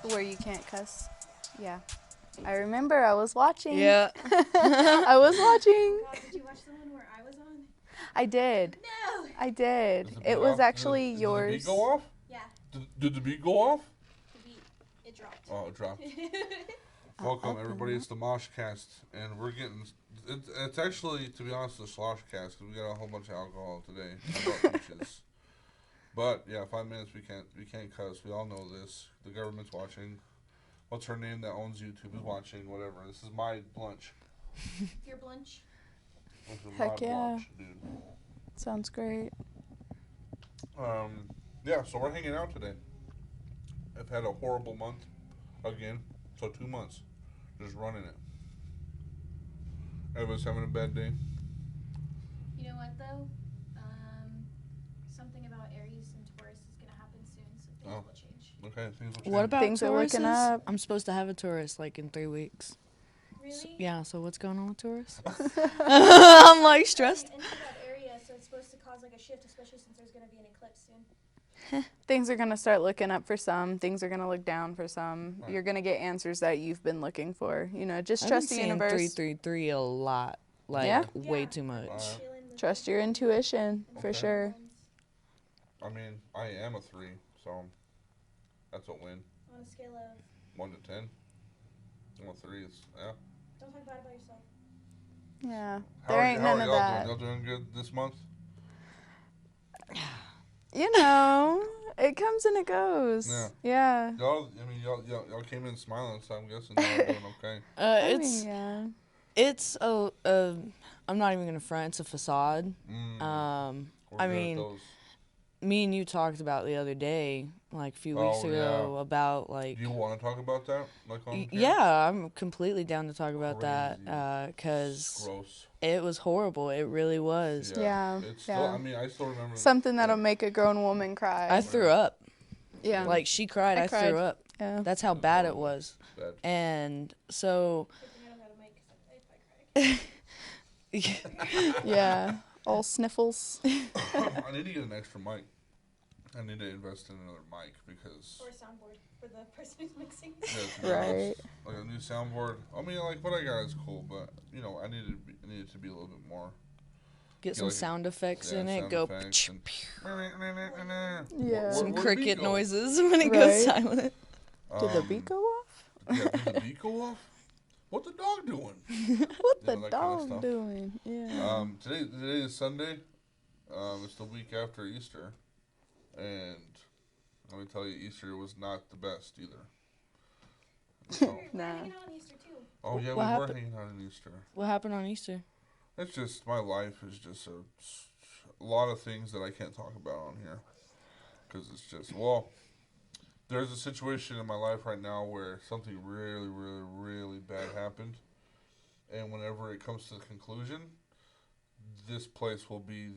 Where you can't cuss. Yeah. I remember I was watching. Yeah. I was watching. God, did you watch the one where I was on? I did. No! I did. Is the It beat was off? actually Did yours. the beat go off? Yeah, Did the beat go off? the beat, it dropped. Oh, it dropped. Welcome, everybody. It's the MOSHCAST, and we're getting... It's actually, to be honest, the SLOSHCAST, because we got a whole bunch of alcohol today. About inches. But, yeah, 5 minutes, we can't cuss. We all know this. The government's watching. What's her name that owns YouTube is watching, whatever. This is my lunch. Your blunch. This is Heck my yeah. lunch, dude. Sounds great. Yeah, so we're hanging out today. I've had a horrible month again, so 2 months just running it. Everybody's having a bad day. You know what, though? Something about Aries and Taurus is going to happen soon, so things will change. Okay, things will change. What about Things are looking Tauruses? up. I'm supposed to have a Taurus like in 3 weeks. Really? Yeah, so what's going on with Taurus? I'm like stressed. And it's about area, so it's supposed to cause like a shift, especially since there's going to be an eclipse soon. Things are going to start looking up for some. Things are going to look down for some. Right. You're going to get answers that you've been looking for. You know, just I've trust been the seeing universe. 333 a lot. Like, Yeah? way Yeah. too much. Feeling the Trust your intuition, for Okay. sure. I mean, I am a 3, so that's a win. On a scale of, 1 to 10. I'm a 3. Yeah. don't talk bad about yourself. Yeah. How There are, ain't how none are of y'all that. doing? Y'all doing good this month? You know, it comes and it goes. Yeah. Yeah. Y'all came in smiling, so I'm guessing y'all doing okay. I mean, yeah. It's I'm not even gonna front. It's a facade. We're I good at mean, those. me and you talked about the other day, like a few weeks Oh, ago, about like. Do you want to talk about that? Like on camera? Yeah, I'm completely down to talk about Crazy. that because Gross. it was horrible. It really was. Yeah, It's still, yeah. I mean, I still remember. Something that'll make a grown woman cry. I threw up. Yeah. Like she cried, I I cried. threw up. Yeah. That's how bad it was. Bad. And so, Good thing I don't have a mic, because if I cry, Yeah. All sniffles. I need to get an extra mic. I need to invest in another mic because or a soundboard for the person who's mixing. yeah, to be Right. honest, like a new soundboard. I mean, like what I got is cool, but you know, I need it to be a little bit more. get some like- sound effects Yeah, in it. sound Go effects and- Yeah. some Where'd the beat cricket go? noises when it goes Right. silent. Did the beat go off? Yeah, did the beat go off? What the dog doing? What You the know, that kinda dog stuff. doing? Yeah. Today is Sunday. It's the week after Easter, and let me tell you, Easter was not the best either. So, We're Nah. hanging out on Easter too. oh yeah, What we were happened? hanging out on Easter. What happened on Easter? It's just my life is just a lot of things that I can't talk about on here because it's just there's a situation in my life right now where something really, really, really bad happened, and whenever it comes to the conclusion, this place will be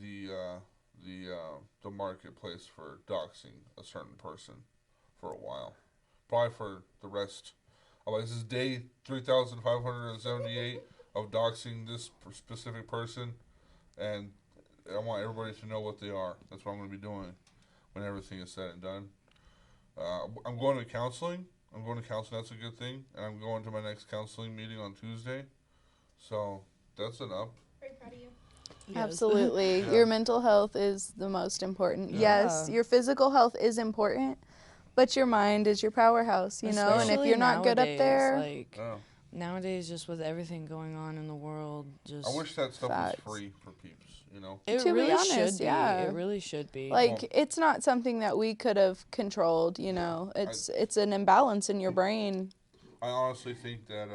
the marketplace for doxing a certain person for a while, probably for the rest. This is day 3,578 of doxing this specific person, and I want everybody to know what they are. That's what I'm going to be doing when everything is said and done. I'm going to counseling. That's a good thing. And I'm going to my next counseling meeting on Tuesday. So that's an up. Very proud of you. Absolutely. Yeah. Your mental health is the most important. Yeah. Yes, Yeah. your physical health is important, but your mind is your powerhouse, you know? And if Especially you're not good up nowadays, there, like Yeah. nowadays, just with everything going on in the world, just I wish that stuff Facts. was free for peeps, you know? it To be really honest, should be. yeah. It really should be. like, Well- it's not something that we could have controlled, you know? It's an imbalance in your brain. I honestly think that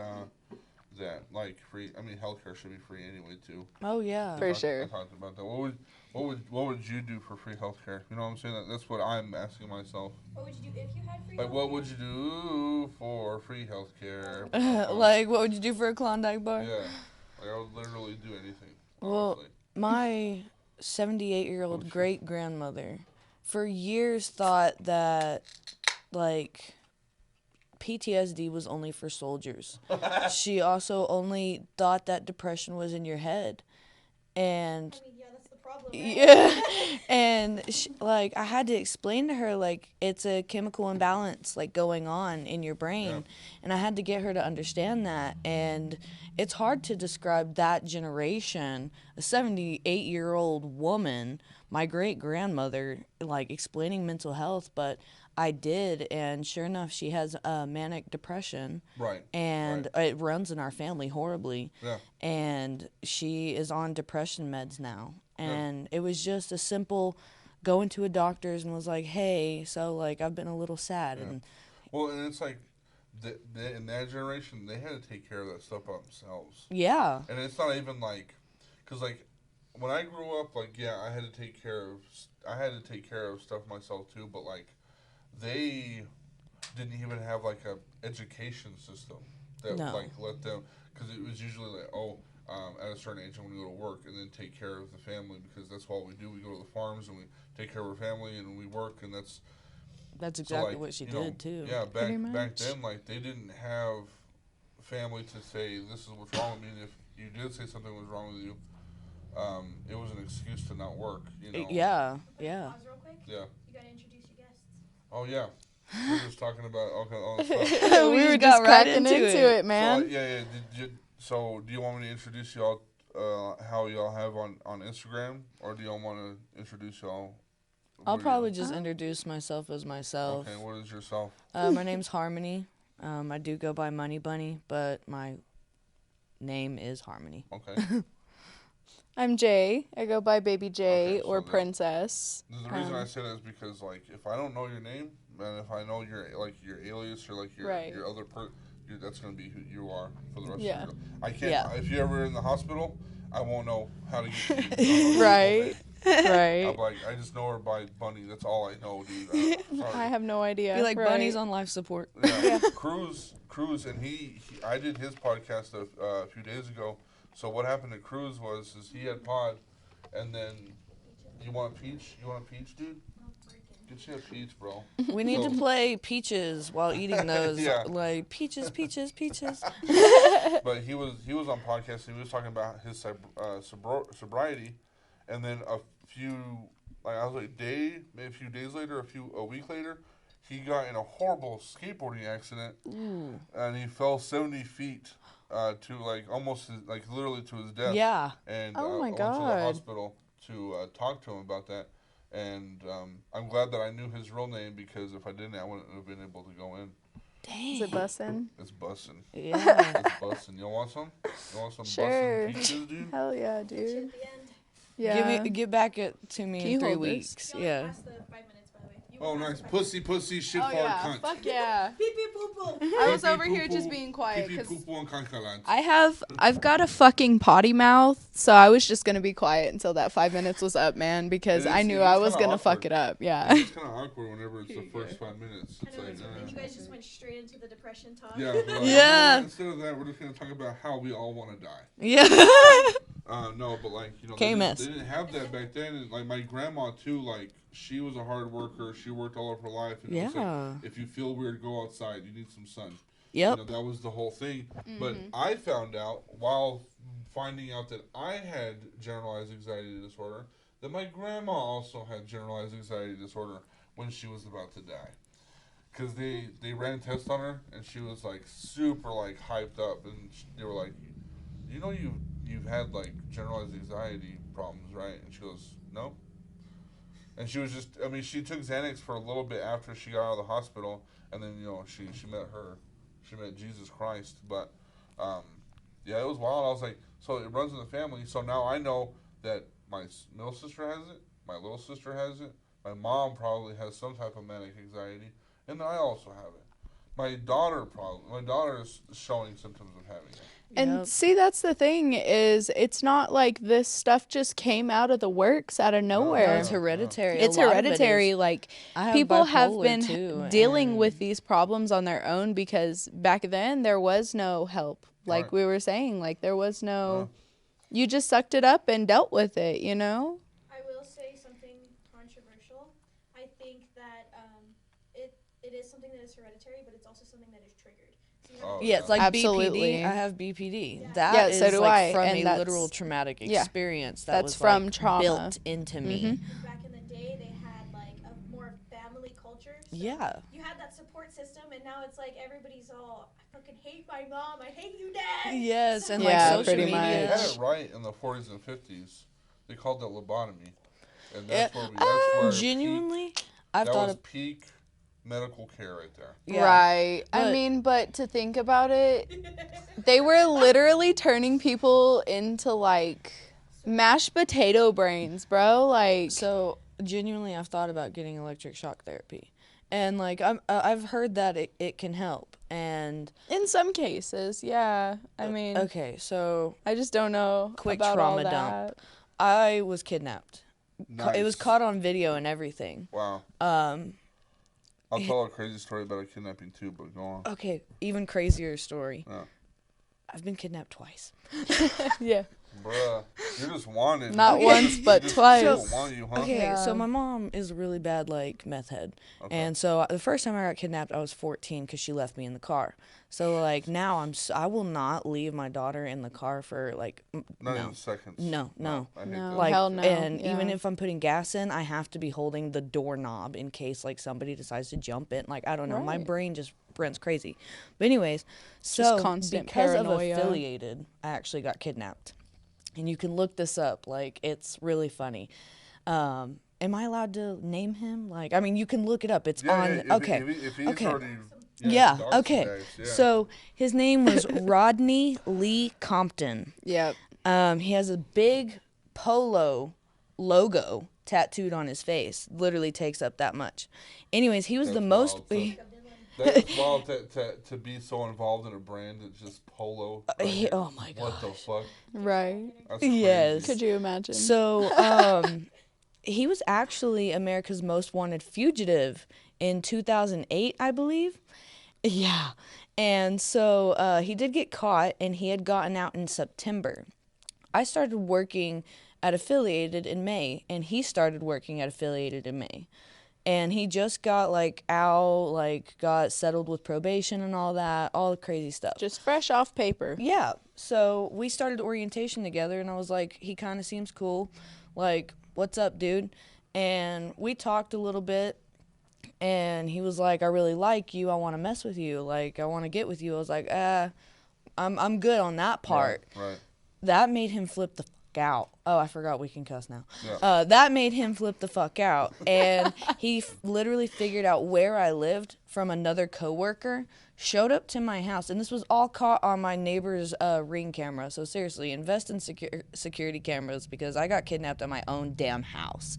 like healthcare should be free anyway too. Oh yeah. For sure. I talked about that. What would you do for free healthcare? You know what I'm saying? That's what I'm asking myself. What would you do if you had free Like, what healthcare? would you do for free healthcare? Like, what would you do for a Klondike bar? Yeah, like I would literally do anything. Well, Honestly. my 78-year-old shit. great-grandmother for years thought that, like, PTSD was only for soldiers. She also only thought that depression was in your head. And I mean, yeah, that's the problem. problem, right? Yeah. And like, I had to explain to her, like, it's a chemical imbalance, like, going on in your brain. Yeah. And I had to get her to understand that. And it's hard to describe that generation, a 78-year-old woman, my great grandmother, like, explaining mental health. But I did, and sure enough, she has manic depression. Right. And it runs in our family horribly. Yeah. And she is on depression meds now. Yeah. And it was just a simple going to a doctor's and was like, hey, so, like, I've been a little sad. Yeah. And Well, and it's like, in that generation, they had to take care of that stuff by themselves. yeah. And it's not even like, because like, when I grew up, like, yeah, I had to take care of stuff myself too. But like, they didn't even have like a education system that No. like let them, because it was usually like, at a certain age I'm going to go to work and then take care of the family, because that's what we do. We go to the farms and we take care of our family and we work, and that's Exactly like, what she you know, did, too. Yeah, Pretty back much. then, like, they didn't have family to say, this is what's wrong with me. And if you did say something was wrong with you, it was an excuse to not work, you know. Yeah, Okay, yeah. pause real quick. Yeah. You gotta introduce your guests. Oh, yeah. We're just talking about all this stuff. we were got just right cracking into into it. it, man. So, do you want me to introduce y'all, how y'all have on Instagram? Or do y'all want to introduce y'all? I'll what probably y'all- just introduce myself as myself. Okay, what is yourself? My name's Harmony. I do go by Money Bunny, but my name is Harmony. Okay. I'm Jay. I go by Baby Jay Okay, so or the- Princess. The reason I say that is because, like, if I don't know your name, and if I know your alias or like your Right. other that's gonna be who you are for the rest Yeah. of your life. I can't. Yeah. If you're ever in the hospital, I won't know how to get to you. Right. I'm Right. like, I just know her by Bunny. That's all I know, dude. Sorry. I have no idea. Be like, right. Bunny's on life support. Yeah. Cruz, and I did his podcast a few days ago. So what happened to Cruz was he had pod, and then you want a peach? You want a peach, dude? Get you a peach, bro. We need to play Peaches while eating those. Yeah. Like, Peaches, Peaches, Peaches. But he was on podcast, and he was talking about his sobriety, and then a few, like, I was like, maybe a few days later, a week later, he got in a horrible skateboarding accident, and he fell 70 feet to like almost literally to his death. Yeah. And Oh my I went to the God. hospital to talk to him about that. And I'm glad that I knew his real name, because if I didn't, I wouldn't have been able to go in. Dang. Is it bussin'? It's bussin'. Yeah. It's bussin'. You want some? You want some Sure. bussin' peaches, dude? Hell yeah, Get you dude. at the end. Yeah. Get back it to me Can in you 3 hold this? weeks. You only Yeah. passed the 5 minutes, by the way. You Oh, passed nice. the 5 Pussy, shit, Oh fart, yeah. cunt. Fuck yeah. minutes. Pee pee poo poo. I was Pee-pee, over here poo-poo, just being quiet pee-pee, because poo-poo, and cancalant. I've got a fucking potty mouth, so I was just gonna be quiet until that 5 minutes was up, man, because I knew I was gonna fuck it up. Yeah. It's kind of awkward whenever it's the first 5 minutes. I It's know, like, and you guys just went straight into the depression talk. yeah. we're like, Yeah. Instead of that, we're just gonna talk about how we all want to die. Yeah. No, but like, you know, K-Mess. they didn't have that back then. And like my grandma too, like she was a hard worker. She worked all of her life. And it was Yeah. like, if you feel weird, go outside. You need some sun. Yep. You know, that was the whole thing. But I found out while finding out that I had generalized anxiety disorder, that my grandma also had generalized anxiety disorder when she was about to die. Because they ran tests on her, and she was like super like hyped up, and they were like, you know, you've had like generalized anxiety problems, right? And she goes, no. And she was just, I mean, she took Xanax for a little bit after she got out of the hospital, and then, you know, she met Jesus Christ. But yeah, it was wild. I was like, so it runs in the family. So now I know that my middle sister has it, my little sister has it, my mom probably has some type of manic anxiety, and I also have it. My daughter is showing symptoms of having it. And Yep. see, that's the thing is, it's not like this stuff just came out of the works out of nowhere. It's hereditary. It's A lot of it hereditary. is. Like I have people have bipolar, been too, dealing and- with these problems on their own, because back then there was no help. Like Right. we were saying, like there was no. You just sucked it up and dealt with it. You know. I will say something controversial. I think that it is something that is hereditary, but it's also something that is triggered. Oh, Yeah, it's like Absolutely. BPD. I have BPD. Yeah. That Yeah, is so do like I, from and a that's- literal traumatic yeah, experience that that's was from like trauma. built into me. Because back in the day, they had like a more family culture. So Yeah. you had that support system, and now it's like everybody's all, I fucking hate my mom. I hate you, dad. Yes, and Yeah, like social pretty media. They had much. it right in the 40s and 50s. They called it lobotomy, and Yeah, that's where that's where genuinely, peak, I've that thought was of peak medical care right there. yeah. Right. I But- mean, but to think about it, they were literally turning people into like mashed potato brains, bro. Like, So genuinely, I've thought about getting electric shock therapy, and like I've heard that it can help. And in some cases, yeah. I mean, okay, so I just don't know quick about trauma all that. dump. I was kidnapped. Nice. It was caught on video and everything. Wow. Um, I'll tell a crazy story about a kidnapping too, but go on. okay, even crazier story. Yeah. I've been kidnapped twice. Yeah. Bruh, you're just wanted. Not You once, but just twice. don't want you, huh? Okay, Yeah. so my mom is a really bad like meth head, Okay. and so the first time I got kidnapped, I was 14 because she left me in the car. So like now I will not leave my daughter in the car for like Not no. even seconds. No. I hate No. that. Like, Hell no, and yeah. even if I'm putting gas in, I have to be holding the doorknob in case like somebody decides to jump in. Like I don't know, my Right. brain just runs crazy. But anyways, so constant because of paranoia. affiliated, I actually got kidnapped, and you can look this up. Like it's really funny. Am I allowed to name him? Like I mean, you can look it up. It's on. If okay. if he's Okay. already. Yeah. doxed Okay. you guys, yeah. So his name was Rodney Lee Compton. Yep. He has a big polo logo tattooed on his face. Literally takes up that much. Anyways, he was That's the most. wild, That's wild to be so involved in a brand that's just polo. Like, oh my what the gosh. fuck? Right. That's crazy. Yes. Could you imagine? So, he was actually America's most wanted fugitive in 2008, I believe. Yeah. And so he did get caught, and he had gotten out in September. I started working at Affiliated in May, and he started working at Affiliated in May. And he just got like out, like got settled with probation and all that, all the crazy stuff. Just fresh off paper. Yeah. So we started orientation together, and I was like, he kind of seems cool. Like, what's up, dude? And we talked a little bit, and he was like, I really like you. I want to mess with you. Like, I want to get with you. I was like, I'm good on that part. Right. That made him flip the fuck out. Oh, I forgot we can cuss now. Yeah. That made him flip the fuck out. And he literally figured out where I lived from another coworker, showed up to my house, and this was all caught on my neighbor's Ring camera. So seriously, invest in security cameras because I got kidnapped at my own damn house.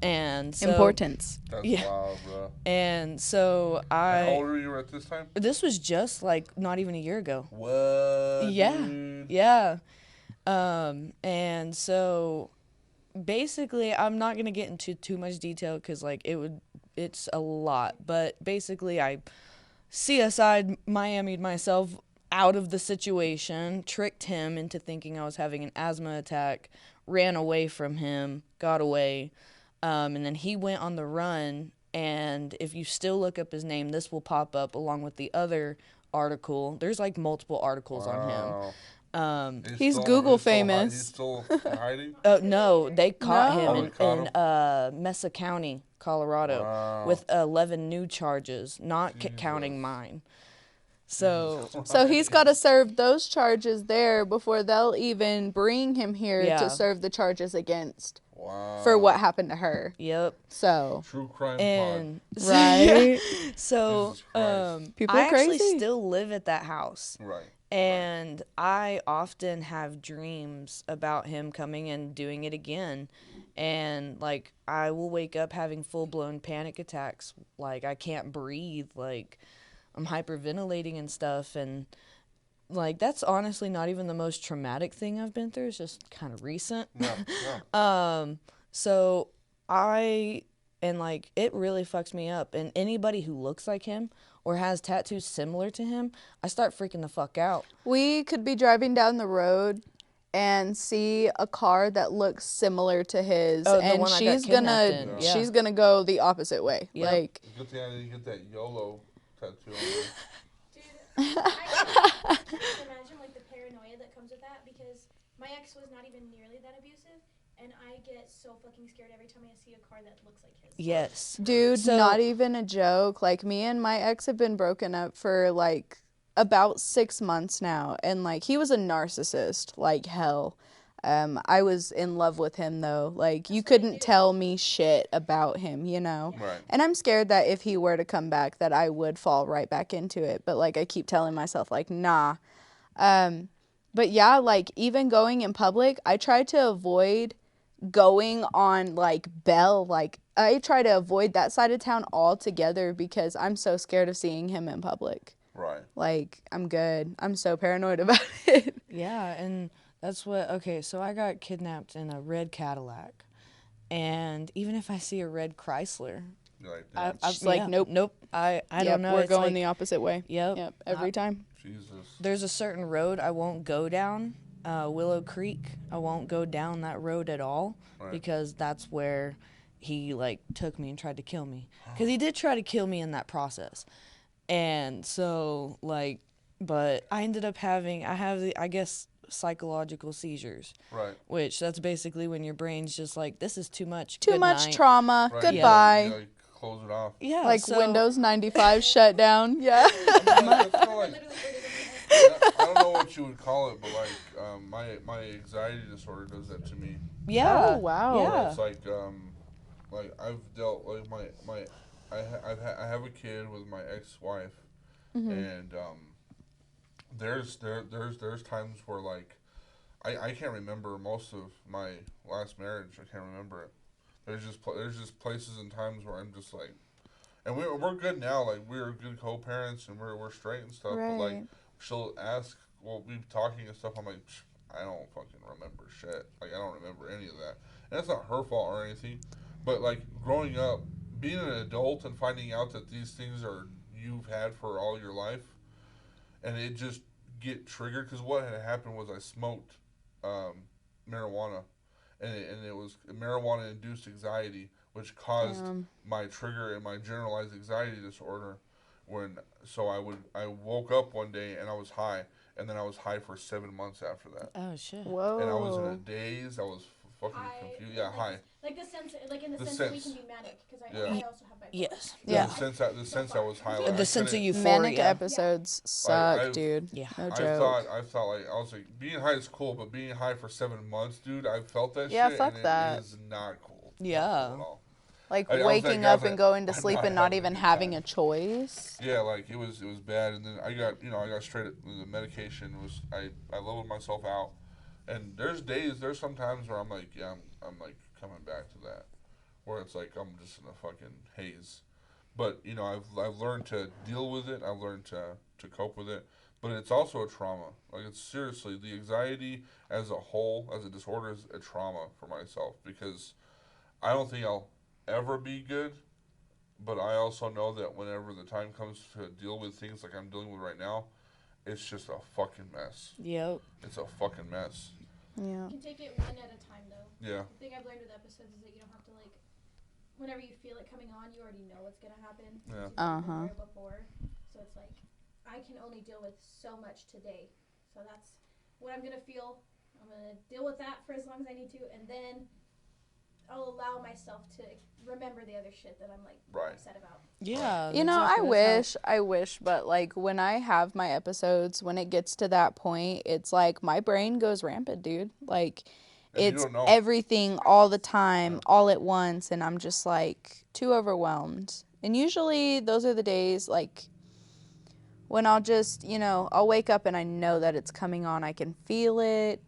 And so, Importance. That's Yeah. wild, bro. And so How old were you at this time? this was just like not even a year ago. What? Yeah. Dude? Yeah. And so basically I'm not going to get into too much detail because like it's a lot, but basically I CSI'd Miami'd myself out of the situation, tricked him into thinking I was having an asthma attack, ran away from him, got away, and then he went on the run. And if you still look up his name, this will pop up along with the other article. There's like multiple articles on him. Wow. He's still- Google he's still famous. He's still hiding? No, they caught No. him Oh, they caught in Mesa County, Colorado, Wow. with 11 new charges, not counting mine. So, So he's got to serve those charges there before they'll even bring him here Yeah. to serve the charges against Wow. for what happened to her. yep. So, True crime And right? so, Jesus Christ. People I are actually crazy. still live at that house. pod. Right. And I often have dreams about him coming and doing it again. And, like, I will wake up having full-blown panic attacks. Like, I can't breathe. Like, I'm hyperventilating and stuff. And, like, that's honestly not even the most traumatic thing I've been through. It's just kind of recent. Yeah. Yeah. So and like it really fucks me up. And anybody who looks like him or has tattoos similar to him, I start freaking the fuck out. We could be driving down the road and see a car that looks similar to his, Oh, the and one I got she's kidnapped gonna in, yeah. she's gonna go the opposite way. Yep. Like, Good thing I didn't get that YOLO tattoo on there. Dude, I can't imagine like the paranoia that comes with that because my ex was not even nearly that abusive, and I get so fucking scared every time I see a car that looks like his. Yes. Dude, So- not even a joke. Like, me and my ex have been broken up for, like, about 6 months now. And, like, he was a narcissist, like hell. I was in love with him, though. Like, you couldn't tell me shit about him, you know? Right. And I'm scared that if he were to come back, that I would fall right back into it. But, like, I keep telling myself, like, nah. But, yeah, like, even going in public, I try to avoid going on like Bell. Like, I try to avoid that side of town altogether because I'm so scared of seeing him in public. Right. Like, I'm good. I'm so paranoid about it. Yeah, and that's what. Okay, so I got kidnapped in a red Cadillac, and even if I see a red Chrysler, You're like, I, damn, Just like, nope. nope. I Yep, don't know. we're It's going like, the opposite way. Yep. Every time. Jesus. There's a certain road I won't go down, Willow Creek. I won't go down that road at all Right. because that's where he like took me and tried to kill me. Because he did try to kill me in that process, and so like, but I ended up having I guess psychological seizures, Right. which that's basically when your brain's just like, this is too much. Too Good much night. trauma. Right. Goodbye. You like, close it off. Yeah, Like so, Windows 95 shut down. Yeah. That's kinda like, Literally put it in my head. I don't know what you would call it, but like my anxiety disorder does that to me. Yeah. Oh, wow. Yeah. It's like I've dealt like I have a kid with my ex-wife, and there's times where like I can't remember most of my last marriage. I can't remember it. There's just places and times where I'm just like, and we're good now. Like we're good co-parents and we're straight and stuff. But like Right. she'll ask, we'll be talking and stuff. I'm like, I don't fucking remember shit. Like I don't remember any of that. And that's not her fault or anything. But like growing up, being an adult and finding out that these things are you've had for all your life, and it just get triggered because what had happened was I smoked marijuana, and it was marijuana induced anxiety, which caused my trigger and my generalized anxiety disorder. I woke up one day and I was high, and then I was high for 7 months after that, Oh shit. Whoa. and I was in a daze. I was fucking High, confused. Yeah, high. Like the sense, like in the The sense that we sense. can be manic because Yeah. I also have bipolar. Yes. Yeah. The sense I was high. Like, The I sense of couldn't- euphoria. Manic episodes suck, I've- dude. Yeah. No I joke. thought like I was like being high is cool, but being high for 7 months, dude, I felt that Yeah, shit. fuck and that. It is not cool. Yeah. Not cool at all. Like I was waking like, up and going to I'm sleep not and not having a even good having time. a choice. Yeah, like it was bad, and then I got straight at the medication. I leveled myself out, and there's some times where I'm like, yeah, I'm like coming back to that, where it's like I'm just in a fucking haze, but I've learned to deal with it. I've learned to cope with it, but it's also a trauma. Like it's seriously the anxiety as a whole, as a disorder, is a trauma for myself because I don't think I'll ever be good. But I also know that whenever the time comes to deal with things like I'm dealing with right now, it's just a fucking mess. Yep. It's a fucking mess. Yeah. You can take it one at a time though. Yeah. The thing I've learned with episodes is that you don't have to like, whenever you feel it coming on, you already know what's gonna happen. Yeah. You've been there before, so it's like I can only deal with so much today. So that's what I'm gonna feel. I'm gonna deal with that for as long as I need to, and then I'll allow myself to remember the other shit that I'm like Right. upset about. Yeah. You know, exactly. That's I wish, but like when I have my episodes, when it gets to that point, it's like my brain goes rampant, dude. Like And you it's don't know. everything all the time, all at once, and I'm just like too overwhelmed. And usually those are the days like when I'll just, I'll wake up and I know that it's coming on. I can feel it.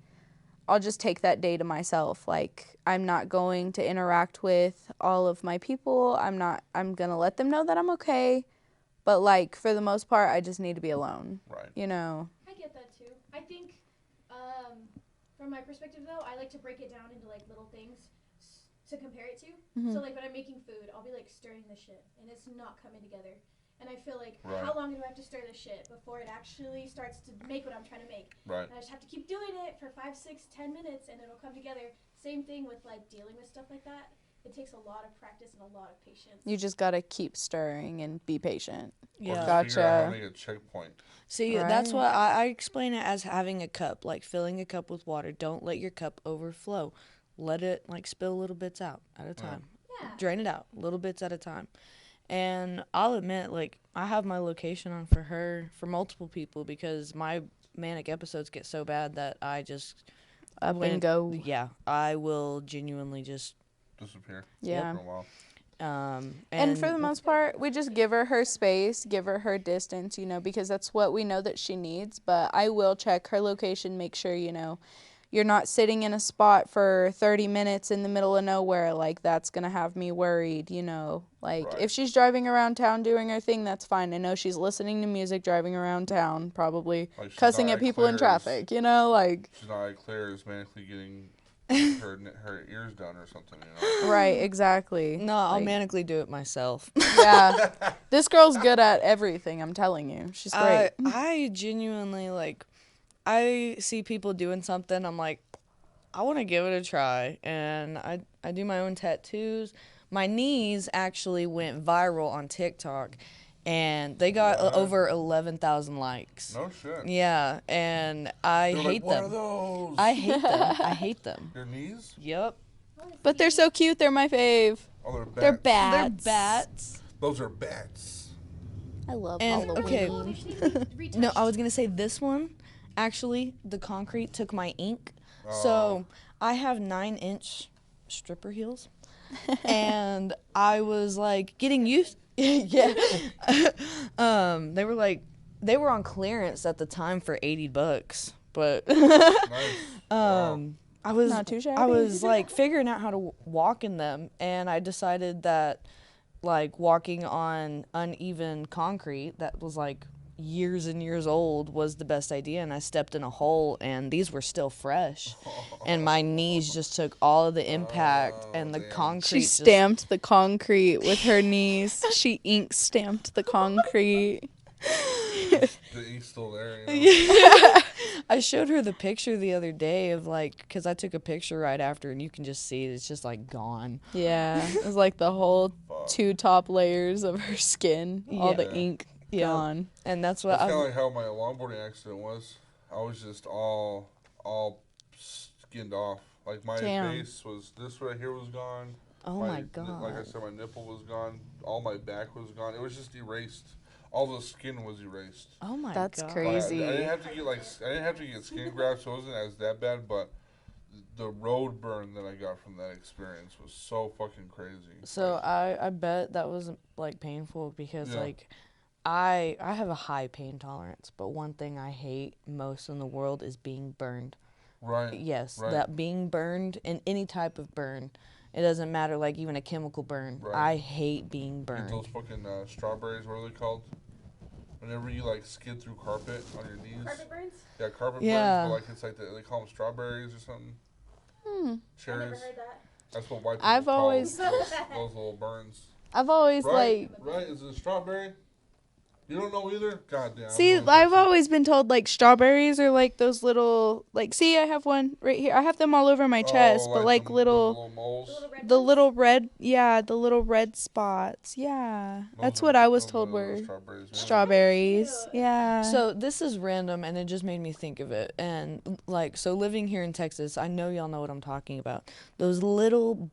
I'll just take that day to myself. Like, I'm not going to interact with all of my people. I'm going to let them know that I'm okay. But, like, for the most part, I just need to be alone. Right. I get that too. I think, from my perspective though, I like to break it down into like little things to compare it to. Mm-hmm. So like when I'm making food, I'll be like stirring the shit, and it's not coming together. And I feel like, Right. how long do I have to stir this shit before it actually starts to make what I'm trying to make? Right. And I just have to keep doing it for 5, 6, 10 minutes, and it'll come together. Same thing with like dealing with stuff like that. it takes a lot of practice and a lot of patience. You just gotta keep stirring and be patient. Or Yeah. just Gotcha. figure out how to make a checkpoint. See, that's what Right. I explain it as having a cup, like filling a cup with water. Don't let your cup overflow. Let it like spill little bits out at a time. Yeah. Drain it out, little bits at a time. And I'll admit, like, I have my location on for her, for multiple people, because my manic episodes get so bad that I just Up and go. Yeah, I will genuinely just Disappear. Yeah. For a while. And for the most part, we just give her space, give her distance, you know, because that's what we know that she needs. But I will check her location, make sure, you know, you're not sitting in a spot for 30 minutes in the middle of nowhere. Like, that's going to have me worried, you know. Like, Right. if she's driving around town doing her thing, that's fine. I know she's listening to music, driving around town, probably Like, she's cussing not at people in Claire's- traffic, you know, like. She's not like Claire is manically getting her ears done or something, you know. Right, exactly. No, I'll Like, manically do it myself. Yeah. This girl's good at everything, I'm telling you. She's great. I genuinely, like, I see people doing something, I'm like, I want to give it a try. And I do my own tattoos. My knees actually went viral on TikTok, and they got What? over 11,000 likes. No shit. Yeah, and I They're hate like, what are them. those? I hate them. I hate them. Your knees? Yep. But they're so cute. They're my fave. Oh, they're bats. They're They're bats. bats. Those are bats. I love And- Halloween. okay. Oh, they should be retouched. No, I was going to say this one, actually, the concrete took my ink. Oh. So I have 9-inch stripper heels. And I was like getting used. Yeah. They were on clearance at the time for $80, but Nice. Wow. I was Not too shabby. I was like figuring out how to walk in them, and I decided that like walking on uneven concrete that was like years and years old was the best idea, and I stepped in a hole and these were still fresh and my knees just took all of the impact and the damn. concrete She just- stamped the concrete with her knees. She ink stamped the concrete. The ink's still there, you know. I showed her the picture the other day of like, because I took a picture right after and you can just see it's just like gone. Yeah. It was like the whole Fuck. 2 top layers of her skin. All the Yeah. ink Yeah. gone. And that's what That's kind I of like how my longboarding accident was. I was just all skinned off. Like my Damn. face was, this right here was gone. oh my god. Like I said, my nipple was gone. All my back was gone. It was just erased. All the skin was erased. Oh my That's god. crazy. I didn't have to get skin grafts, so it wasn't as that bad. But the road burn that I got from that experience was so fucking crazy. So Like, I bet that was like painful because Yeah. like I have a high pain tolerance, but one thing I hate most in the world is being burned. right. Yes, Right. that being burned and any type of burn. It doesn't matter, like even a chemical burn. Right. I hate being Get burned. those fucking strawberries. What are they called? Whenever you like skid through carpet on your knees. Carpet burns? Yeah, carpet Yeah. burns. But like it's like they call them strawberries or something. I never Cherries. heard that. That's what white people I've call always- those little burns. I've always Right? like Right? Is it a strawberry? You don't know either? God damn. see, I've always been told like strawberries are like those little like see I have one right here. I have them all over my chest, but like the little moles. The little red the ones? little red the little red spots. Yeah. That's what I was Those told are were strawberries. Yeah. strawberries. Cute. Yeah. So this is random and it just made me think of it. And like so living here in Texas, I know y'all know what I'm talking about. Those little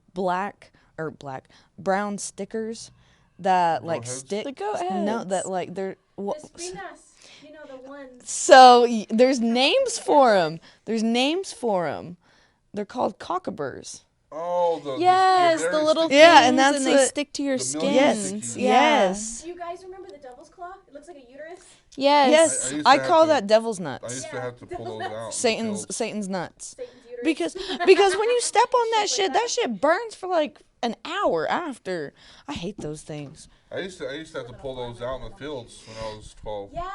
brown stickers that like Goat heads? stick The goat no heads. that like they're The what Spinas. You know, the ones. so there's names for them. There's names for them. They're called cockaburs. Oh, yes, they're the very little sticky. Yeah, things and that's they what- stick to your The million skins. stickies. Yeah. Yes. Do you guys remember the devil's claw? It looks like a uterus. Yes. Yes, I used to I have call to- that devil's I nuts. used to Yeah. have to pull those out. in the Satan's field. Satan's nuts. Satan's uterus. Because when you step on that Shit shit, like that shit burns for like an hour after. I hate those things. I used to have to pull those out in the fields when I was 12. Yeah,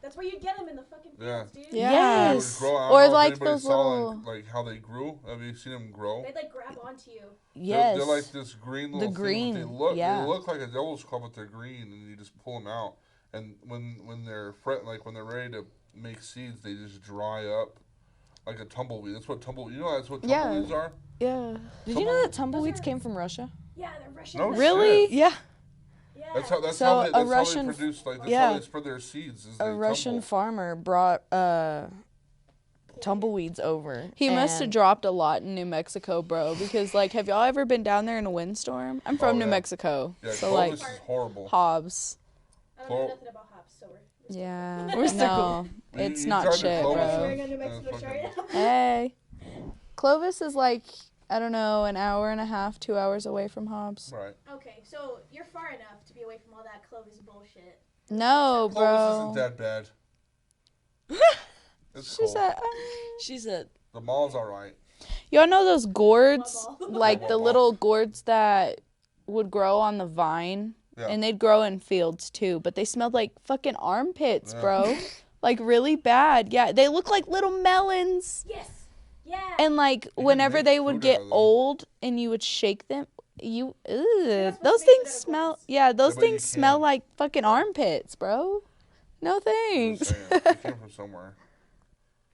that's where you get them in the fucking Yeah. fields, dude. Yeah. They would Yes. grow. I don't Or know if like anybody those saw, little- like how they grew. Have you seen them grow? They'd like grab onto you. Yes. They're like this green little green, thing. But yeah. They look like a devil's claw, but they're green, and you just pull them out. And when they're when they're ready to make seeds, they just dry up like a tumbleweed. That's what that's what Yeah. tumbleweeds are. Yeah. Did you know that tumbleweeds came from Russia? Yeah, they're Russian. No Really? shit. Yeah. Yeah. That's how So they a Russian produce, like, that's yeah. how they spread their seeds. Is A they Russian tumble. farmer brought tumbleweeds over. He must have and- dropped a lot in New Mexico, bro. Because, like, have y'all ever been down there in a windstorm? I'm from New yeah. Mexico. Yeah, So, like, Clovis is horrible. Hobbs. I don't know nothing about hops, so we're Yeah. We're still No, it's You not tried to shit, Clovis I'm bro. wearing a New and Mexico it's shirt fucking- now. Hey. Clovis is like, I don't know, an hour and a half, 2 hours away from Hobbs. Right. Okay, so you're far enough to be away from all that Clovis bullshit. No, Clovis bro. isn't that bad. It's She cool. said, She said, The mall's alright. y'all know those gourds? What ball? Like What the ball? little gourds that would grow on the vine? Yeah. And they'd grow in fields too, but they smelled like fucking armpits, Yeah. bro. Like really bad. Yeah, they look like little melons. Yes. Yeah. And like can whenever make they food would out get of them. old and you would shake them, you not ugh, supposed those to make things food out of smell. gourds. Yeah, those Yeah, but you things smell can. like fucking armpits, bro. No thanks. Just saying, it came from somewhere.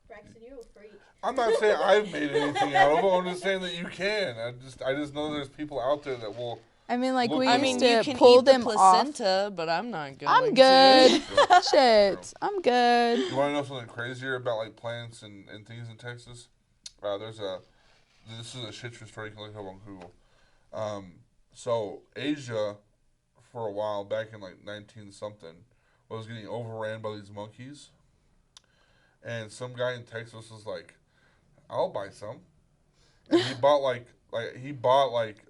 Braxton, you're a freak. I'm not saying I've made anything out of it. I'm just saying that you can. I just know there's people out there that will. I mean, like Look, we I used mean, to you can pull eat the them off. placenta, but I'm not going I'm good. True. Shit, I'm good. You want to know something crazier about like plants and things in Texas? This is a shit true story. You can look up on Google. So Asia, for a while back in like 19 something, was getting overran by these monkeys, and some guy in Texas was like, "I'll buy some," and he bought like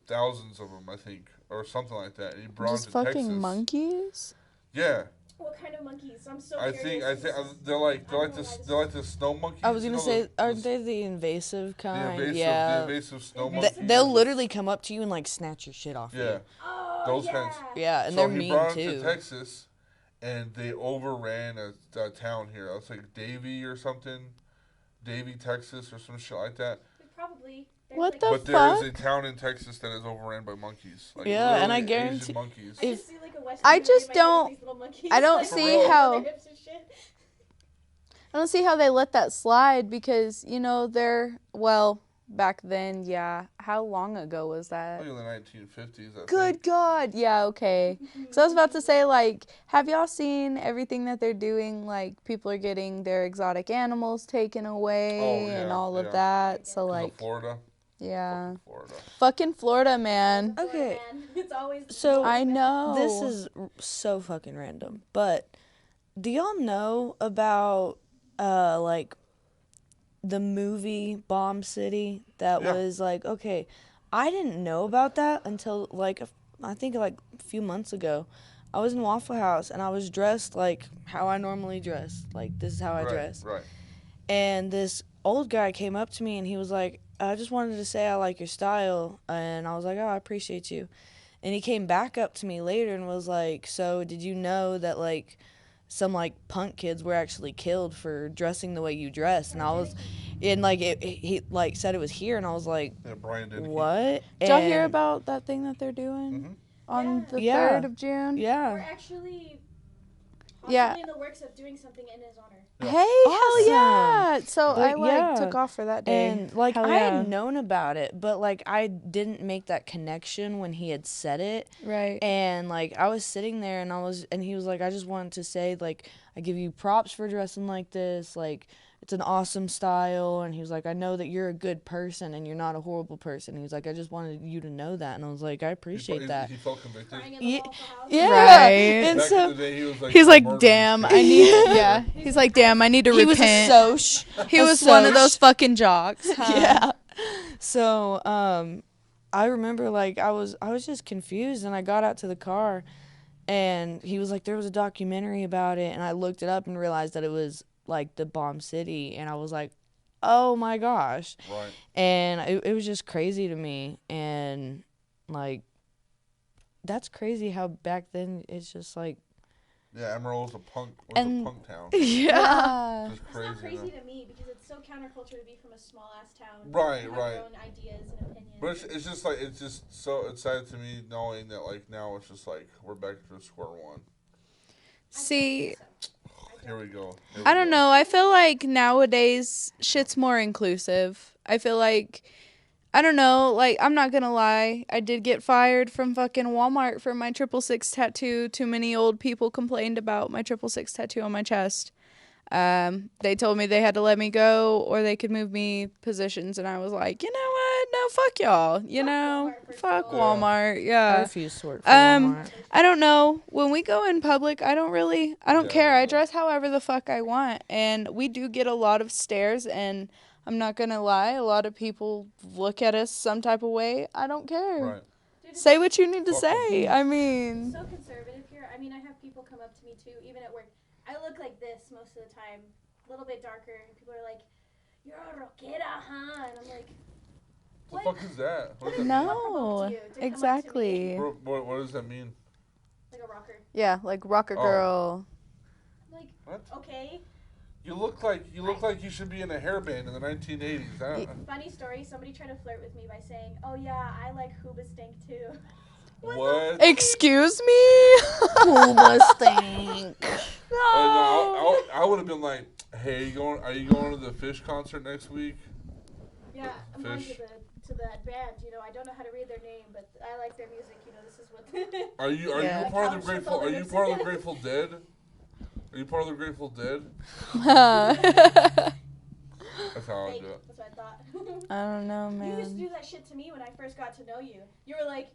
thousands of them, I think, or something like that. And he brought Just them to fucking Texas. monkeys. Yeah, What kind of monkeys? I'm so I curious. think they're like the snow monkeys. I was you gonna know, say, the- aren't they the invasive the kind? invasive, yeah. the invasive snow Invasive. monkeys? They'll literally come up to you and like snatch your shit off Yeah, you. Oh, those yeah. kinds. Yeah, and so they're he mean brought too. them to Texas, and they overran a town here. It's like Davie or something, Davie, Texas, or some shit like that. Probably. There's What like, the But there is a fuck? town in Texas that is overran by monkeys. Like, Yeah, and I literally guarantee- Asian monkeys. I just see like a Western I movie just in my head with don't- these little monkeys, I don't like, see on how- their hips and shit. I don't see how they let that slide because they're back then. Yeah, how long ago was that? Like in the 1950s. I Good think. God. Yeah, okay. So I was about to say, like, have y'all seen everything that they're doing? Like, people are getting their exotic animals taken away Oh, and yeah, all of yeah. that. So, 'Cause of like, Florida. yeah. Fucking Florida. Fucking Florida, man. Okay. Man, it's always So- I know. This is so fucking random, but do y'all know about like the movie Bomb City that Yeah. was like, okay, I didn't know about that until like I think like a few months ago. I was in Waffle House and I was dressed like how I normally dress. Like this is how I dress. Right. And this old guy came up to me and he was like, I just wanted to say I like your style. And I was like, oh, I appreciate you. And he came back up to me later and was like, so did you know that like some like punk kids were actually killed for dressing the way you dress? And I was, and like he like said it was here, and I was like, Yeah, Brian did. what? Did y'all hear And- about that thing that they're doing Mhm. on the Yeah. 3rd of June? We're Yeah. actually Yeah. possibly in the works of doing something in his honor. Yeah. Hey, hell Awesome. yeah! So Like, I like yeah. took off for that day. And like Hell I yeah. had known about it, but like I didn't make that connection when he had said it. Right. And like I was sitting there and he was like, I just wanted to say like I give you props for dressing like this, like it's an awesome style. And he was like, I know that you're a good person and you're not a horrible person. He was like, I just wanted you to know that. And I was like, I appreciate that. He felt convicted. Crying in the Ye- Waffle House. Yeah. Right. And Back so in the day, he was like, He's like, murdered damn, people. I need. Yeah. He's like, damn, I need to he was repent. a soch. He a was one of soch. those fucking jocks. Huh? Yeah. So, I remember like I was just confused and I got out to the car and he was like, there was a documentary about it, and I looked it up and realized that it was like the Bomb City, and I was like, oh my gosh. Right. And it was just crazy to me, and like that's crazy how back then it's just like Yeah, Emerald was a punk And- town. Yeah. Just It's not crazy. crazy to me because it's so counterculture to be from a small ass town. Right, and have right. Your own ideas and opinions. But it's just like it's sad to me knowing that like now it's just like we're back to square one. See, Here we go. Here I we don't go. know. I feel like nowadays shit's more inclusive. I feel like I don't know, like, I'm not gonna lie. I did get fired from fucking Walmart for my 666 tattoo. Too many old people complained about my 666 tattoo on my chest. They told me they had to let me go or they could move me positions, and I was like, you know what? No, fuck y'all. You know, fuck Walmart. I Yeah. refuse to work for Walmart. I don't know. When we go in public, I don't Yeah, care. I no. dress however the fuck I want, and we do get a lot of stares, and I'm not gonna lie, a lot of people look at us some type of way. I don't care. Right. Dude, Say what you need to Fuck 'em. say. I It's mean, so conservative here. I mean, I have people come up to me too, even at work. I look like this most of the time, a little bit darker, and people are like, "You're a rockera, huh?" And I'm like, What the fuck is that? What does that no, to you, to come up to me. exactly. mean? What does that mean? Like a rocker. Yeah, like rocker Oh. girl. I'm like, What? okay. You look like you should be in a hairband in the 1980s. Funny story. Somebody tried to flirt with me by saying, "Oh yeah, I like Hoobastank too." What? Excuse me? Cuba stink. No. I would have been like, hey, are you going to the Fish concert next week? Yeah, I'm going Fish. to that band. You know, I don't know how to read their name, but I like their music. You know, this is what. Are you Yeah. part of the Couch Grateful? Are you Republic. part of the Grateful Dead? Are you part of the Grateful Dead? That's how I Fake. do it. That's what I thought. I don't know, You used to man. do that shit to me when I first got to know you. You were like,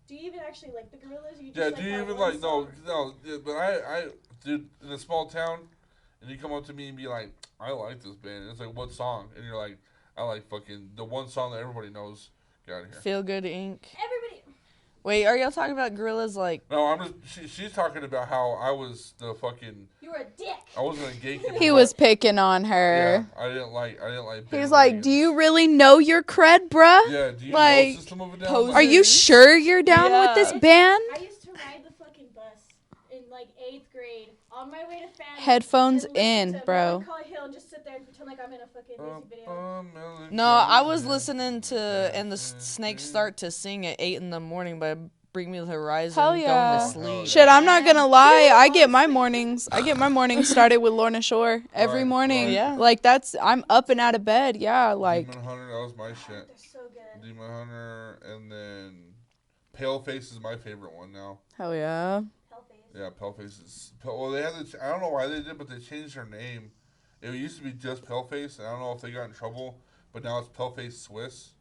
"Do you even actually like the Gorillas? You just Yeah, like do you that even one like no? song?" Yeah, but dude, in a small town, and you come up to me and be like, I like this band. And it's like, what song? And you're like, I like fucking the one song that everybody knows. Get out of here. Feel Good Inc. Everybody. Wait, are y'all talking about gorillas like? No, I'm just. She's talking about how I was the fucking. You were a dick. I wasn't a gatekeeper. He was picking on Yeah, her. I didn't like. He's like, do you really know your cred, bruh? Yeah, do you like, know System of a Down? pose- Are you sure you're down with this Yeah. band? I used to ride the fucking bus in like 8th grade on my way to family. Headphones and listen in, to bro. Melancholy Hill and just sit there and pretend like I'm in a fucking music video. No, I was listening to and the snakes start to sing at 8 in the morning by Bring Me the Horizon. Hell yeah. Going to Hell sleep. yeah. Shit, I'm not gonna lie. I get my mornings started with Lorna Shore every Right, morning. right. Yeah. Like I'm up and out of bed. Yeah, like Demon Hunter, that was my shit. They're so good. Demon Hunter, and then Paleface is my favorite one now. hell yeah. Hellface. Yeah, Paleface is. Well, they had I don't know why they did, but they changed their name. It used to be just Paleface, and I don't know if they got in trouble, but now it's Paleface Swiss,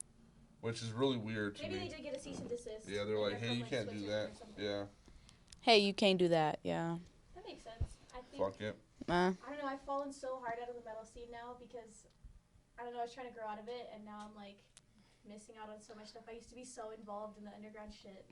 which is really weird to Maybe me. they did get a cease and desist. Yeah, they're and like, hey, from, you can't do Switzerland that. or something. Yeah, Hey, you can't do that. Yeah. That makes sense. I think. fuck it. I don't know. I've fallen so hard out of the metal scene now because I don't know. I was trying to grow out of it, and now I'm like missing out on so much stuff. I used to be so involved in the underground shit.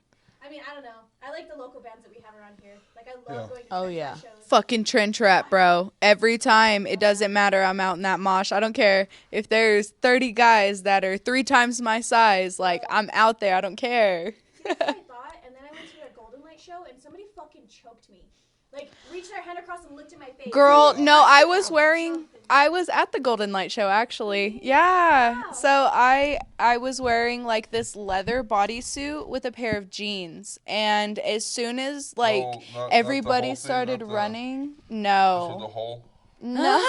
I mean, I don't know. I like the local bands that we have around here. Like, I love going to Oh, Trench yeah. Rap shows. Fucking Trent Trap, bro. Every time, it doesn't matter. I'm out in that mosh. I don't care if there's 30 guys that are 3 times my size. Like, I'm out there. I don't care. That's what I thought, and then I went to a Golden Light show, and somebody fucking choked me. Like, reached their hand across and looked in my face. Girl, no, I was at the Golden Light show, actually. Yeah. Wow. So I was wearing like this leather bodysuit with a pair of jeans, and as soon as like No, not the whole everybody thing, started not the- running, You said the no. whole. No.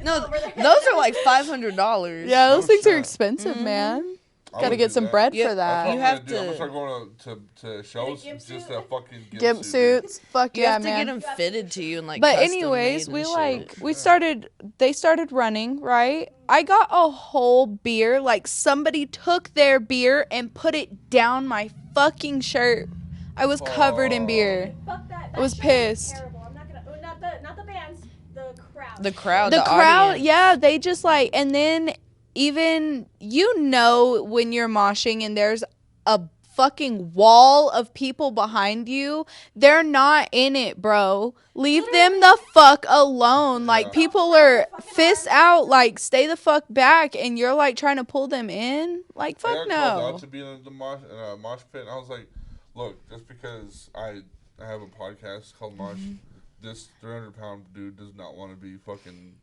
No, those are like $500. Yeah, those Oh, things are shit. expensive, man. I Gotta would get do some that. bread Yeah, for That's what that. I'm You gonna have do. I'm gonna to- start going to shows gimp just suit? a fucking Gimp suit. suits. Fuck You yeah, have to man. get them fitted to you and like. But custom anyways, made we and shit. they started running, right? I got a whole beer, like somebody took their beer and put it down my fucking shirt. I was covered in beer. Fuck that. I was show pissed. Terrible. I'm not gonna. Not the bands. The crowd. The crowd. The crowd, audience. yeah, they just like, and then even, when you're moshing and there's a fucking wall of people behind you, they're not in it, bro. Leave them the fuck alone. Like, Yeah. people are fists out, like, stay the fuck back, and you're like trying to pull them in. Like, I fuck got called out no. to be in the mosh pit, and I was like, look, just because I have a podcast called Mosh, this 300-pound dude does not want to be fucking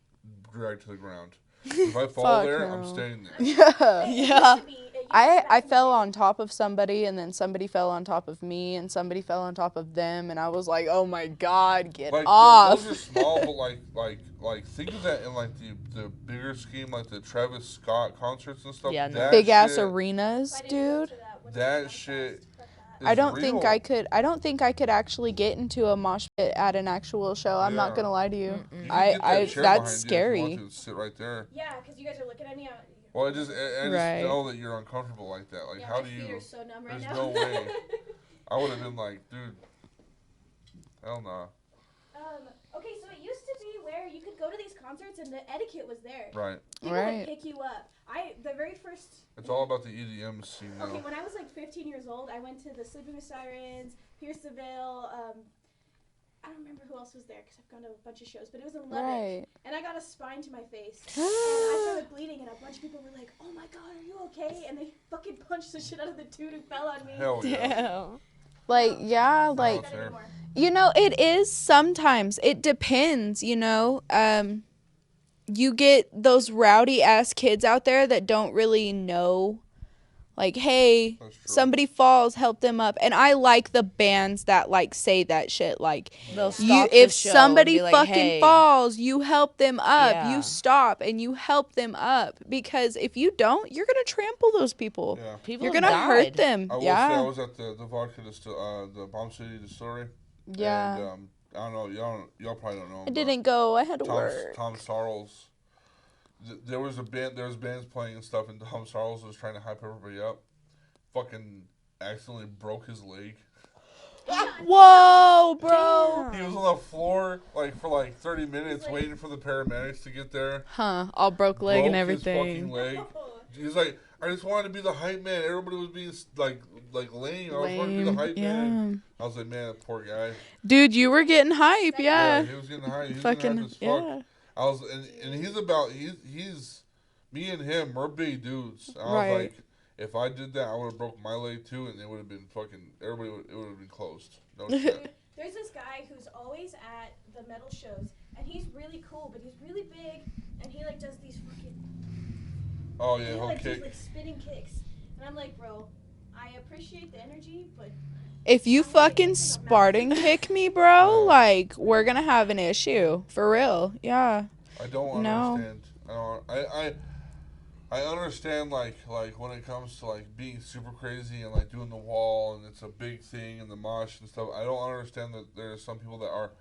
dragged to the ground. If I fall Fuck there, no. I'm staying there. Yeah. It Yeah. Used to be, it I fell on top of somebody, and then somebody fell on top of me, and somebody fell on top of them, and I was like, oh my God, get like off. those are small, but like think of that in like the bigger scheme, like the Travis Scott concerts and stuff. Yeah, no. That Big ass shit- arenas, dude. That shit. I don't think I real. could. I don't think I could actually get into a mosh pit at an actual show. I'm not Yeah. gonna lie to you. You can get that chair That's behind scary. You if you want to sit right there. Yeah, because you guys are looking at me. Well, I just Right. know that you're uncomfortable like that. Like, Yeah, how my do feet you? are so numb right There's now. no way. I would have been like, dude, hell nah. Okay, so it used to be where you could go to these concerts and the etiquette was there. Right. People Right. would pick you up. The very first. It's all about the EDM scene now. Okay, when I was like 15 years old, I went to the Sleeping with Sirens, Pierceville. I don't remember who else was there because I've gone to a bunch of shows, but it was in Lubbock. Right. And I got a spine to my face. And I started bleeding, and a bunch of people were like, oh my God, are you okay? And they fucking punched the shit out of the dude who fell on me. Hell yeah. Damn. Like, yeah, Not like, that anymore. you know, it is sometimes. It depends, you know. You get those rowdy ass kids out there that don't really know, like, hey, That's true. somebody falls, help them up. And I like the bands that like say that shit. Like, They'll you, stop the if show somebody and be like, fucking hey. falls, you help them up. Yeah. You stop and you help them up, because if you don't, you're gonna trample those people. Yeah. People You're have gonna hurt died. them. I will say I was at the vodka the Bomb City distillery. Yeah. And I don't know, y'all probably don't know. I didn't go. I had to Tom work. Sarles. There was bands playing and stuff, and Tom Sarles was trying to hype everybody up. Fucking accidentally broke his leg. Whoa, bro. He was on the floor for 30 minutes waiting for the paramedics to get there. Huh? All broke leg and Broke his fucking everything. leg. He's like, I just wanted to be the hype man. Everybody was being like lame. I was wanting to be the hype man. I was like, man, that poor guy. Dude, you were getting hype, Yeah, yeah. he was getting hype. He was Fucking, getting hype as fuck. yeah. I was, and he's me and him, we're big dudes. I was Right. like, if I did that, I would have broke my leg too, and it would have been fucking, it would have been closed. No shit. There's this guy who's always at the metal shows, and he's really cool, but he's really big, and he like does these fucking. Oh yeah, He he'll like does kick. like spinning kicks, and I'm like, bro, I appreciate the energy, but If you fucking Spartan kick me, bro, like, we're gonna have an issue. For real. Yeah. I don't No. understand. I understand like when it comes to like being super crazy and like doing the wall and it's a big thing and the mosh and stuff. I don't understand that there are some people that are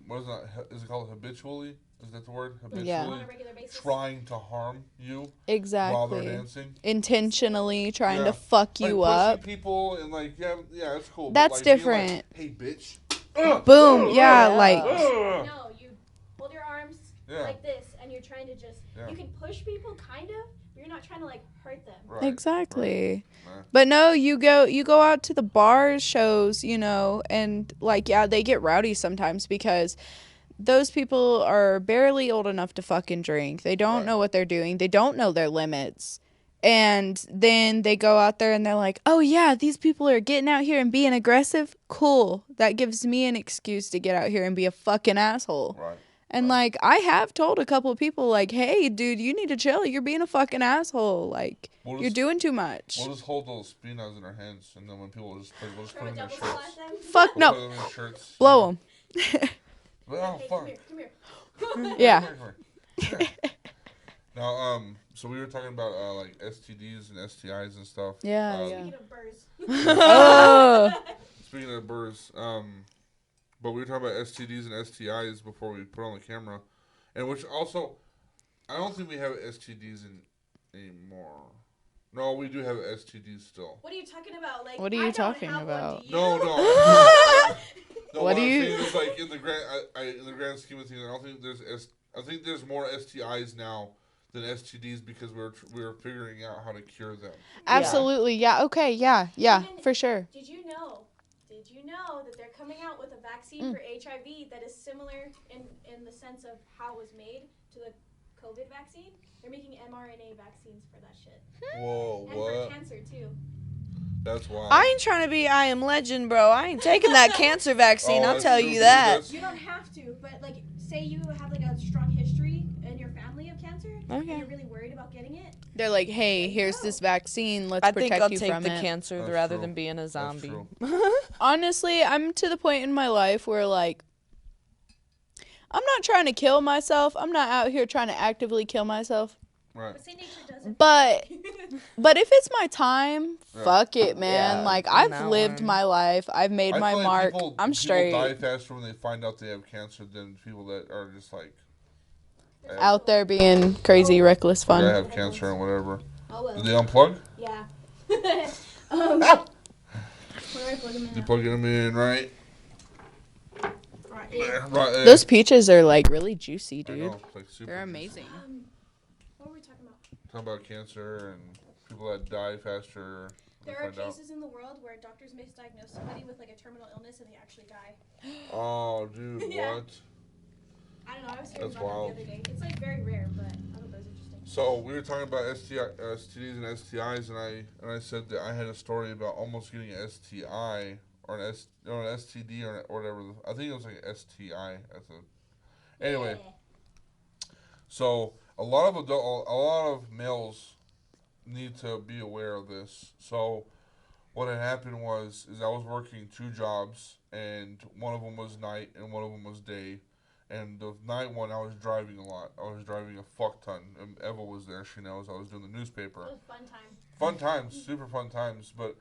what is that? Is it called habitually? Is that the word? Habitually Yeah. on a regular basis. trying to harm you while they're Exactly. dancing. Intentionally trying Yeah. to fuck you like up. pushing people and like yeah, it's cool. That's but, like, being different. Like, hey, bitch. Boom. Yeah, Yeah. like, No, you hold your arms Yeah. like this, and you're trying to just. Yeah. You can push people, kind of, but you're not trying to like hurt them. Right. exactly. Right. But no, you go out to the bar shows, you know, and like, yeah, they get rowdy sometimes because those people are barely old enough to fucking drink. They don't Right. know what they're doing. They don't know their limits. And then they go out there and they're like, oh yeah, these people are getting out here and being aggressive. Cool. That gives me an excuse to get out here and be a fucking asshole. Right. And like, I have told a couple of people like, hey, dude, you need to chill. You're being a fucking asshole. Like, We'll you're just- doing too much. We'll just hold those spinas in our hands, and then when people just we'll just put Throw a them in their double shirts. slash them. Fuck We'll no. put them in shirts. Blow them. But, oh Hey, fuck. come here. Yeah. Come here. Now, so we were talking about like STDs and STIs and stuff. Yeah, yeah. Speaking of birds. Oh. Speaking of birds, but we were talking about STDs and STIs before we put on the camera, and which also, I don't think we have STDs anymore. No, we do have STDs still. What are you talking about? Like, What are you I don't talking have about? One, do you? No. No, What do I'm you- saying is, like in the grand scheme of things, I don't think I think there's more STIs now than STDs because we're figuring out how to cure them. Absolutely. Yeah. Okay. Yeah. Yeah. For sure. Did you know that they're coming out with a vaccine for HIV that is similar in the sense of how it was made to the COVID vaccine? They're making mRNA vaccines for that shit. Whoa, And for what? cancer too. That's wild. I ain't trying to be I Am Legend, bro. I ain't taking that cancer vaccine. Oh, I'll that's tell true, you dude. that. That's- You don't have to, but say you have like a strong history in your family of cancer, Okay. and you're really worried about getting it. They're like, hey, here's this vaccine. Let's I think protect I'll you take from the it. cancer That's rather true. than being a That's zombie. true. Honestly, I'm to the point in my life where, like, I'm not trying to kill myself. I'm not out here trying to actively kill myself. Right. But say nature doesn't. But if it's my time, Yeah. fuck it, man. Yeah, like, in I've that lived one. my life. I've made I my feel like mark. people I'm straight. die faster when they find out they have cancer than people that are just like Out there being crazy, reckless fun. I have cancer and whatever. Oh well. Did they unplug? Yeah. Where do I plug them in? They plugging them in right Right there. here. Right there. Those peaches are, like, really juicy, I dude. know, it's like super They're juicy. amazing. What were we talking about? Talking about cancer and people that die faster. There are cases in the world where doctors misdiagnose somebody with like a terminal illness and they actually die. Oh, dude, Yeah. what? I don't know. I was hearing That's about wild. that the other day. It's like very rare, but I thought that was interesting. So we were talking about STDs and STIs, and I said that I had a story about almost getting an STI or an STD or whatever. I think it was like an STI. Anyway. Yeah. So a lot of males need to be aware of this. So what had happened was I was working 2 jobs, and one of them was night and one of them was day. And the night one, I was driving a lot. I was driving a fuck ton. And Eva was there. She knows. I was doing the newspaper. It was a fun time. Fun times, super fun times. But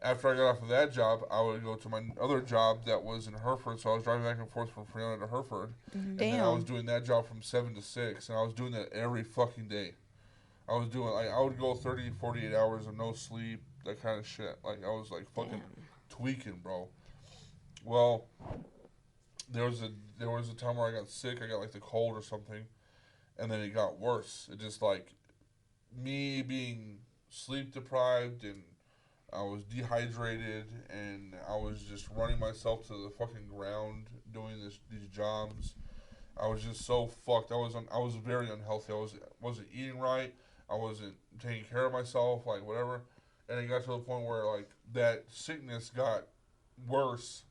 after I got off of that job, I would go to my other job that was in Hereford. So I was driving back and forth from Freona to Hereford. And then I was doing that job from 7 to 6. And I was doing that every fucking day. I was doing, like, I would go 30, 48 hours of no sleep, that kind of shit. Like, I was, like, fucking tweaking, bro. Well, there was a time where I got sick. I got, like, the cold or something. And then it got worse. It just, like, me being sleep deprived, and I was dehydrated, and I was just running myself to the fucking ground doing these jobs. I was just so fucked. I was very unhealthy. I wasn't eating right. I wasn't taking care of myself, like, whatever. And it got to the point where, like, that sickness got worse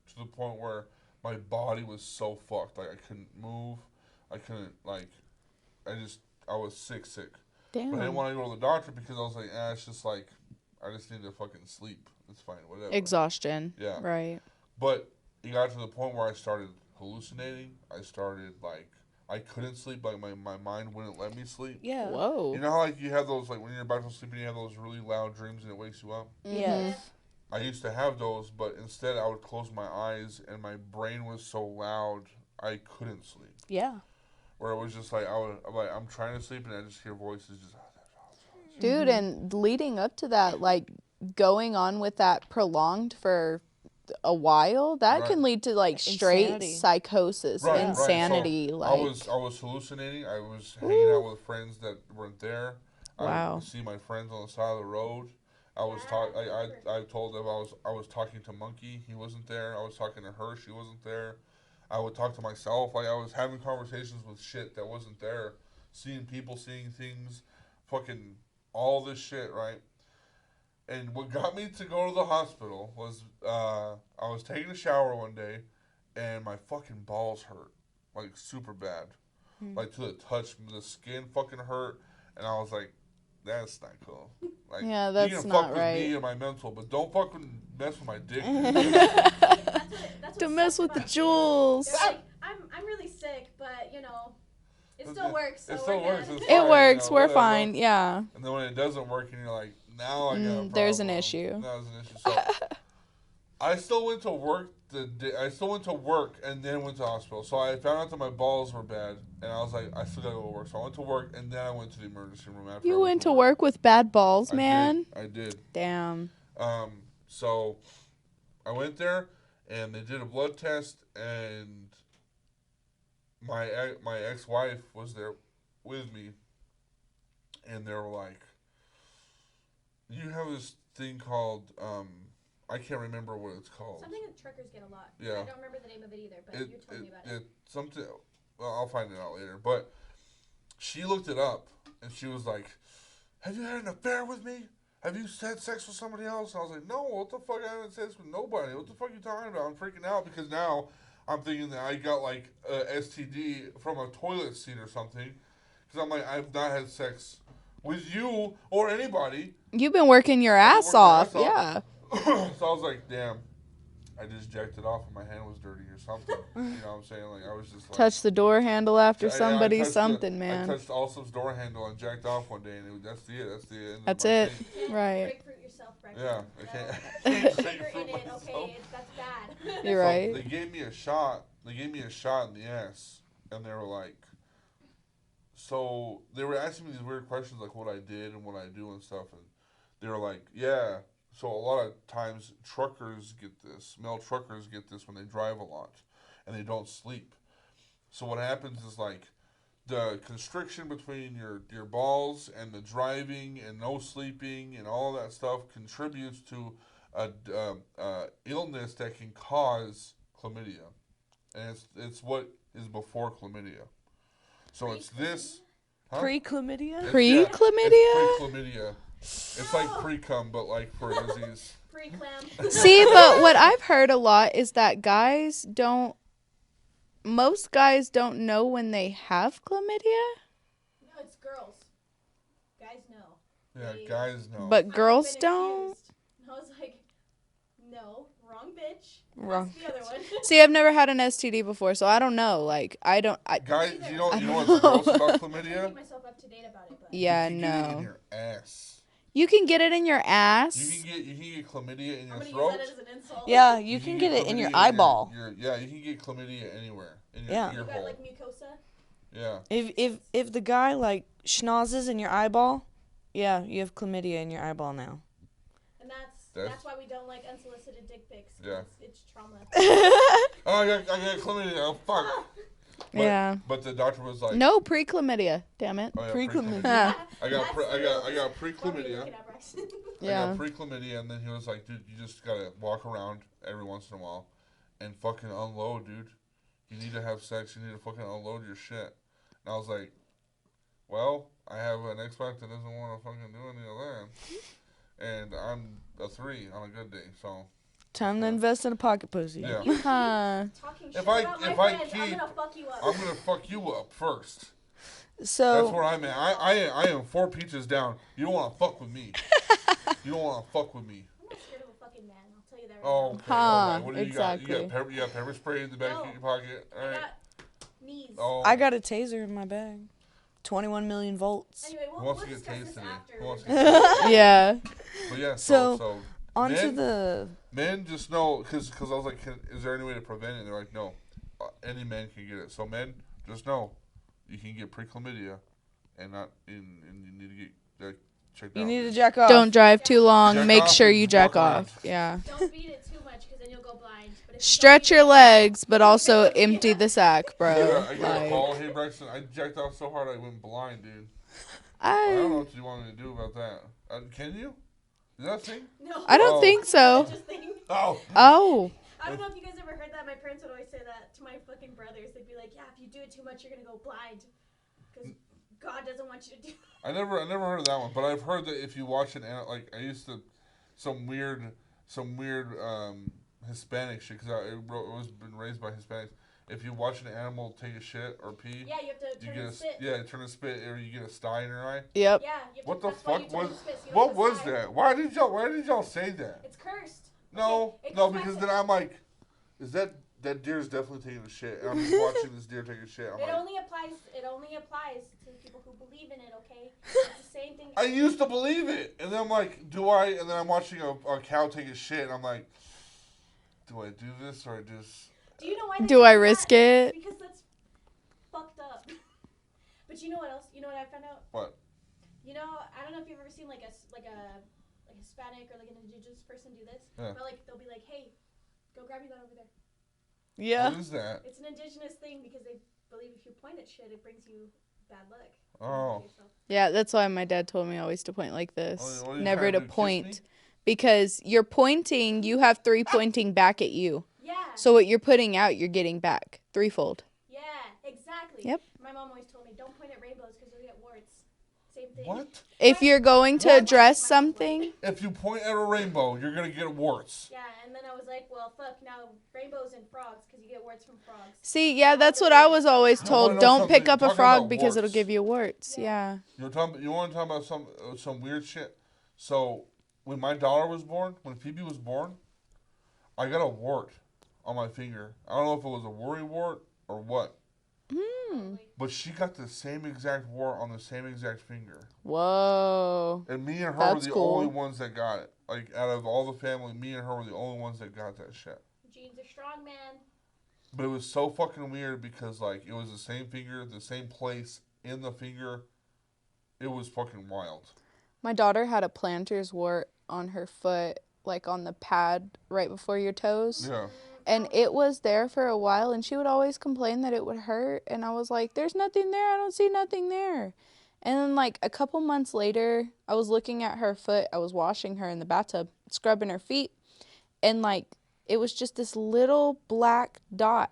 to the point where my body was so fucked. Like, I couldn't move. I couldn't, like, I was sick. Damn. But I didn't want to go to the doctor because I was like, it's just like, I just need to fucking sleep. It's fine, whatever. Exhaustion. Yeah. Right. But it got to the point where I started hallucinating. I started, like, I couldn't sleep. Like, my mind wouldn't let me sleep. Yeah. Whoa. You know how, like, you have those, like, when you're about to sleep and you have those really loud dreams and it wakes you up? Yes. I used to have those, but instead I would close my eyes and my brain was so loud I couldn't sleep. Yeah. Where it was just like, I'm trying to sleep and I just hear voices just... Dude, and leading up to that, like, going on with that prolonged for a while, that Right. can lead to, like, straight Insanity. psychosis, Right, insanity. So like, I was hallucinating. I was hanging out with friends that weren't there. I Wow. would see my friends on the side of the road. I was I told them I was talking to Monkey. He wasn't there. I was talking to her. She wasn't there. I would talk to myself. Like, I was having conversations with shit that wasn't there. Seeing people, seeing things, fucking all this shit, right? And what got me to go to the hospital was I was taking a shower one day, and my fucking balls hurt, like, super bad. Like, to the touch, the skin fucking hurt, and I was like, that's not cool. Like, Yeah, you that's can not fuck right. with me and my mental, but don't fucking mess with my dick. That's Don't what mess sucks with the about kids. jewels. They're like, I'm really sick, but you know, it still works. So It still we're works. good. It's It fine, works. you know, We're whatever. fine. Yeah. And then when it doesn't work, and you're like, now I got a problem. There's an issue. That was an issue. So I still went to work and then went to hospital. So I found out that my balls were bad, and I was like, I still gotta go to work. So I went to work, and then I went to the emergency room after. You went to work with bad balls, man. I did. Damn. So I went there, and they did a blood test, and my ex-wife was there with me, and they were like, you have this thing called, I can't remember what it's called. Something that truckers get a lot. Yeah. I don't remember the name of it either, but you told me about it. Something, well, I'll find it out later. But she looked it up, and she was like, have you had an affair with me? Have you had sex with somebody else? And I was like, no, what the fuck? I haven't had sex with nobody. What the fuck are you talking about? I'm freaking out because now I'm thinking that I got, like, a STD from a toilet seat or something. Because I'm like, I've not had sex with you or anybody. You've been working your ass off. Yeah. So I was like, damn, I just jacked it off and my hand was dirty or something. You know what I'm saying? Like, I was just like... Touch the door handle after I somebody, touched something, I man. touched Alsop's door handle and jacked off one day, and that's the end That's of my it. thing. Right. Grapefruit yourself, Brendan. Yeah, I No. can't Sugar grapefruit in it, myself. okay? That's bad. You're So right. they gave me a shot. They gave me a shot in the ass, and they were like, so they were asking me these weird questions like what I did and what I do and stuff, and they were like, yeah. So a lot of times truckers get this, male truckers get this when they drive a lot, and they don't sleep. So what happens is like the constriction between your balls and the driving and no sleeping and all that stuff contributes to a illness that can cause chlamydia, and it's what is before chlamydia. So it's this. Huh? Pre-chlamydia? Pre-chlamydia? It's pre-chlamydia. It's like pre-cum, but like for a disease. Pre-clam. See, but what I've heard a lot is that most guys don't know when they have chlamydia, No, it's girls. Guys know. Yeah, They- guys know. but I've girls been don't. accused. And I was like, no, wrong bitch. Wrong. That's the other one. See, I've never had an STD before, so I don't know. Like, Guys, you know I what's don't gross know. about I keep chlamydia? myself up to date about it, but yeah, You can get it in no. your ass. You can get it in your ass. You can get chlamydia in I'm your gonna throat. use that as an insult. Yeah, you can get it in your chlamydia eyeball. Yeah, you can get chlamydia anywhere in your Yeah. You ear got hole. like mucosa. Yeah. If the guy like schnozzes in your eyeball, yeah, you have chlamydia in your eyeball now. And That's- that's why we don't like unsolicited dick pics. 'Cause Yeah. It's trauma. Oh, I got chlamydia. Oh, fuck. But, Yeah. But the doctor was like, No pre-chlamydia. Damn it. oh, yeah, Pre-chlamydia. Huh. I got That's pre- I got real. pre-chlamydia. Looking at Bryce. I Yeah. got pre-chlamydia, and then he was like, dude, you just gotta walk around every once in a while and fucking unload, dude. You need to have sex. You need to fucking unload your shit. And I was like, well, I have an ex-wife that doesn't want to fucking do any of that. And I'm a 3 on a good day, so. Time to invest in a pocket pussy. Yeah. Huh. Talking shit If I- about my if I friends, I'm keep- gonna fuck you up. I'm gonna fuck you up first. That's So where I'm at. I am 4 peaches down. You don't want to fuck with me. You don't want to fuck with me. I'm not scared of a fucking man. I'll tell you that right Oh, now. okay. Huh, All right. What do you exactly. got? You got pepper spray in the back No. of your pocket. All I right. got knees. Oh. I got a taser in my bag. 21 million volts. Anyway, Who we'll wants to discuss get this tased today? after. Who wants to get Yeah. But yeah. So, So On to men, the men just know because I was like, is there any way to prevent it? And they're like, no, any man can get it. So men just know you can get pre-chlamydia, and you need to get checked out. you need to jack off. Don't drive too long. Jack Make off sure and you jack walk around. off. Yeah. Don't beat it too much because then you'll go blind. But if you Stretch don't your beat it- legs, but also empty the sack, bro. I got a Like, call. Hey Braxton, I jacked off so hard I went blind, dude. I don't know I what you want me to do about that. Can you? Is that a thing? No. don't Oh. think so. Just think. Oh. Oh. I don't know if you guys ever heard that. My parents would always say that to my fucking brothers. They'd be like, "Yeah, if you do it too much, you're gonna go blind, because God doesn't want you to do." I never heard of that one, but I've heard that if you watch like I used to, some weird Hispanic shit because I was been raised by Hispanics. If you watch an animal take a shit or pee, Yeah, you have to you turn get and spit. turn and spit, or you get a sty in your eye. Yep. Yeah, you have What to, the that's why you fuck turn was? and spit, so you What don't was decide. that? Why did y'all say that? It's cursed. No, Okay, it no, goes back because to- then I'm like, is that deer's definitely taking a shit, and I'm just watching this deer take a shit. I'm It like, only applies to people who believe in it. Okay, it's the same thing. I used to believe it, and then I'm like, do I? And then I'm watching a cow take a shit, and I'm like, do I do this or I just? Do you know why? they Do I that? risk it? Because that's fucked up. But you know what else? You know what I found out? What? You know, I don't know if you've ever seen like a Hispanic or like an indigenous person do this. Yeah. But like they'll be like, "Hey, go grab me that over there." Yeah. What is that? It's an indigenous thing because they believe if you point at shit, it brings you bad luck. Oh. Yeah, that's why my dad told me always to point like this. What are you Never trying to do, kiss point. me? Because you're pointing, you have 3 pointing back at you. Yeah. So what you're putting out, you're getting back. Threefold. Yeah, exactly. Yep. My mom always told me, don't point at rainbows because you'll get warts. Same thing. What? If you're going to address something, If you point at a rainbow, you're gonna get warts. Yeah, and then I was like, well, fuck, now rainbows and frogs, because you get warts from frogs. see, yeah, that's what I was always You wanna told. know Don't pick something? up a Talking frog about because it'll warts. give you warts. Yeah. You want to talk about some weird shit? So when my daughter was born, when Phoebe was born, I got a wart on my finger. I don't know if it was a worry wart or what. But she got the same exact wart on the same exact finger. Whoa. And me and her That's were the cool. only ones that got it. Like, out of all the family, me and her were the only ones that got that shit. Genes are strong, man. But it was so fucking weird because, like, it was the same finger, the same place in the finger. It was fucking wild. My daughter had a planter's wart on her foot, like on the pad right before your toes. Yeah. And it was there for a while, and she would always complain that it would hurt. And I was like, there's nothing there. I don't see nothing there. And then, like, a couple months later, I was looking at her foot. I was washing her in the bathtub, scrubbing her feet. And, like, it was just this little black dot.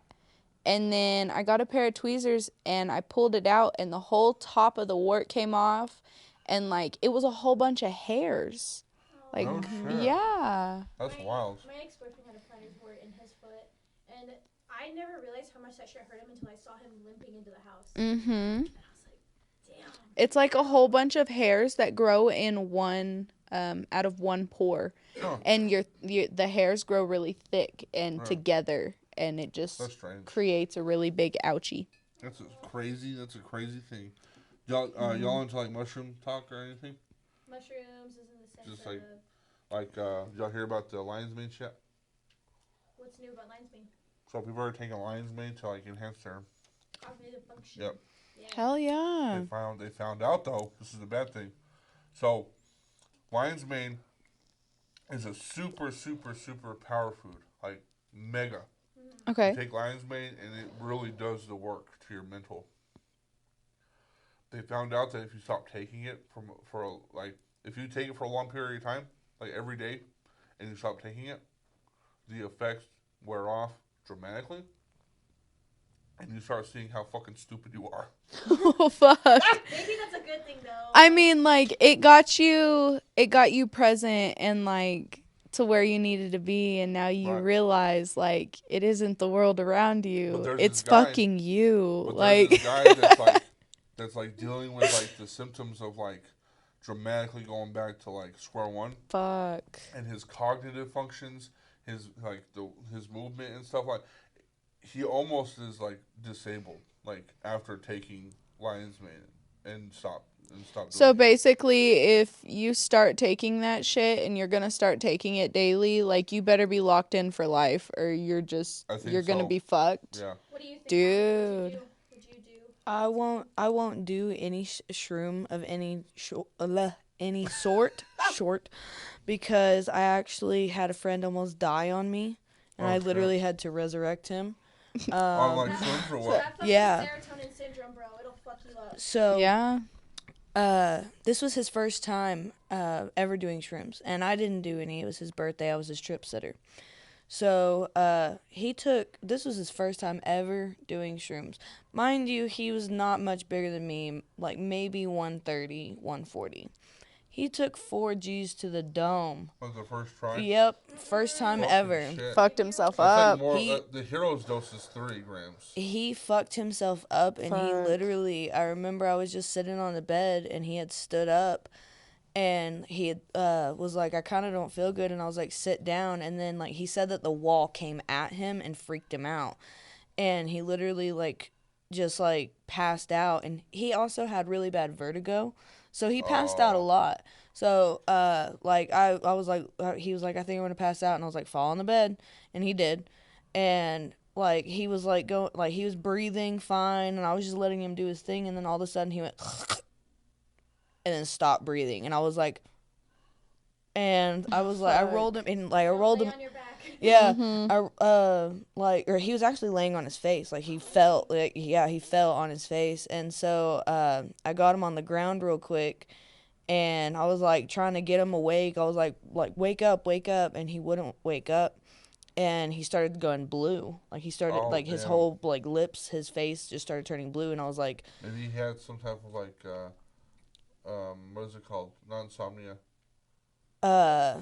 And then I got a pair of tweezers, and I pulled it out, and the whole top of the wart came off. And, like, it was a whole bunch of hairs. Like, No shit. yeah. That's wild. My ex-boyfriend had a planter's wart in his foot, and I never realized how much that shit hurt him until I saw him limping into the house. Mm-hmm. And I was like, damn. It's like a whole bunch of hairs that grow in one, out of one pore. Huh. And the hairs grow really thick and Right. together, and it just That's strange. creates a really big ouchie. That's a crazy thing. Y'all into, like, mushroom talk or anything? Mushrooms is in the sense Just of like, y'all hear about the lion's mane shit? what's new about lion's mane. So people are taking lion's mane to, like, enhance their... Cognitive function. Yep. Yeah. Hell yeah. They found out, though, this is the bad thing. So, lion's mane is a super, super, super power food. Like, mega. Okay. You take lion's mane, and it really does the work to your mental. They found out that if you stop taking it if you take it for a long period of time, like every day, and you stop taking it, the effects wear off dramatically, and you start seeing how fucking stupid you are. Oh, fuck. Maybe that's a good thing, though. I mean, like, it got you present and, like, to where you needed to be, and now you Right. realize, like, it isn't the world around But you. there's It's this guy- fucking you. But Like, there's this guy that's like dealing with, like, the symptoms of, like, dramatically going back to, like, square one, fuck. and his cognitive functions, his movement and stuff, like, he almost is, like, disabled, like, after taking lion's mane and stop doing So it. basically, if you start taking that shit and you're gonna start taking it daily, like, you better be locked in for life, or you're I think you're gonna so. be fucked. Yeah. What do you think? Dude. Would you do? I won't do any shroom of any sort because I actually had a friend almost die on me, and Oh, I shit. literally had to resurrect him. On, like, shrooms or So what? that fucking Yeah. serotonin syndrome, bro. It'll fuck you up. So Yeah. this was his first time ever doing shrooms, and I didn't do any. It was his birthday. I was his trip sitter. So this was his first time ever doing shrooms. Mind you, he was not much bigger than me, like maybe 130, 140. He took 4 G's to the dome. Was the first try? Yep, first time Fucking ever. shit. Fucked himself That's up. like more. He- The hero's dose is 3 grams. He fucked himself up, and he Fuck. literally, I remember I was just sitting on the bed, and he had stood up, and he had, was like, I kind of don't feel good, and I was like, sit down, and then, like, he said that the wall came at him and freaked him out, and he literally, like, just, like, passed out, and he also had really bad vertigo, so he passed out a lot. So, like, I was like, he was like, I think I'm gonna pass out, and I was like, fall on the bed, and he did, and, like, he was, like, he was breathing fine, and I was just letting him do his thing, and then all of a sudden he went, and then stopped breathing, and I was like, I rolled him, and, like, I rolled Lay him, on your back. yeah, Mm-hmm. or he was actually laying on his face, like, he fell on his face, and so, I got him on the ground real quick, and I was, like, trying to get him awake. I was like, wake up, and he wouldn't wake up, and he started going blue, like, he started, Oh, like, his damn. whole, like, lips, his face just started turning blue, and I was like, Maybe he had some type of, like, what is it called? Not insomnia. Uh,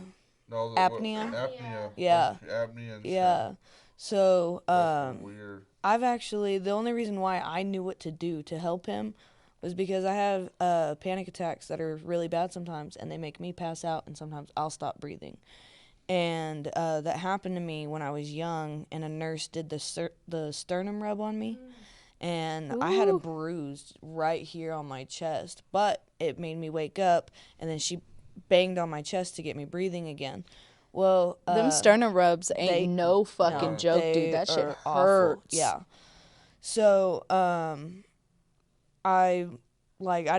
No, Apnea? Apnea. Yeah. Apnea and shit. yeah. So, That's weird. I've actually, the only reason why I knew what to do to help him was because I have panic attacks that are really bad sometimes, and they make me pass out, and sometimes I'll stop breathing. And that happened to me when I was young, and a nurse did the sternum rub on me, and I had a Ooh. bruise right here on my chest, but it made me wake up, and then she banged on my chest to get me breathing again. Well, Them sternum rubs ain't they- no fucking No. joke, they dude. That shit are hurts. awful. Yeah. So, I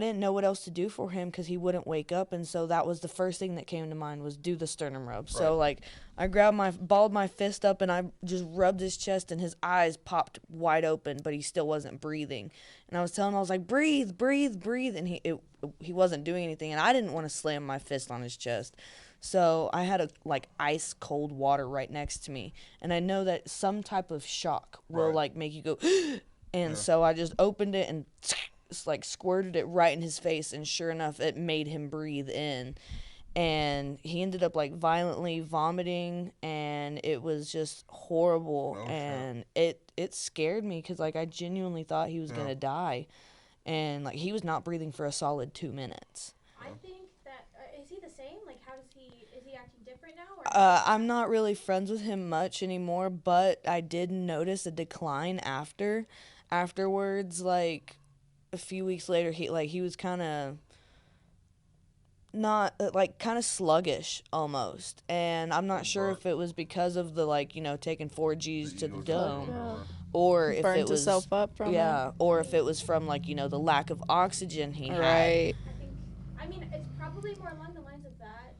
didn't know what else to do for him because he wouldn't wake up, and so that was the first thing that came to mind was do the sternum rub. So, I balled my fist up, and I just rubbed his chest, and his eyes popped wide open, but he still wasn't breathing. And I was telling him, I was like, breathe, breathe, breathe, and he wasn't doing anything, and I didn't want to slam my fist on his chest. So I had ice cold water right next to me, and I know that some type of shock will make you go, and so I just opened it and squirted it right in his face, and sure enough, it made him breathe in, and he ended up violently vomiting, and it was just horrible, and it scared me because I genuinely thought he was gonna die, and he was not breathing for a solid 2 minutes. I think that is he the same? How does he is he acting different now? Or I'm not really friends with him much anymore, but I did notice a decline afterwards. A few weeks later, he was kind of not kind of sluggish almost, and I'm not sure if it was because of the taking 4Gs to the dome, or if Burnt it was himself up from it. or if it was from the lack of oxygen he had. Right. I mean, it's probably more along the lines of that.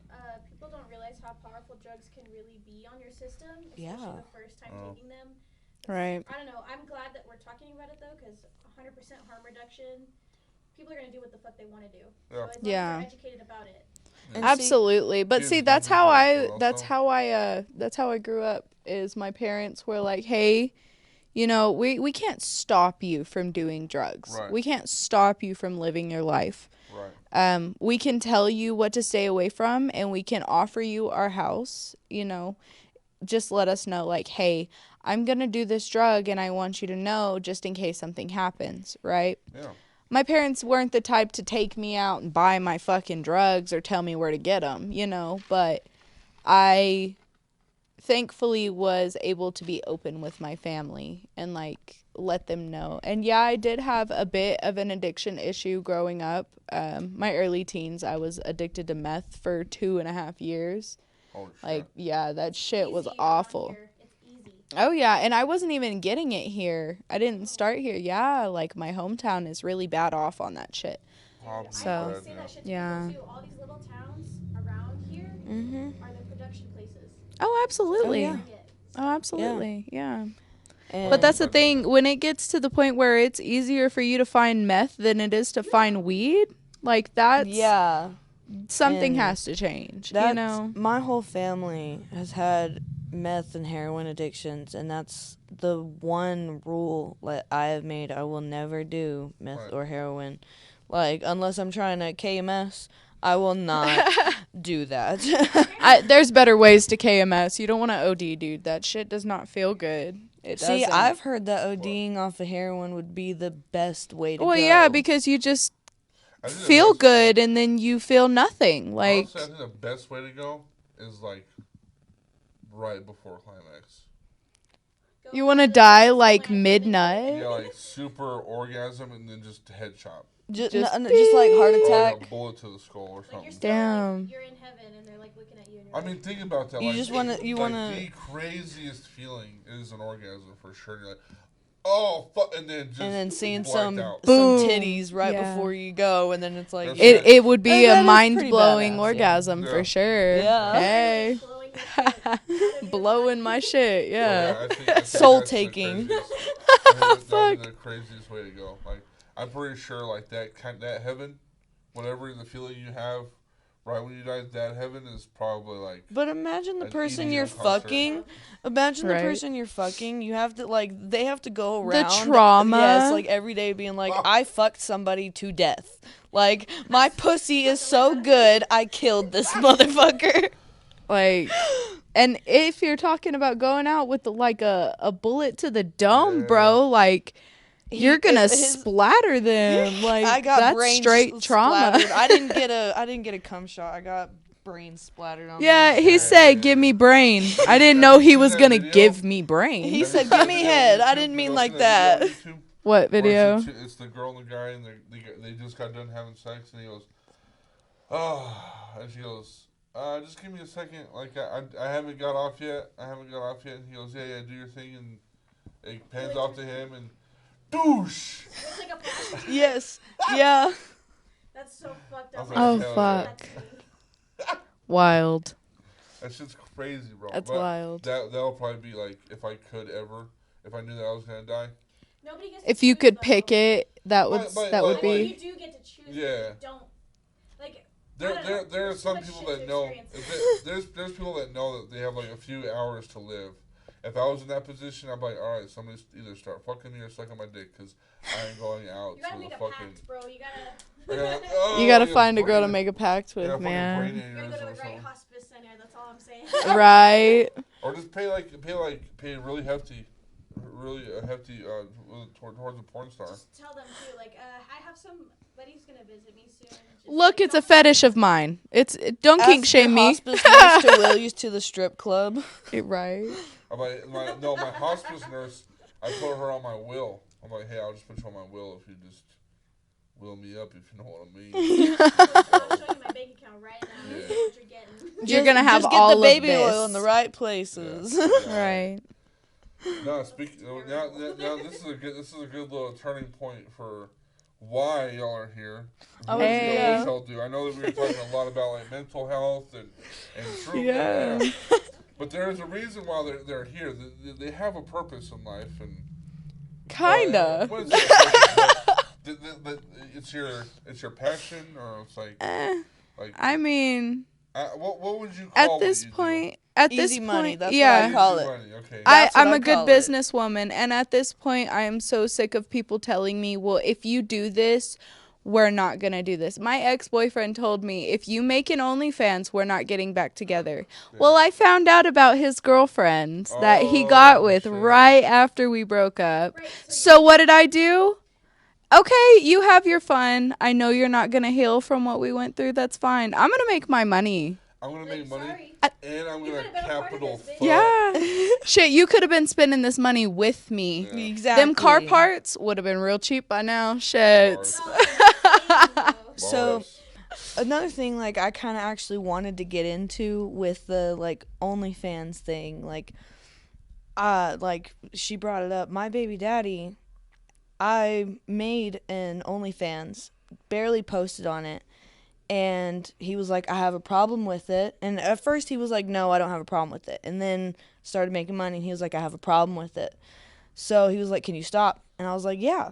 People don't realize how powerful drugs can really be on your system, especially the first time taking them. Right. I don't know. I'm glad that we're talking about it though, because 100% harm reduction. People are gonna do what the fuck they want to do. Yeah. So as long as they're educated about it. And Absolutely. But see, kids that's don't how do I that, that's how I grew up. Is my parents were like, "Hey, we can't stop you from doing drugs. Right. We can't stop you from living your life. Right. We can tell you what to stay away from, and we can offer you our house, just let us know, hey, I'm going to do this drug, and I want you to know just in case something happens," right? Yeah. My parents weren't the type to take me out and buy my fucking drugs or tell me where to get them, but I thankfully was able to be open with my family and let them know. And yeah, I did have a bit of an addiction issue growing up. My early teens, I was addicted to meth for 2.5 years. Holy shit. Yeah, that shit was Easy around awful. here. It's easy. Oh yeah, and I wasn't even getting it here. I didn't start here. Yeah, my hometown is really bad off on that shit. So, I always say that shit to yeah. people too. All these little towns around here are the production places. Oh, absolutely. Oh, yeah. Oh, absolutely. Yeah. And But that's the thing. When it gets to the point where it's easier for you to find meth than it is to find weed, that's something And has to change. My whole family has had meth and heroin addictions, and that's the one rule that I have made. I will never do meth or heroin. Unless I'm trying to KMS, I will not do that. There's better ways to KMS. You don't want to OD, dude. That shit does not feel good. It See, doesn't. I've heard that ODing off of heroin would be the best way to go. Well, yeah, because you just I think the feel best- good and then you feel nothing. Honestly, I think the best way to go is right before climax. You want to die midnight? Yeah, super orgasm and then just headshot. Just Just heart attack. Or a bullet to the skull or something. You're still, Damn. you're in heaven and they're looking at you. And you're I mean, think about that. You just wanna- the craziest feeling is an orgasm for sure. You're like, oh fuck, and then seeing blacked some out. Boom. titties right Yeah. before you go, and then it's like That's It would be That a is mind pretty blowing badass, yeah. orgasm Yeah. for sure. Yeah. Hey. blowing your shit out of your Blowing my shit, yeah. I think Soul that's the taking. craziest- I think that'd be Fuck. the craziest way to go. I'm pretty sure that heaven, whatever the feeling you have right when you die, that heaven is probably like. But imagine the An person EDM you're concert. fucking. Imagine Right. the person you're fucking. You have to they have to go The around. trauma. Yes, like every day being like, I fucked somebody to death. Like, my pussy is so good, I killed this motherfucker. Like, and if you're talking about going out with like a bullet to the dome, Yeah. bro, like you're gonna his- splatter them. Like I got that's brain straight trauma. splattered. I didn't get a cum shot. I got brain splattered on Yeah, me. he said, "Give me brain." I didn't know he was gonna Video? give me brain. He Have said, you "Give seen me the video on head." I YouTube? didn't You mean ever like seen that that. video on YouTube? What Where video? It's the girl and the guy, and they just got done having sex, and he goes, "Oh," and she goes, "Just give me a second. Like I haven't got off yet. And he goes, "Yeah, do your thing," and it pans off to him, and douche. It's like a plastic. Yes. Yeah. That's so fucked I up. was like, Oh, hell fuck. yeah. Wild. That shit's crazy, bro. That's But wild. That'll probably be like if I knew that I was gonna die. Nobody gets to If you choose, could though. pick it, that would But, that would like- Well, be. you do get to choose. Yeah. But you don't. Like, I don't know. There are There's some so much people shit that to know. experience. There's people that know that they have like a few hours to live. If I was in that position, I'd be like, all right, somebody either start fucking me or sucking my dick, because I ain't going out You gotta to make the a fucking. pact, bro. You gotta. You gotta get find a girl to brain- make a pact yeah, with, fucking man. brain You gotta go aneurysm to or the right something. hospice center. That's all I'm saying. Right. Or just pay really hefty, towards a porn star. Just tell them too. Like, I have somebody's gonna visit me soon. Just, Look, like, it's a don't- fetish of mine. Don't kink Ask shame your me. hospice nurse to will you to the strip club. Right. I'm like, my hospice nurse, I put her on my will. I'm like, hey, I'll just put you on my will if you just will me up, if you know what I mean. I'll show you my bank account right now. This is what you're getting. You're gonna have just get all the of baby this. oil in the right places. Right. No, now this is a good little turning point for why y'all are here. Oh, yeah. What y'all do. I know that we were talking a lot about like mental health and true. Yeah. But there is a reason why they're here. They have a purpose in life, and Kinda. what is it? It's your passion, or it's like I mean, what would you call at what this you do? point, at this Easy money, point, that's what yeah. I call it. Money, okay. That's what I'm I a good call it. businesswoman, and at this point, I am so sick of people telling me, well, if you do this, we're not going to do this. My ex-boyfriend told me, if you make an OnlyFans, we're not getting back together. Yeah. Well, I found out about his girlfriend that he Oh, got with shit. right after we broke up. Right, So what did I do? Okay, you have your fun. I know you're not going to heal from what we went through. That's fine. I'm going to make my money. I'm gonna make money, sorry. and I'm You gonna could've been a part of capital this, bitch. fuck. Yeah. Shit, you could have been spending this money with me. Yeah. Exactly. Them car parts would have been real cheap by now. Shit. Bars. So Bars. another thing, like, I kind of actually wanted to get into with the like OnlyFans thing, like she brought it up. My baby daddy, I made an OnlyFans, barely posted on it, and he was like, I have a problem with it. And at first he was like, no, I don't have a problem with it. And then started making money, and he was like, I have a problem with it. So he was like, can you stop? And I was like, yeah.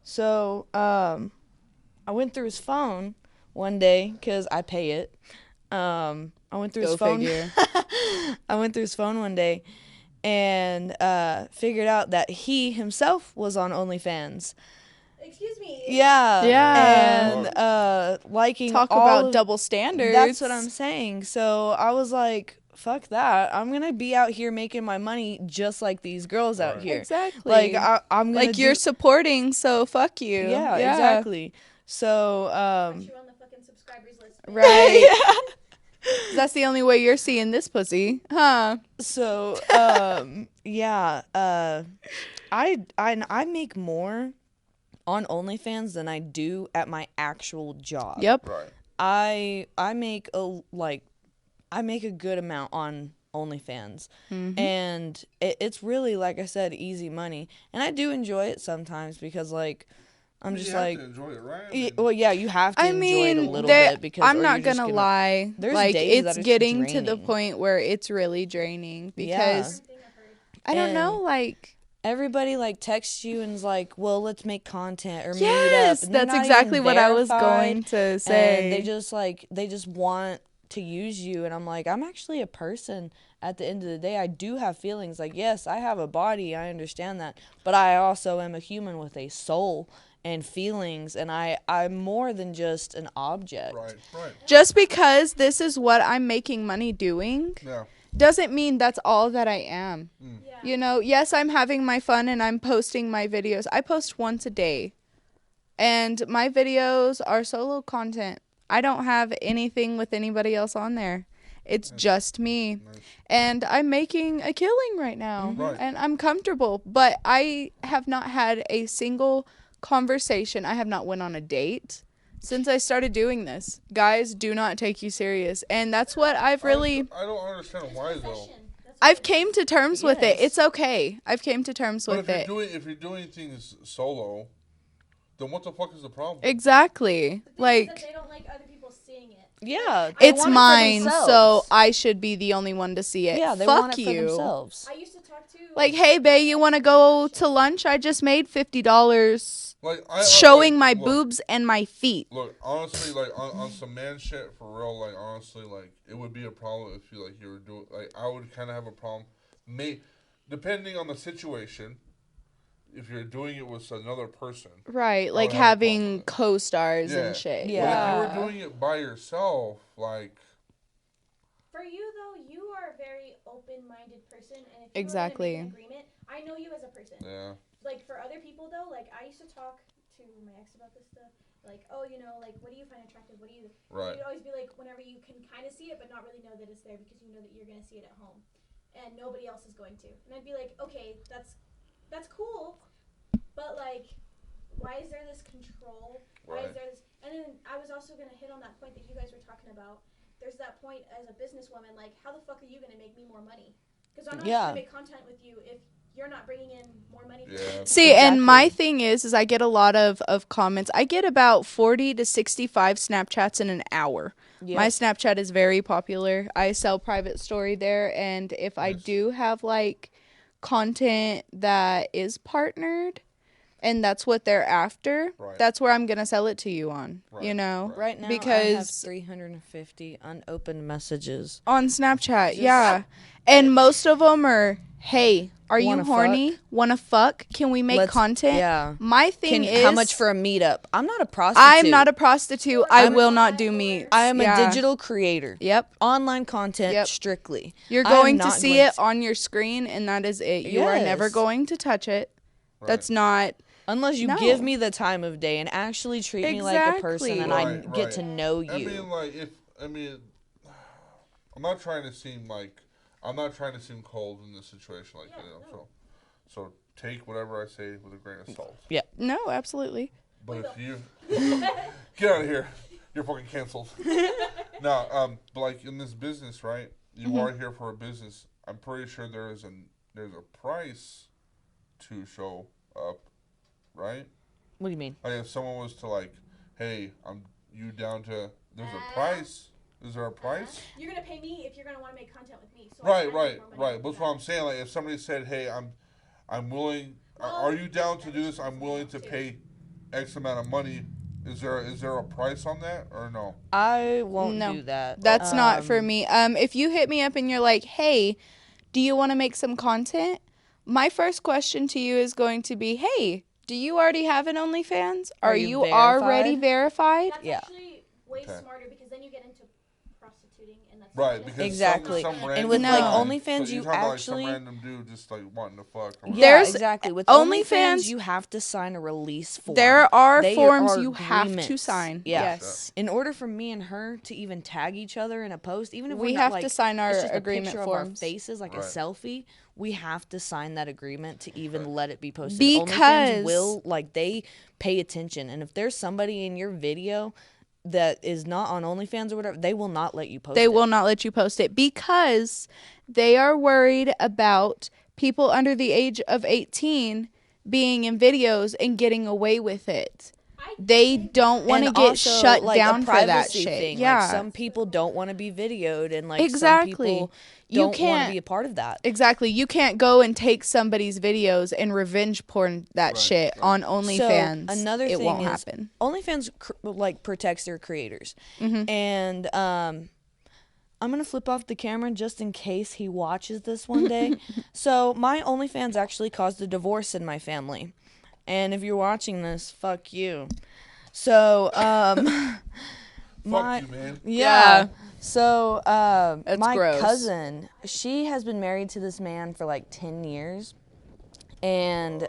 So I went through his phone one day because I pay it. I went through his Go phone. figure. I went through his phone one day and figured out that he himself was on OnlyFans. Excuse me. Yeah. Yeah. And liking Talk all about of- double standards. That's what I'm saying. So I was like, fuck that. I'm going to be out here making my money just like these girls out Right. here. Exactly. Like, I'm going to like you're supporting, so fuck you. Yeah, exactly. So, Put you on the fucking subscribers list. bitch. Right. That's the only way you're seeing this pussy, huh? so, yeah, I make more on OnlyFans than I do at my actual job. Yep. Right. I make a good amount on OnlyFans, and it's really, like I said, easy money, and I do enjoy it sometimes because like I'm just you have like, to enjoy it, right? I mean, well, yeah, you have to I enjoy it a mean, little there- bit because I'm or not you're just gonna lie. there's Like days it's that it's getting to the draining. point where it's really draining Yeah. because Thing I've heard. I don't know, And- like everybody like texts you and is like, well, let's make content or meet up. Yes, And they're that's not exactly even what I was verified, going to say. And they just want to use you. And I'm like, I'm actually a person. At the end of the day, I do have feelings. Like, yes, I have a body. I understand that. But I also am a human with a soul and feelings. And I'm more than just an object. Right. Just because this is what I'm making money doing doesn't mean that's all that I am. Yeah. You know, yes, I'm having my fun and I'm posting my videos. I post once a day. And my videos are solo content. I don't have anything with anybody else on there. It's just me. Nice. And I'm making a killing right now. Right. And I'm comfortable. But I have not had a single conversation. I have not went on a date since I started doing this. Guys, do not take you serious. And that's what I've really... I don't understand It's why, though. profession. That's what I've it came to terms with it. Yes. It's okay. I've came to terms But with it. if you're doing things solo, then what the fuck is the problem? Exactly. The thing is that like... they don't like other people seeing it. Yeah. They It's want it for mine, so themselves. I should be the only one to see it. Yeah, they Fuck want it you. for themselves. I used to talk to Like, hey, bae, you want to go to lunch? I just made $50 Like showing my like, look, boobs and my feet. Look, honestly, like on some man shit for real. Like honestly, like it would be a problem if you were doing. Like I would kind of have a problem. Depending on the situation, if you're doing it with another person. Right, I like would have a problem having with it. co-stars Yeah. and shit. Yeah. But Yeah. if you were doing it by yourself, like For you though, you are a very open-minded person, and if you Exactly. were gonna make an agreement, I know you as a person. yeah, Like for other people though, like I used to talk to my ex about this stuff. Like, oh, you know, like what do you find attractive? What do you? right. You'd always be like, whenever you can kind of see it, but not really know that it's there because you know that you're gonna see it at home, and nobody else is going to. And I'd be like, okay, that's cool, but like, why is there this control? Why is Right. there this? And then I was also gonna hit on that point that you guys were talking about. There's that point as a businesswoman, like, how the fuck are you gonna make me more money? Because I'm not Yeah. gonna make content with you if you're not bringing in more money. For Yeah. me. See, and Exactly. my thing is I get a lot of comments. I get about 40 to 65 Snapchats in an hour. Yep. My Snapchat is very popular. I sell private story there, and if I Nice. do have like content that is partnered and that's what they're after, Right. that's where I'm going to sell it to you on, you Right, know? right. Right now, I have Because 350 unopened messages. on Snapchat, Just- yeah. And most of them are, hey, are you Wanna horny? fuck? Wanna fuck? Can we make Let's- content? yeah. My thing is, How much for a meetup? I'm not a prostitute. I'm not a prostitute. I I'm- will not do meat. I am Yeah. a digital creator. Yep. Online content Yep. strictly. You're I am going to not see going it on your screen, and that is it. You are never Yes. going to touch it. Right. That's not. Unless you No. give me the time of day and actually treat me like a person and I Right, get right. to know you. I mean, like I'm not trying to seem cold in this situation, like Yeah, you know. no. So take whatever I say with a grain of salt. No, absolutely. But We if you get out of here, you're fucking canceled. No, but like in this business, right? You are here for a business. I'm pretty sure there's a price to show up, right? What do you mean? Like if someone was to like, hey, you down to? There's a price. Is there a price? You're gonna pay me if you're gonna want to make content with me. So Right. I make more money But with that's that. what I'm saying. Like if somebody said, hey, I'm willing. Well, Are you down to do this? I'm willing to pay X amount of money. Is there a price on that or no? I won't No. do that. That's not for me. If you hit me up and you're like, hey, do you want to make some content? My first question to you is going to be, hey, do you already have an OnlyFans? Are you you already verified? That's Yeah. actually way Okay. smarter because then you get into prostituting and that's Right, just- because Exactly. some And random with, like, guy- OnlyFans, so you you're talking about, actually- like, some random dude just like wanting to fuck. Or Yeah, There's exactly. With OnlyFans- OnlyFans, you have to sign a release form. There are They forms are you have to agreements. sign. Yeah. Yes. In order for me and her to even tag each other in a post, even if We we're not, have like, to sign our it's just agreement a picture forms. of our faces, like a Right. selfie, we have to sign that agreement to even let it be posted. Because- OnlyFans will, like, they pay attention. And if there's somebody in your video that is not on OnlyFans or whatever, they will not let you post They it. will not let you post it because they are worried about people under the age of 18 being in videos and getting away with it. They don't want to And get also, shut like, a down for that privacy shit. thing. Yeah. Like, some people don't want to be videoed, and like Exactly. some people, don't want to can't- be a part of that. Exactly. You can't go and take somebody's videos and revenge porn that Right, shit right. on OnlyFans. So another it thing won't is happen. OnlyFans like protects their creators, Mm-hmm. and I'm gonna flip off the camera just in case he watches this one day. So my OnlyFans actually caused a divorce in my family, and if you're watching this, fuck you. So Fuck you, man. yeah. So That's my gross. cousin, she has been married to this man for like 10 years, and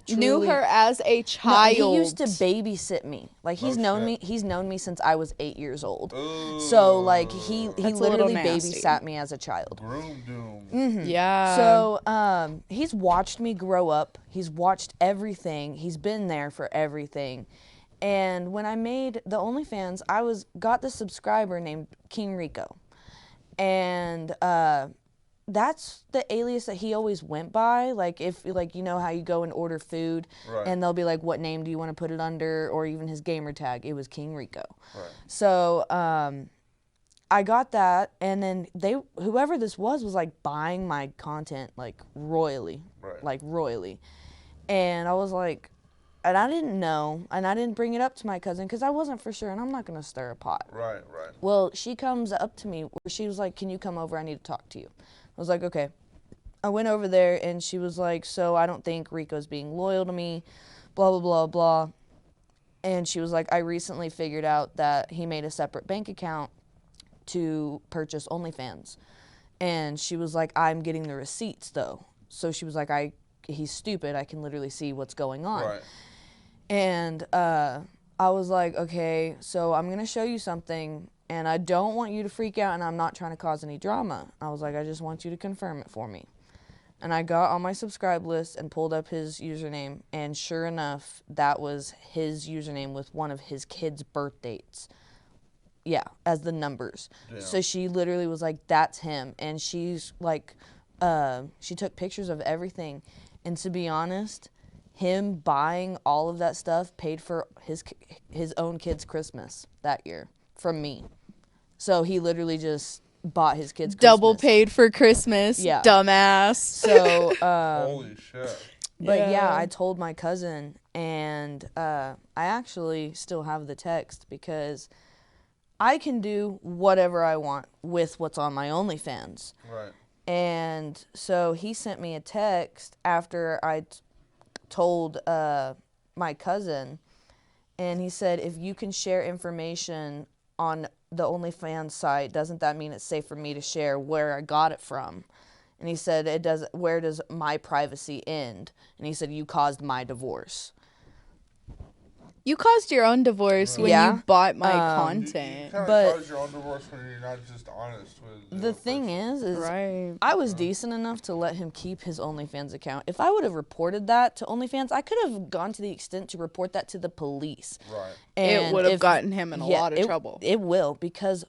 Knew truly- her as a No, child. he used to babysit me. Like he's Oh, known shit. me. He's known me since I was 8 years old. Ooh. So like he That's a little literally nasty. babysat me as a child. Groom doom. Mm. Yeah. So he's watched me grow up. He's watched everything. He's been there for everything. And when I made the OnlyFans, got this subscriber named King Rico, and that's the alias that he always went by. Like if you know how you go and order food, Right. and they'll be like, "What name do you want to put it under?" Or even his gamer tag. It was King Rico. Right. So I got that, and then whoever this was like buying my content like royally, Right. like royally, and I was like. And I didn't know, and I didn't bring it up to my cousin because I wasn't for sure, and I'm not going to stir a pot. Right, right. Well, she comes up to me, where she was like, "Can you come over? I need to talk to you." I was like, "Okay." I went over there, and she was like, "So I don't think Rico's being loyal to me, blah, blah, blah, blah." And she was like, "I recently figured out that he made a separate bank account to purchase OnlyFans." And she was like, "I'm getting the receipts, though." So she was like, he's stupid. I can literally see what's going on. Right. And I was like, "Okay, so I'm going to show you something, and I don't want you to freak out, and I'm not trying to cause any drama." I was like, "I just want you to confirm it for me." And I got on my subscribe list and pulled up his username, and sure enough, that was his username with one of his kids' birth dates. Yeah, as the numbers. Damn. So she literally was like, "That's him." And she's like, she took pictures of everything. And to be honest, him buying all of that stuff paid for his own kid's Christmas that year from me. So he literally just bought his kid's Double Christmas. paid for Christmas. Yeah. Dumbass. So, Holy shit. but yeah, Yeah. I told my cousin, and I actually still have the text because I can do whatever I want with what's on my OnlyFans. Right. And so he sent me a text after I told my cousin, and he said, "If you can share information on the OnlyFans site, doesn't that mean it's safe for me to share where I got it from?" And he said, "It does. Where does my privacy end?" And he said, "You caused my divorce." You caused your own divorce when Yeah. you bought my You content. kind of But- cause your own divorce when you're not just honest with The thing is Right. I was decent enough to let him keep his OnlyFans account. If I would have reported that to OnlyFans, I could have gone to the extent to report that to the police. Right. It And would have if- gotten him in a lot of it- trouble. It will, because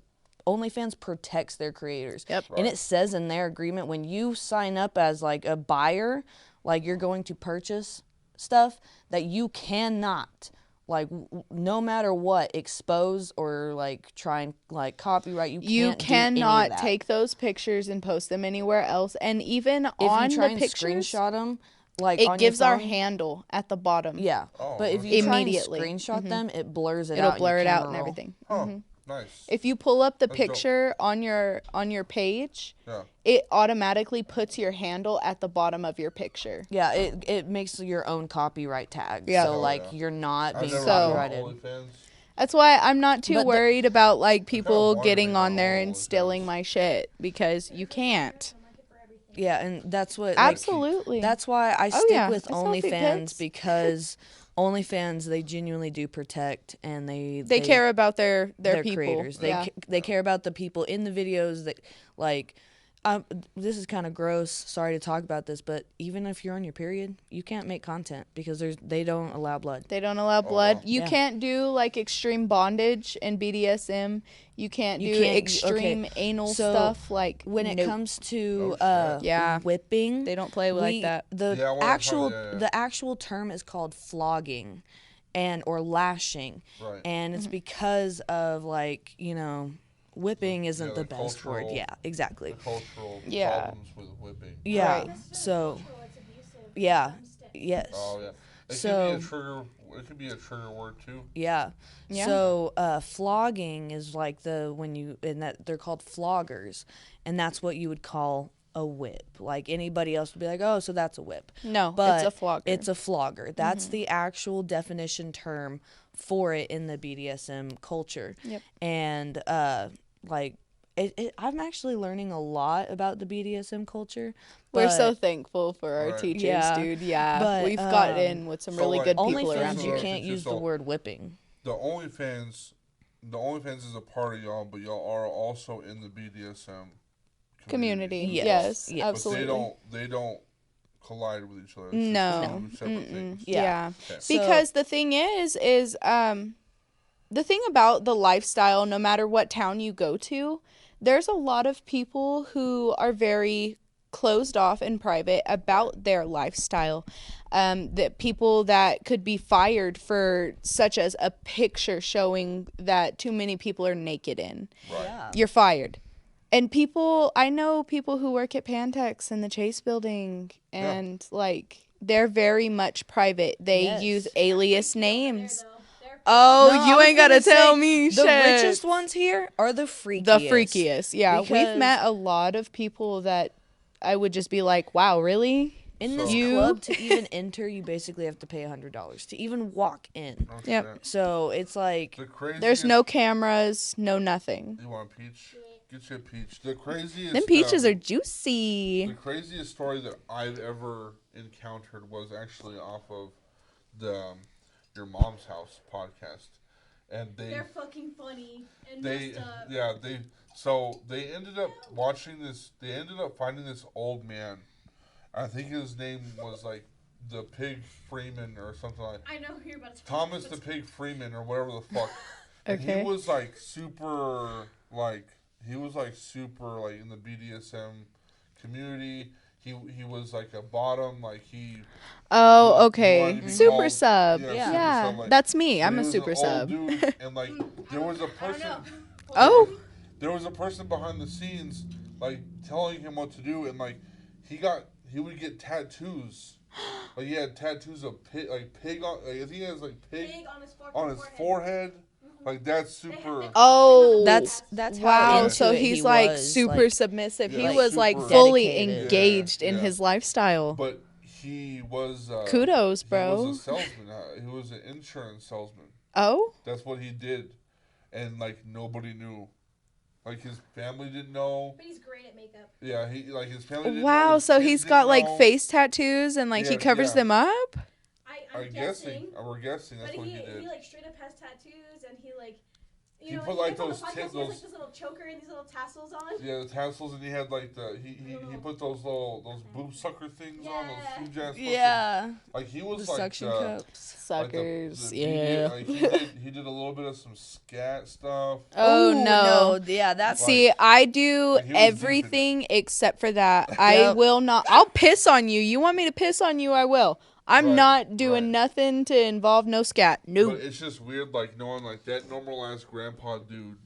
OnlyFans protects their creators. Yep. And Right. it says in their agreement, when you sign up as like a buyer, like you're going to purchase stuff, that you cannot, like no matter what, expose or like try and like copyright. You You can't do any of cannot that. take those pictures and post them anywhere else. And even if on you try the and pictures, screenshot them, like it on gives your our phone, handle at the bottom. Yeah, Oh, but if okay. you try and Immediately. screenshot them, it blurs it It'll out. blur it out and camera roll. everything. Huh. Nice. If you pull up the That's dope. picture on your page, Yeah. it automatically puts your handle at the bottom of your picture. Yeah, it makes your own copyright tag. Yeah. So Oh, like yeah. you're not I've being never So- been on copyrighted. OnlyFans. That's why I'm not too But the- worried about like people wanted to getting be on on there all and of stealing those. my shit because you can't. Yeah, and that's what like, Absolutely. that's why I Oh, stick yeah. with I sell feet pics. OnlyFans, because OnlyFans, they genuinely do protect, and they care about their people. creators. They yeah. they care about the people in the videos that like. This is kind of gross. Sorry to talk about this, but even if you're on your period, you can't make content because they don't allow blood. They don't allow blood. wow. You Yeah. can't do like extreme bondage and BDSM. You can't You do can't- extreme okay, anal so stuff. Like When it nope. comes to Oh, shit. Yeah. whipping, They don't play like that. The Yeah, I wanna actual try- yeah. the actual term is called flogging, or lashing, Right. and Mm-hmm. it's because of like whipping isn't the the best word. cultural- Yeah, exactly. The cultural Yeah. problems with whipping. Yeah. Not necessarily So cultural, it's abusive to yeah, some extent. yes. Oh yeah. It So- could be a trigger. It could be a trigger word too. Yeah. Yeah. So flogging is like that they're called floggers, and that's what you would call a whip. Like anybody else would be like, oh, so that's a whip. No, But it's a flogger. It's a flogger. That's the actual definition term for it in the BDSM culture. Yep. And like I'm actually learning a lot about the BDSM culture. We're so but thankful for our Right. teachers, Yeah, dude. Yeah, but, we've got in with some so, really like, good people OnlyFans, around you here. can't It's use just the all- word whipping. The OnlyFans is a part of y'all, but y'all are also in the BDSM Community. Yes. Yes, Yeah. But absolutely. they don't collide with each other. It's No. just two separate things. Yeah. Okay. So- Because the thing is the thing about the lifestyle, no matter what town you go to, there's a lot of people who are very closed off and private about their lifestyle. That people that could be fired for such as a picture showing that too many people are naked in. Right. Yeah. You're fired. And I know people who work at Pantex in the Chase building, and like they're very much private. They Yes. use alias Over there, names. though. They're Oh, No, I you was ain't gotta gonna tell say, me the shit. richest ones here are the freakiest. The freakiest. Yeah, we've Because- met a lot of people that I would just be like, wow, really? In this You- club, to even enter, you basically have to pay $100 to even walk in. No Yep. shit. So it's like, The craziest. There's no cameras, no nothing. You want a peach? Get you a peach. The craziest. Them peaches are juicy. The craziest story that I've ever encountered was actually off of the Your Mom's House podcast, and they're fucking funny and they messed up. yeah they ended up watching this. They ended up finding this old man. I think his name was like the Pig Freeman or something like I know who you're about to Thomas the Pig Freeman or whatever the fuck. And Okay. he was like super like in the BDSM community. He was like a bottom, like he Oh, he okay. wanted to be Super called- sub. yeah, Yeah, super sub, like- that's me. I'm he a was super an sub. old dude, and like there was a I don't person know. Oh. there was a person behind the scenes like telling him what to do, and like he would get tattoos. Like he had tattoos of pig on. Like, I think he has like pig Pig on his, on his forehead. Like that's super. Oh, that's how wow. into So it he's he like was, super like, submissive. Yeah, He was like super fully dedicated. engaged in Yeah. his lifestyle. But he was. Kudos, He bro. was a salesman. He was an insurance salesman. Oh, That's what he did, and like nobody knew. Like his family didn't know. But he's great at makeup. Yeah, his family didn't know. wow. his So kids he's didn't got like know. face tattoos and like he Yeah, covers yeah. them up. I'm I'm guessing. guessing. We're guessing. That's But what he he did. like straight up has tattoos and he like He you know, put, he like, gets on the those podcast, tip- he has those- like this little choker and these little tassels on. Yeah, the tassels, and he had like he put those boob sucker things on, those Yeah. huge ass. fucking- Yeah, Like he was the like suction the, cups. like Suckers. the Yeah. Like he did a little bit of some scat stuff. Oh Ooh, no. yeah, that's See, I do Like, he was deep in it. everything except for that. I Yep. will not. I'll piss on you. You want me to piss on you? I will. I'm Right, not doing right. nothing to involve no scat. No. But it's just weird, like knowing like that normal ass grandpa dude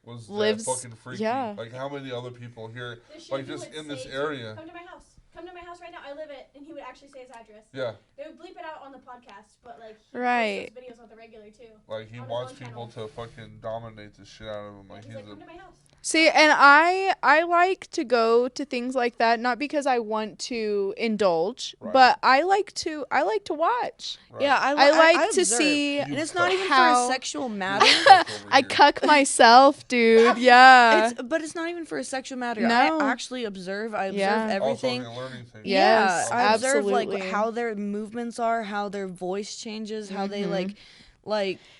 was Lives- that fucking freaky. yeah. Like how many other people here, This shit like he just would in this say, area. Come to my house. Come to my house right now. I live it. And he would actually say his address. Yeah, They would bleep it out on the podcast, but like he Right. posts those videos on the regular too. like he On his wants own people channel. to fucking dominate the shit out of him. Like He's like, come a to my house. See, and I like to go to things like that not because I want to indulge, Right. but I like to watch. right. Yeah, I like to observe. see and it's not even for how- a sexual matter. I cuck myself, dude. Yeah. But it's not even for a sexual matter. No. I actually observe. I observe Yeah. everything. Also, a learning thing. Yes, Yeah, I observe like absolutely. how their movements are, how their voice changes, how they like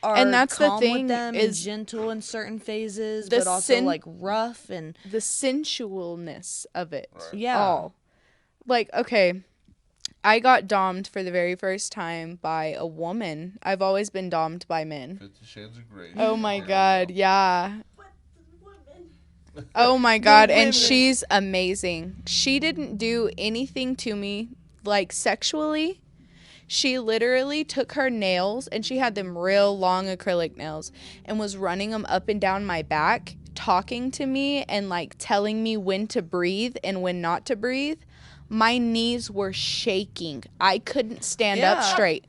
are And that's the calm thing with them is and gentle in certain phases, the but also sin- like rough and The sensualness of it. Right. yeah. All. Like, okay, I got dommed for the very first time by a woman. I've always been dommed by men. 50 Shades of Grey. Oh my There we god, go. yeah. But the woman. Oh my god, women. and she's amazing. She didn't do anything to me like sexually. She literally took her nails, and she had them real long acrylic nails, and was running them up and down my back, talking to me and like telling me when to breathe and when not to breathe. My knees were shaking. I couldn't stand up Yeah. straight.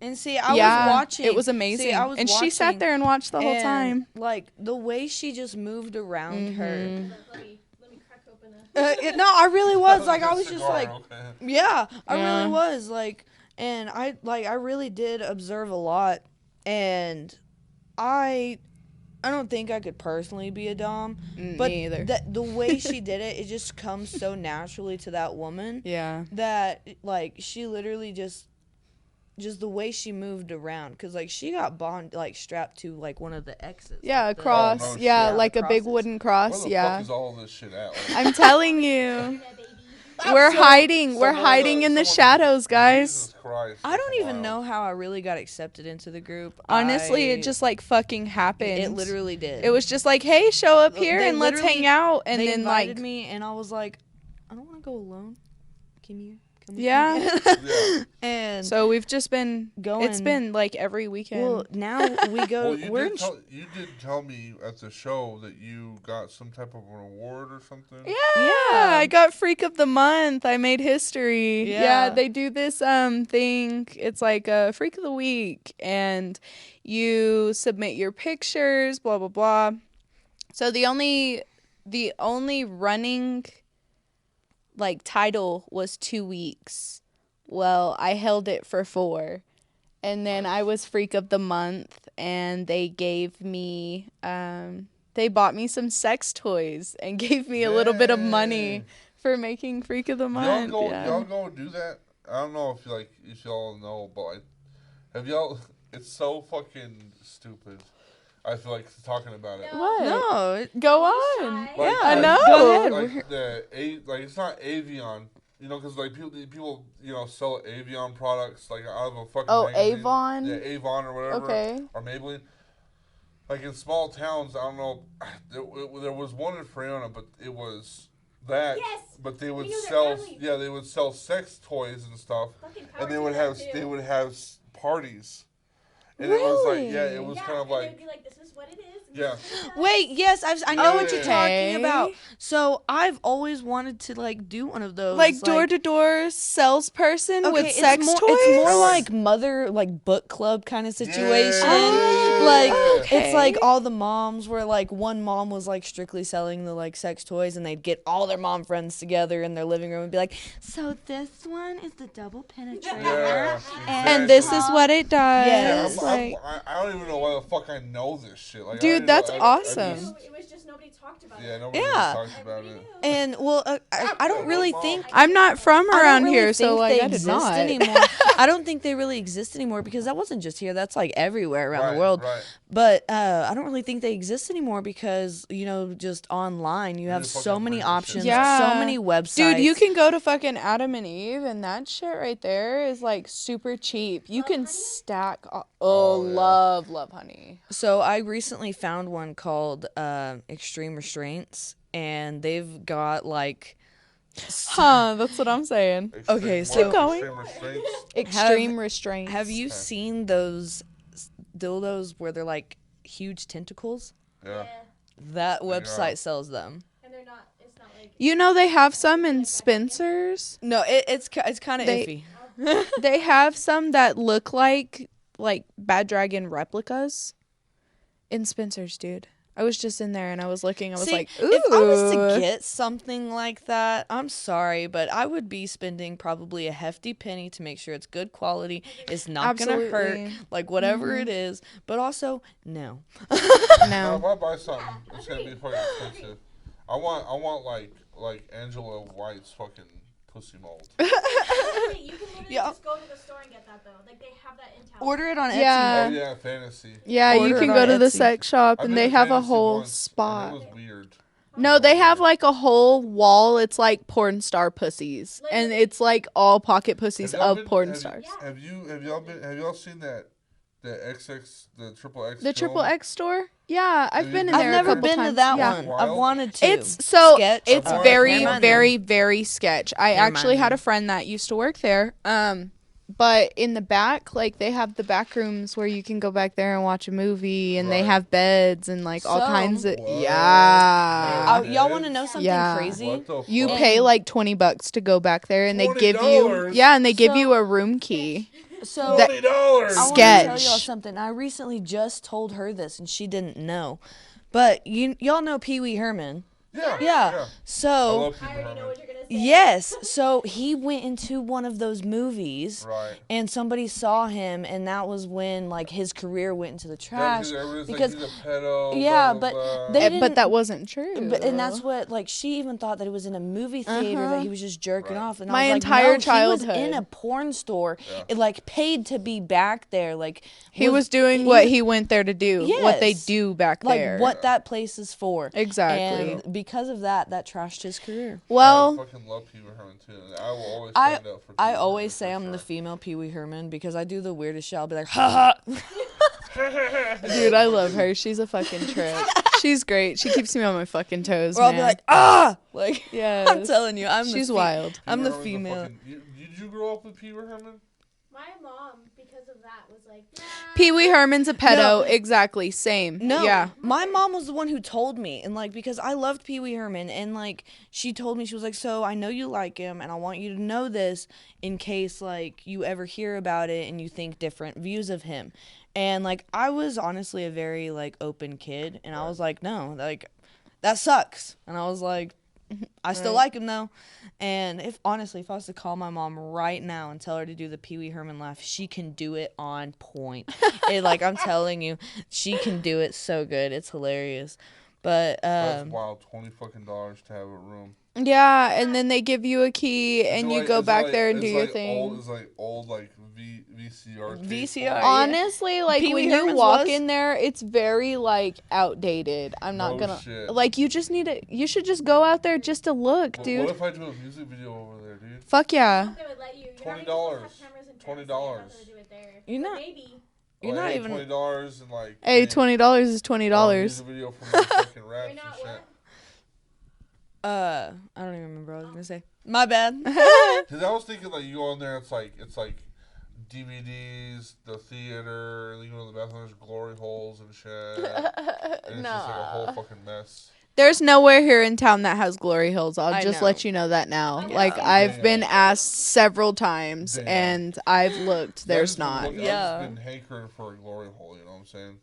And see, I was watching. It was amazing. See, I was and watching, she sat there and watched the whole and, time. like, the way she just moved around her. Let me crack open a. No, I really was. Like, I was just Cigar, like, okay. yeah, I Yeah. really was. Like, and I really did observe a lot. And I don't think I could personally be a dom. But Me either. the way she did it, it just comes so naturally to that woman. Yeah. That, like, she literally just the way she moved around, because like she got strapped to like one of the X's. Yeah, a like, cross. Oh, no yeah, shit. like The a big crosses. wooden Where cross. the Yeah. fuck is all this shit at? Like, I'm telling you. Yeah, baby. We're So- hiding. We're someone- hiding in the someone- shadows, guys. Jesus Christ, I don't that's even wild. know how I really got accepted into the group. Honestly, it just like fucking happened. it literally did. It was just like, hey, show up here They and let's literally- hang out. And they then invited like, me, and I was like, I don't want to go alone. Can you come with Yeah. me? Yeah. And so we've just been going. It's been like every weekend. well, now we go. Well, we're in. you did tell me at the show that you got some type of an award or something. yeah, Yeah. I got Freak of the Month. I made history. Yeah. They do this thing. It's like a Freak of the Week, and you submit your pictures, blah blah blah. So the only running like title was 2 weeks. Well, I held it for 4. And then I was Freak of the Month, and they gave me they bought me some sex toys and gave me a little bit of money Yay. for making Freak of the Month. Y'all go do that. I don't know if y'all know, but like, have y'all? It's so fucking stupid. I feel like talking about it. What? No, Go Don't be on. shy. Like, Yeah, I know. Go ahead. Like it's not Avion, because like people sell Avion products like out of a fucking Oh, magazine. Avon? Yeah, Avon or whatever. Okay. Or Maybelline. Like in small towns, I don't know. There was one in Freona, but it was that. Yes, But they would we knew their sell. family. Yeah, they would sell sex toys and stuff, Fucking power and they to would them, have too. parties. And it was like, Really? yeah, it was Yeah, kind of and like, they'd be like, this is what it is. and Yeah. this is what it does. wait. Yes, I know what you're Okay. talking about. So I've always wanted to like do one of those, Like door to door salesperson Okay, with sex toys. It's more Kinda like mother, like book club kind of situation. Oh, Like okay. it's like all the moms were like, one mom was like strictly selling the like sex toys, and they'd get all their mom friends together in their living room and be like, so this one is the double penetrator. yeah, and this is exactly. what it does. Yes. Like, I don't even know why the fuck I know this shit. Like, I Dude, don't that's even know- I awesome. just- It was just nobody talked about yeah, it. nobody Yeah. really talks about it. And well, I don't really think. I'm not from I don't around really here, so think like they I did exist not. anymore. I don't think they really exist anymore, because that wasn't just here. That's like everywhere around Right, the world. right. But I don't really think they exist anymore, because just online you have just so fucking many bring that shit options, back. so Yeah. many websites. Dude, you can go to fucking Adam and Eve, and that shit right there is like super cheap. You can stack. Oh, yeah. Love honey. So I recently found one called Extreme Restraints, and they've got like Huh? That's what I'm saying. Okay, Extreme so- what? Keep going. Extreme restraints? Extreme restraints. Have you seen those dildos where they're like huge tentacles? Yeah. That Yeah. website sells them. And they're not, it's not like. You know they have some in Spencer's. No, it's kind of They- iffy. They have some that look like Bad Dragon replicas in Spencer's, dude. I was just in there and I was looking. I was See, like, ooh. if I was to get something like that, I'm sorry, but I would be spending probably a hefty penny to make sure it's good quality. It's not gonna hurt, Absolutely. like whatever it is. But also, no. Now, No. if I buy something, it's gonna be fucking expensive. I want like Angela White's fucking pussy mold. You can literally Yeah. just go to the store and get that though. Like they have that in town. Order it on Etsy. Yeah. Oh yeah, fantasy. Yeah, you Order can it go on to the Etsy. sex shop I've and been they to have a Fantasy whole once, and spot. it was weird. No, they have like a whole wall. It's like porn star pussies, and it's like all pocket pussies Have y'all of been- porn have- stars. Have y'all seen that the triple X? The triple film? X store? Yeah, I've you been in been I've there. there a never couple been to times. that Yeah. one. Wild? I've wanted to. It's so Sketch? it's I've very never mind very very sketch. I Never actually mind had then. a friend that used to work there. But in the back, like, they have the back rooms where you can go back there and watch a movie, and they Right. have beds and, like, all So- kinds of... What? Yeah. Y'all want to know something Yeah. crazy? What the You fuck? pay, like, $20 to go back there, and they give you... $20? Yeah, and they give So- you a room key. So That- $20. I want to tell y'all Sketch. something. I recently just told her this, and she didn't know. But y'all know Pee Wee Herman. Yeah. Yeah. I So love I people already know what you're gonna say. yes, so he went into one of those movies, Right. and somebody saw him, and that was when like his career went into the trash. Because he's a pedo. Yeah, blah, but blah, blah. they didn't. But that wasn't true. And that's what, like, she even thought that it was in a movie theater that he was just jerking Right. off. And My I was like, entire no, he was childhood. in a porn store, Yeah. it, like, paid to be back there. Like, He was doing what was- he went there to do. What they Yes. do back like, there. what that place is for. Exactly. And because of that trashed his career. I Well, fucking love Pee Wee Herman too. And I will always I stand up for Pee I Wee always Herman say for I'm the sure. female Pee Wee Herman because I do the weirdest shit. I'll be like, ha ha. dude, I love her. She's a fucking trip. She's great. She keeps me on my fucking toes, Or I'll man. be like, ah. Like, Yes. I'm telling you, She's wild. Pee I'm Wee the Herman's a female. fucking- did you grow up with Pee Wee Herman? My mom, because of that, was like, nah. Pee Wee Herman's a pedo. No. Exactly. Same. No, Yeah. my mom was the one who told me, and like because I loved Pee Wee Herman, and like she told me, she was like, so I know you like him, and I want you to know this in case like you ever hear about it and you think different views of him. And like I was honestly a very like open kid, and I was like, no, like that sucks, and I was like, I still like him though. And if I was to call my mom right now and tell her to do the Pee Wee Herman laugh, she can do it on point. Like I'm telling you, she can do it so good. It's hilarious. But That's wild. $20 fucking to have a room. Yeah, and then they give you a key, and Is it you like- go is it back like- there and it's do your like thing. Old, it's like old like VCR. tape VCR, form? Honestly, like Pee Wee when you Herman's walk was? in there, it's very like outdated. I'm not No gonna shit. like. You just need to. You should just go out there just to look, What dude. if I do a music video over there, dude? Fuck yeah. They would let you. You're $20. not even supposed to have cameras in $20. town, so you're not gonna do it there. You're But not- maybe. You're Like, not hey, even- $20 and like. Hey, hey, $20 is $20. Music video for my fucking raps You're and not shit. what? I don't even remember what I was gonna say. My bad. Cause I was thinking like you go in there, it's like DVDs, the theater, and you go to the bathroom, there's glory holes and shit. And it's just like a whole fucking mess. There's nowhere here in town that has glory holes. I'll I just know. let you know that now. Yeah. Like Damn. I've been asked several times, Damn. and I've looked. There's I've just been not. looking- Yeah. I've just been hankering for a glory hole. You know what I'm saying?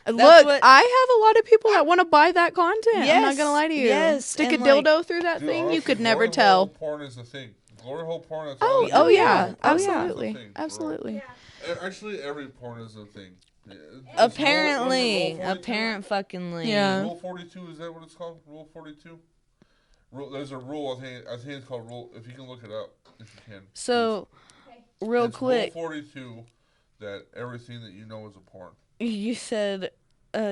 Look, what- I have a lot of people that want to buy that content. I'm not Yes, gonna lie to you. yes, Stick a and, like- dildo through that Dude, thing, you honestly, could never glory tell. hole porn is the thing. Glory hole porn. That's Oh, all it oh is. yeah, Glory hole porn is the absolutely, thing, bro. absolutely. Yeah. Actually, every porn is a thing. Yeah, it's Apparently, Rule 42? fuckingly. Yeah. Rule 42, is that what it's called? Rule 42? There's a rule, I think it's called rule, if you can look it up, if you can. So, Okay. real It's quick, Rule 42, that everything that you know is a porn. you said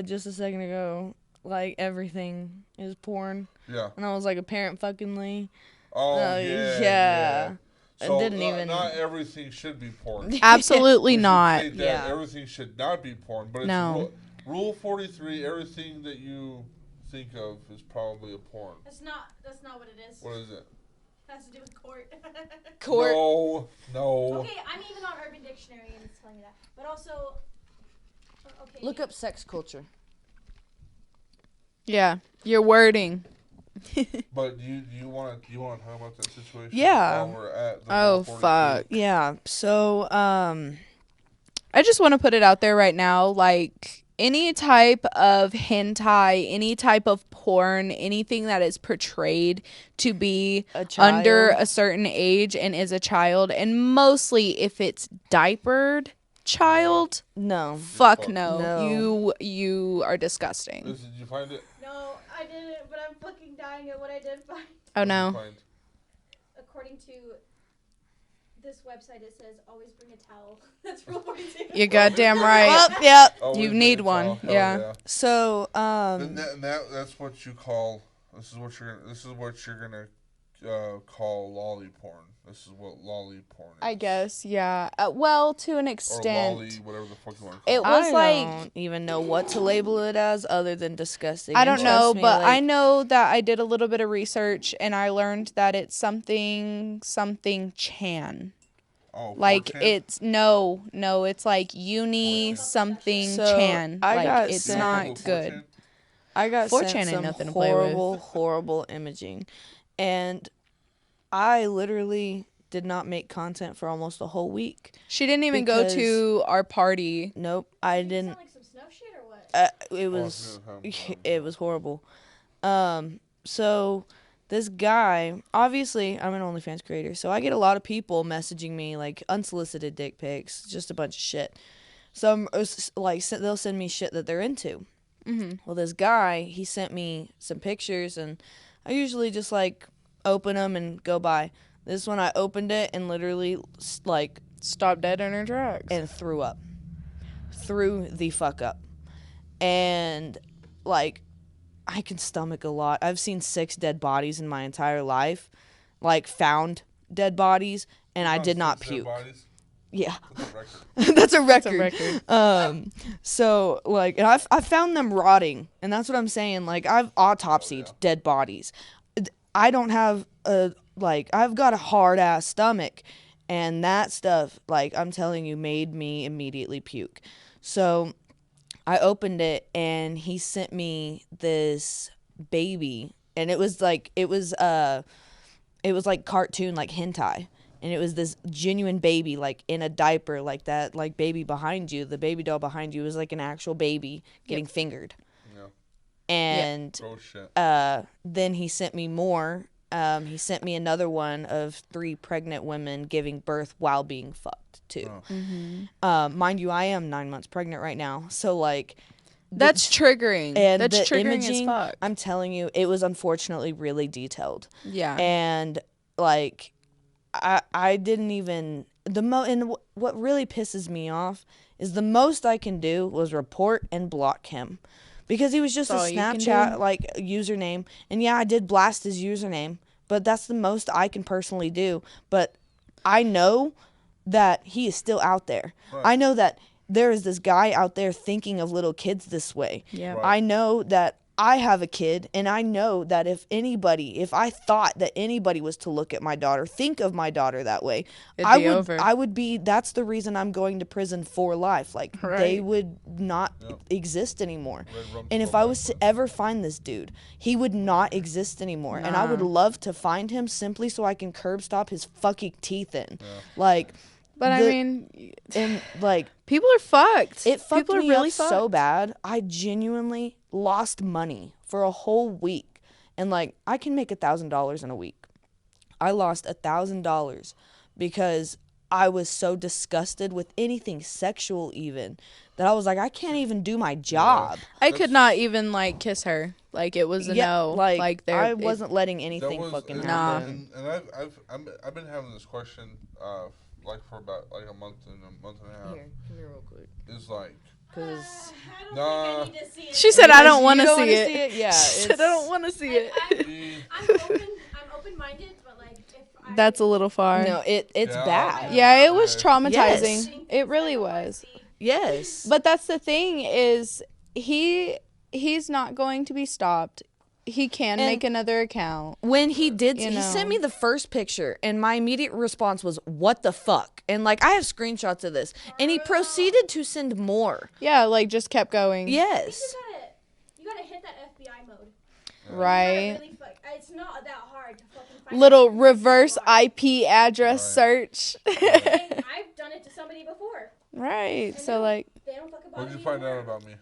just a second ago, like everything is porn, Yeah. and I was like, apparent fuckingly. Oh, yeah. yeah. I So, didn't even- not everything should be porn. Absolutely We should not. say that Yeah. everything should not be porn, but it's No. rule 43, everything that you think of is probably a porn. That's not what it is. What is it? Has to do with court. No. Okay, I'm even on Urban Dictionary and it's telling me that. But also, okay. Look up sex culture. Yeah, your wording. But do you want to talk about that situation? Yeah. While we're at the Oh Rule 42? fuck. Yeah. So, I just want to put it out there right now, like any type of hentai, any type of porn, anything that is portrayed to be A child. under a certain age and is a child, and mostly if it's diapered child, no. fuck Fuck. no. No. You are disgusting. Did you find it? No, I didn't, but I'm fucking dying at what I did find. Oh What did you no. find? According to this website, it says always bring a towel. That's rule 42. You're goddamn right. Well, yeah. Oh, You we need did one, tell. Hell yeah. So, And that's what you call. This is what you're gonna call lolly porn. This is what lolly porn is. I guess, yeah. Well, to an Or extent. lolly, whatever the fuck you want to call It it. was I like- don't even know what to label it as other than disgusting. I And don't know, trust me, but like, I know that I did a little bit of research and I learned that it's something chan. Oh, Like 4chan? it's no, it's like uni something So, chan. I Like got it's sent- not Google good. 4chan? I got 4chan sent ain't some nothing to play with. horrible imaging, and I literally did not make content for almost a whole week. She didn't even go to our party. Nope, I Did it didn't. sound like some snuff shit or what? It was it was horrible. So this guy, obviously, I'm an OnlyFans creator, so I get a lot of people messaging me like unsolicited dick pics, just a bunch of shit. Some like they'll send me shit that they're into. Mm-hmm. Well, this guy, he sent me some pictures, and I usually just like open them and go by. This one, I opened it and literally like Stopped dead in her tracks. and threw up, threw the fuck up, and like I can stomach a lot. I've seen 6 dead bodies in my entire life, like found dead bodies, and I did not puke. Yeah, That's a record. that's a record. So like, and I found them rotting, and that's what I'm saying. Like, I've autopsied dead bodies. I don't have I've got a hard ass stomach, and that stuff, like, I'm telling you, made me immediately puke. So I opened it, and he sent me this baby, and it was like cartoon, like hentai. And it was this genuine baby, like in a diaper, like that, like baby behind you, the baby doll behind you was like an actual baby getting fingered. Yeah. And Oh shit. then he sent me more. He sent me another one of 3 pregnant women giving birth while being fucked too. Oh. Mm-hmm. Mind you, I am 9 months pregnant right now, so like That's triggering. and That's the triggering imaging, as fuck. I'm telling you, it was unfortunately really detailed. Yeah. And like I didn't even and what really pisses me off is the most I can do was report and block him, because he was just a That's all you can Snapchat do? like username, and yeah, I did blast his username, but that's the most I can personally do. But I know that he is still out there. Right. I know that there is this guy out there thinking of little kids this way. Yeah. Right. I know that I have a kid, and I know that if I thought that anybody was to look at my daughter, think of my daughter that way, I would be, that's the reason I'm going to prison for life. Like, they Right. would not Yep. exist anymore. Red rum And if still I back was to then. ever find this dude, he would not exist anymore. And I would Nah. love to find him simply so I can curb stop his fucking teeth in. Yeah. Like, But I mean, and like, people are fucked. it fucked People are me really up so fucked. bad. I genuinely lost money for a whole week. And like, I can make $1,000 in a week. I lost $1,000 because I was so disgusted with anything sexual, even, that I was like, I can't even do my job. I could not even like kiss her. Like it was a no. Like there, I wasn't letting anything That was, fucking and, happen. and I've been having this question like for about like a month and a half. Here, come here real quick. Is like, Because I don't Nah. think I need to see it. She said, "I don't want to You don't see wanna it." see it? Yeah, She said, "I it's- don't want to see it." I'm open-minded, but like if I That's a little far. no, it's Yeah. bad. Yeah, it was Yeah. traumatizing. Yes. It really was. Yes. But that's the thing is he's not going to be stopped. He can And make another account. when he did, You he know. sent me the first picture, and my immediate response was, "What the fuck?" And like, I have screenshots of this, and he proceeded to send more. Yeah, like just kept going. Yes. You gotta hit that FBI mode. Right. Really it's not that hard to fucking find Little out who reverse you are. IP address Right. search. And I've done it to somebody before. Right. And So like, they don't fuck about what did it you find anymore. out about me?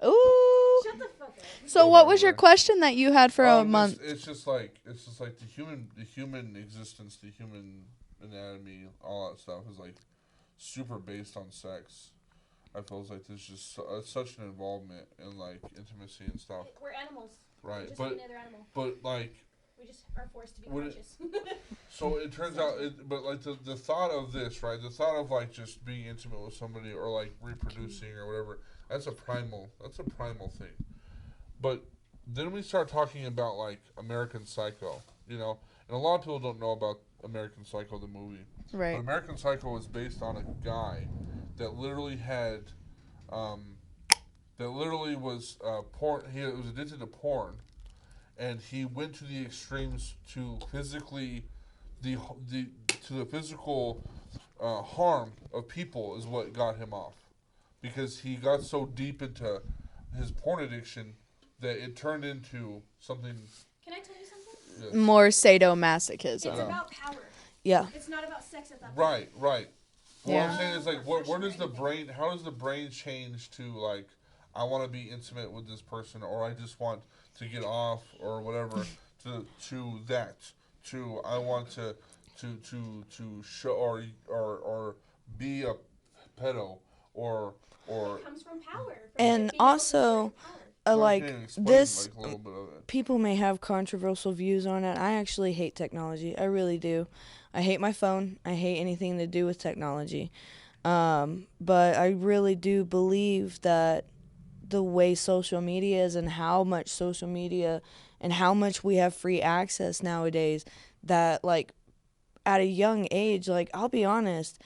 ooh. Shut the fuck up. So what was your question that you had for a month? It's just like the human existence, the human anatomy, all that stuff is like super based on sex. I feel like there's just such an involvement in like intimacy and stuff. We're animals. We're Right, just but like any other animal. like We just are forced to be Would it- conscious. so it turns out, but like the thought of this, right? The thought of like just being intimate with somebody or like reproducing or whatever. That's a primal thing. But then we start talking about like American Psycho, and a lot of people don't know about American Psycho, the movie. But Right. American Psycho is based on a guy that literally had, was porn. He was addicted to porn, and he went to the extremes to physically, to the physical harm of people is what got him off, because he got so deep into his porn addiction that it turned into something. Can I tell you something? Yes. More It's sadomasochism. about power. Yeah. It's not about sex at that point. Right. What Yeah. I'm saying is like, where does the brain? How does the brain change to like, I want to be intimate with this person, or I just want to get off, or whatever, to that, to I want to show or be a pedo or. It comes from power. And also, like this, like, a little bit of it. people may have controversial views on it. I actually hate technology. I really do. I hate my phone. I hate anything to do with technology. But I really do believe that the way social media is and how much social media and how much we have free access nowadays, that like at a young age, like I'll be honest,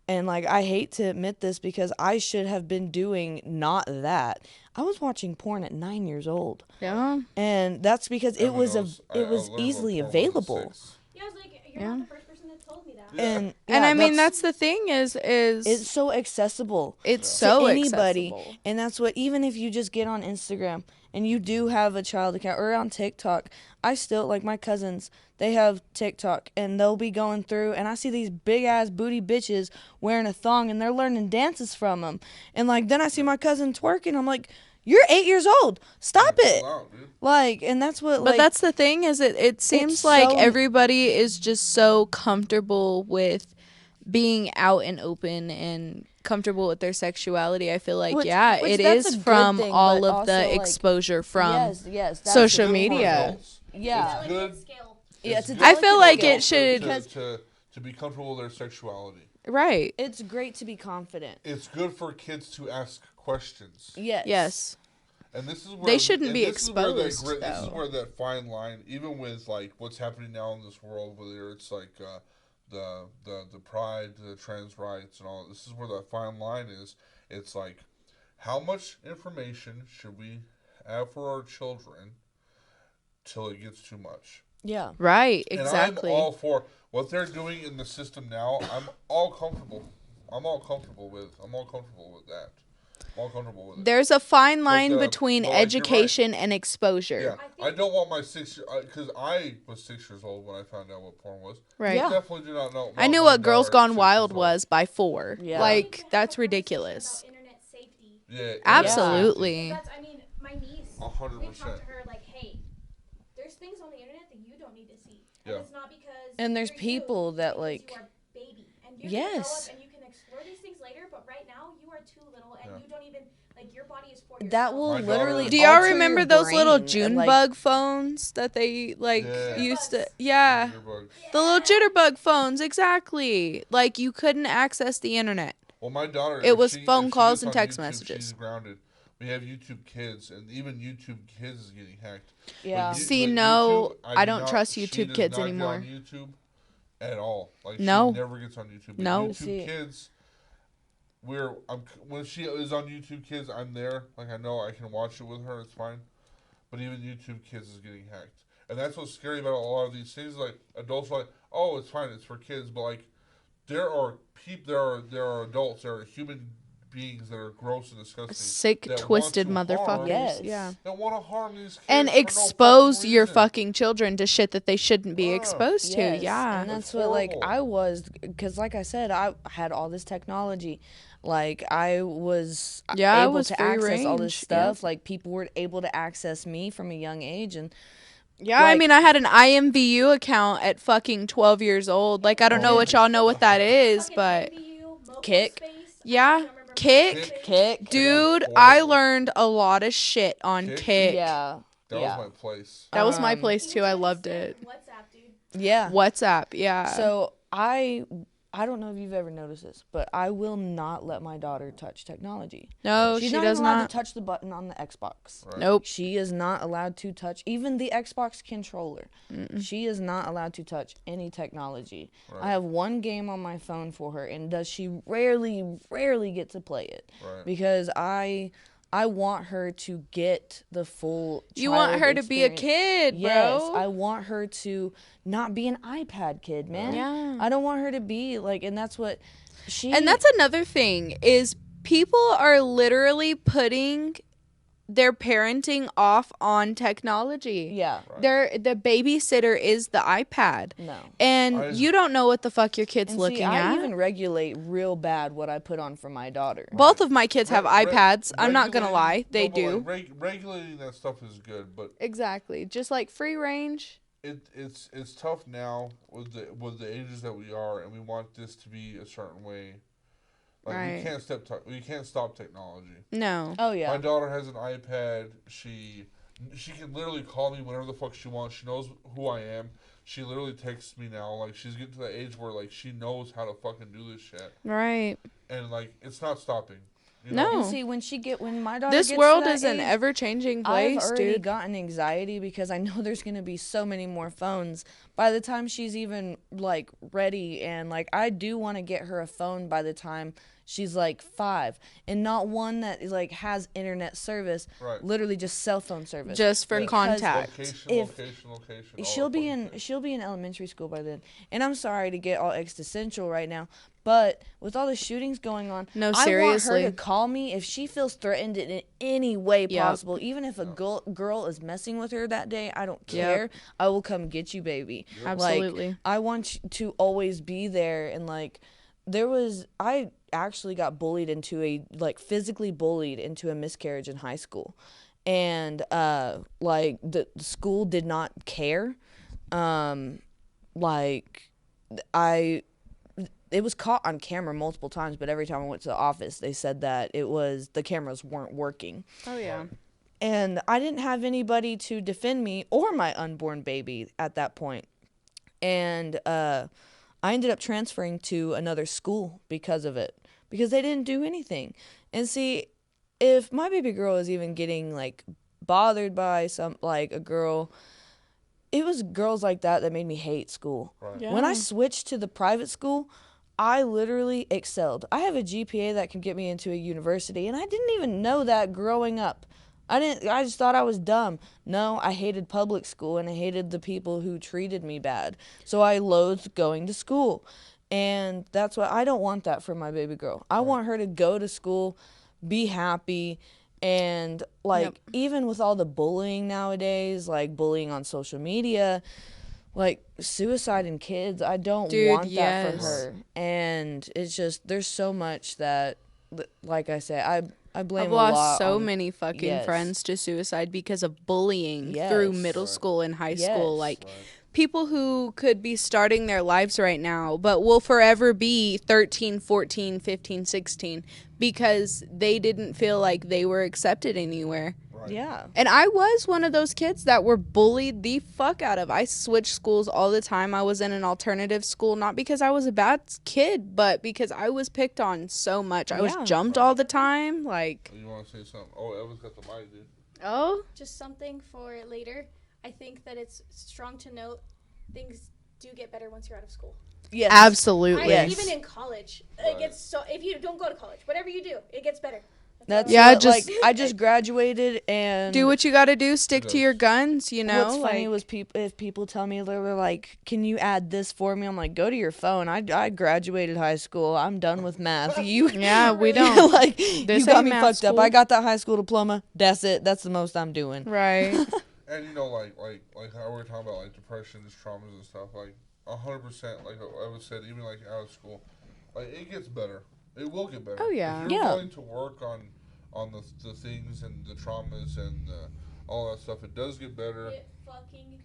and like I hate to admit this because I should have been doing not that. I was watching porn at 9 years old. Yeah. And that's because it was I learned easily about porn when I was available. 6. Yeah, I was like, you're not the first person that told me that. Yeah. And And I mean, that's the thing is it's so accessible. it's to so anybody. accessible. And that's what, even if you just get on Instagram and you do have a child account or on TikTok, I still, like my cousins, they have TikTok and they'll be going through and I see these big ass booty bitches wearing a thong and they're learning dances from them. And like, then I see my cousin twerking. I'm like, you're 8 years old. Stop it. Chill out, dude. Like, and that's what, But like, that's the thing is it seems it's like so- everybody is just so comfortable with being out and open and comfortable with their sexuality. I feel like Which that's that's is a good from thing, all but of also, the like, exposure from yes, that's social Good for media. adults. Yeah. It's good. Scale. Yeah, it's a I feel delicate like skill. it should to be comfortable with their sexuality. right. It's great to be confident. It's good for kids to ask questions. Yes. And this is where They shouldn't be this is where that exposed, this is though. where that fine line, even with like what's happening now in this world, whether it's like the pride, the trans rights, and all. This is where that fine line is. It's like, how much information should we have for our children till it gets too much? Yeah. Right, exactly. And I'm all for what they're doing in the system now. I'm all comfortable with that. I'm all comfortable with that. There's a fine line But, between but, like, you're right. education and exposure. Yeah, I don't want my 6 year, because I was 6 years old when I found out what porn was. Right. Yeah. I definitely do not know. I knew my what Girls daughter at Gone 6 Wild years old. was by 4. Yeah. Like, that's About ridiculous. internet safety. Yeah, Absolutely. That's, I mean, my niece, 100%. we talked to her like, hey, there's things on the internet that you don't need to see. And Yeah. it's not because And there's you're people you, that, it's like- because you are baby. And you Yes. can grow up and you can explore these things later, but right now you are too little and you don't even, like, your body is for yourself. That will My literally. daughter- Do y'all alter remember your those little brain and, June like, bug phones that they like Yeah. used to? Jitterbugs. Yeah, Jitterbugs. the little jitterbug phones, exactly. Like you couldn't access the internet. Well, my daughter. It if was she- phone if she calls gets and on text YouTube, messages. She's grounded. We have YouTube Kids, and even YouTube Kids is getting hacked. Yeah. But See, but no, YouTube, I do don't not- trust she YouTube does Kids not get anymore. on YouTube at all. Like No. she never gets on YouTube. But No. YouTube See- Kids. When she is on YouTube Kids, I'm there. Like I know I can watch it with her. It's fine. But even YouTube Kids is getting hacked, and that's what's scary about a lot of these things. Like adults are like, oh, it's fine, it's for kids, but like there are adults, there are human beings that are gross and disgusting, Sick, that want twisted to harm- motherfuckers. Yes. Yeah. that want to harm these kids And for no expose fucking your reason. fucking children to shit that they shouldn't be Yeah. exposed to. Yes, Yeah. and that's That's what like horrible. I was, because like I said, I had all this technology, like I was Yeah, I able was to free access all this range, stuff. Like people were able to access me from a young age, and Yeah, I Like- mean, I had an IMVU account at fucking 12 years old. Like, I don't know what y'all know what that is, Fucking but MVU, Mobile Kick. Space, Yeah, I don't remember Kick. Mobile Space. Kick. dude, Horrible. I learned a lot of shit on Kick? Kick. yeah, That yeah, was my place. That was my Um, place too. I loved it. WhatsApp, dude. yeah. WhatsApp, yeah. So I don't know if you've ever noticed this, but I will not let my daughter touch technology. No, She's she not does even allowed not. to touch the button on the Xbox. Right. Nope. She is not allowed to touch even the Xbox controller. She is not allowed to touch any technology. Right. I have one game on my phone for her, and she rarely get to play it Right. because I I want her to get the full You want child her to be a experience. kid, Yes, bro. I want her to not be an iPad kid, man. Yeah. I don't want her to be like, and that's what she. And that's another thing is people are literally putting their parenting off on technology. Yeah. The babysitter is the iPad. No. And you don't know what the fuck your kid's And looking see, at. I even regulate real bad what I put on for my daughter. Both of my kids have iPads. I'm not going to lie. They do. Like, regulating that stuff is good, but Exactly. Just like free range. it's tough now with the ages that we are, and we want this to be a certain way. Like Right. we can't stop technology. No. Oh yeah. My daughter has an iPad. She can literally call me whenever the fuck she wants. She knows who I am. She literally texts me now. Like, she's getting to the age where, like, she knows how to fucking do this shit. Right. And, like, it's not stopping. You No. know? And see, when my daughter This gets world to that is an age, ever-changing I've place, already dude. gotten anxiety because I know there's going to be so many more phones by the time she's even, like, ready. And, like, I do want to get her a phone by the time she's, like, 5. And not one that, like, has internet service. Right. Literally just cell phone service. Just for Yeah. contact. Location. She'll be in elementary school by then. And I'm sorry to get all existential right now, but with all the shootings going on, No, I seriously. want her to call me if she feels threatened in any way Yep. possible. Even if a girl is messing with her that day, I don't care. I will come get you, baby. Absolutely. Like, I want you to always be there. And like, I actually got physically bullied into a miscarriage in high school. And like the school did not care. It was caught on camera multiple times, but every time I went to the office, they said that the cameras weren't working. Oh, yeah. And I didn't have anybody to defend me or my unborn baby at that point. And I ended up transferring to another school because of it, because they didn't do anything. And see, if my baby girl is even getting like bothered by a girl, it was girls like that made me hate school. Right. Yeah. When I switched to the private school, I literally excelled. I have a GPA that can get me into a university, and I didn't even know that growing up. I just thought I was dumb. No, I hated public school, and I hated the people who treated me bad. So I loathed going to school. And that's why I don't want that for my baby girl. I want her to go to school, be happy, and like even with all the bullying nowadays, like bullying on social media, like suicide in kids, I don't want that for her. And it's just, there's so much that, like I said, I blame I've a lot lost so on- many fucking Yes. friends to suicide because of bullying Yes. through middle Right. school and high school. Yes. Like, people who could be starting their lives right now, but will forever be 13, 14, 15, 16 because they didn't feel like they were accepted anywhere. Right. Yeah. And I was one of those kids that were bullied the fuck out of. I switched schools all the time. I was in an alternative school, not because I was a bad kid, but because I was picked on so much. I was Yeah. jumped all the time. Like, You want to say something? Oh, Evan's got the mic, dude. oh, Just something for later. I think that it's strong to note things do get better once you're out of school. Yes. absolutely. Yes. Even in college, Right. it gets so. If you don't go to college, whatever you do, it gets better. That's Yeah, what, just- like I just graduated and Do what you got to do. Stick to Yes. your guns, you know? What's funny like, was if people tell me they were like, "Can you add this for me?" I'm like, "Go to your phone. I graduated high school. I'm done with math. You yeah, we don't. like This you got ain't me math fucked up. school. I got that high school diploma. That's it. That's the most I'm doing." Right. And you know, like how we're talking about like depressions, traumas, and stuff. Like 100%. Like I was said, even like out of school, like it gets better. It will get better. Oh, yeah. If you're Yeah. willing to work on the things and the traumas and all that stuff, it does get better. It fucking.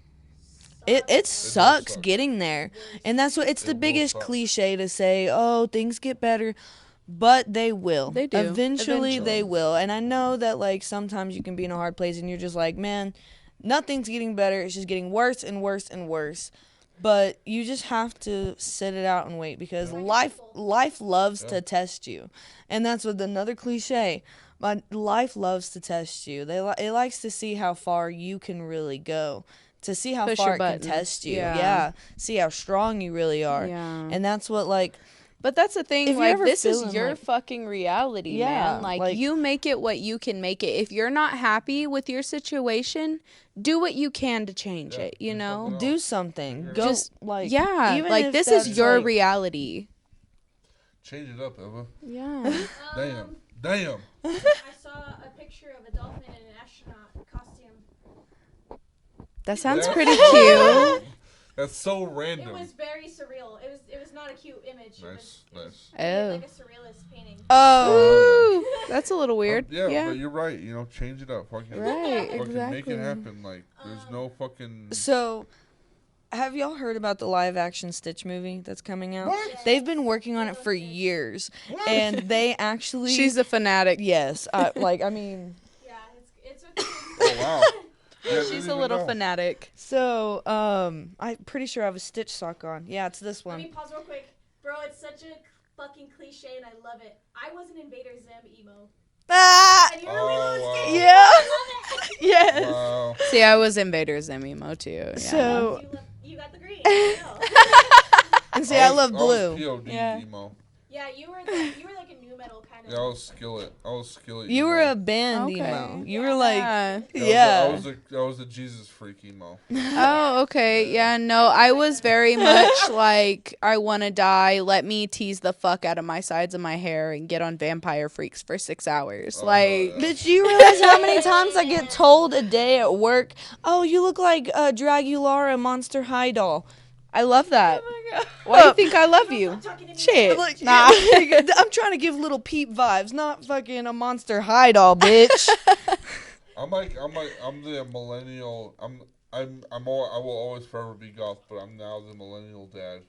It sucks suck. getting there, and that's what it's It the will biggest suck. cliche to say. Oh, things get better. But they will. They do. Eventually, Eventually. they will. And I know that, like, sometimes you can be in a hard place and you're just like, man, nothing's getting better. It's just getting worse and worse and worse. But you just have to sit it out and wait because life loves to test you. And that's what another cliche. But life loves to test you. It likes to see how far you can really go. To see how Push far your it can buttons. test you. Yeah. Yeah. See how strong you really are. Yeah. And that's what, like, But that's the thing, If you're like, ever this is feeling your like- fucking reality, Yeah, man. Like, like- you make it what you can make it. If you're not happy with your situation, do what you can to change Yeah, it, you do know? something Do else. something. Yeah. Go, Just, like, yeah, even like, if this is that's, your like- reality. Change it up, Eva. Yeah. Damn. I saw a picture of a dolphin in an astronaut costume. That sounds That's pretty so cute. random. That's so It random. was very surreal. It was not a cute image. Nice, It was nice. really like a surrealist painting. Oh, that's a little weird. Yeah, but you're right. You know, change it up. Fucking, Right, fucking make exactly. it happen. Like, there's no fucking. So, have y'all heard about the live action Stitch movie that's coming out? What? They've been working on it for years, and they actually. She's a fanatic. Yes, like I mean. Yeah, it's with Oh wow. Yeah, I She's didn't a even little know. fanatic. So, I'm pretty sure I have a Stitch sock on. Yeah, it's this Let me one. pause real quick. Bro, it's such a fucking cliche and I love it. I was an Invader Zim emo. Ah, And you were Oh, Lilo wow. Stitch. yeah, I love it. yes. Wow. See, I was Invader Zim emo too. Yeah. So, You got the green. I know. and see, I love I blue. was POD Yeah. emo. Yeah, you were like a new metal kind of. Yeah, I was skillet. You were emo. a band Okay. emo. You were like, Yeah. yeah. I was a Jesus freak emo. Oh, okay. Yeah, no, I was very much like, I want to die. Let me tease the fuck out of my sides of my hair and get on Vampire Freaks for 6 hours. Oh, Like, yeah. Bitch, do you realize how many times I get told a day at work, oh, you look like Dragulara Monster High doll? I love that. Oh Why do you think I love you? Stop talking to me. Shit. Like, Nah. I'm trying to give little Peep vibes, not fucking a Monster High doll, bitch. I'm the millennial. I will always forever be goth, but I'm now the millennial dad.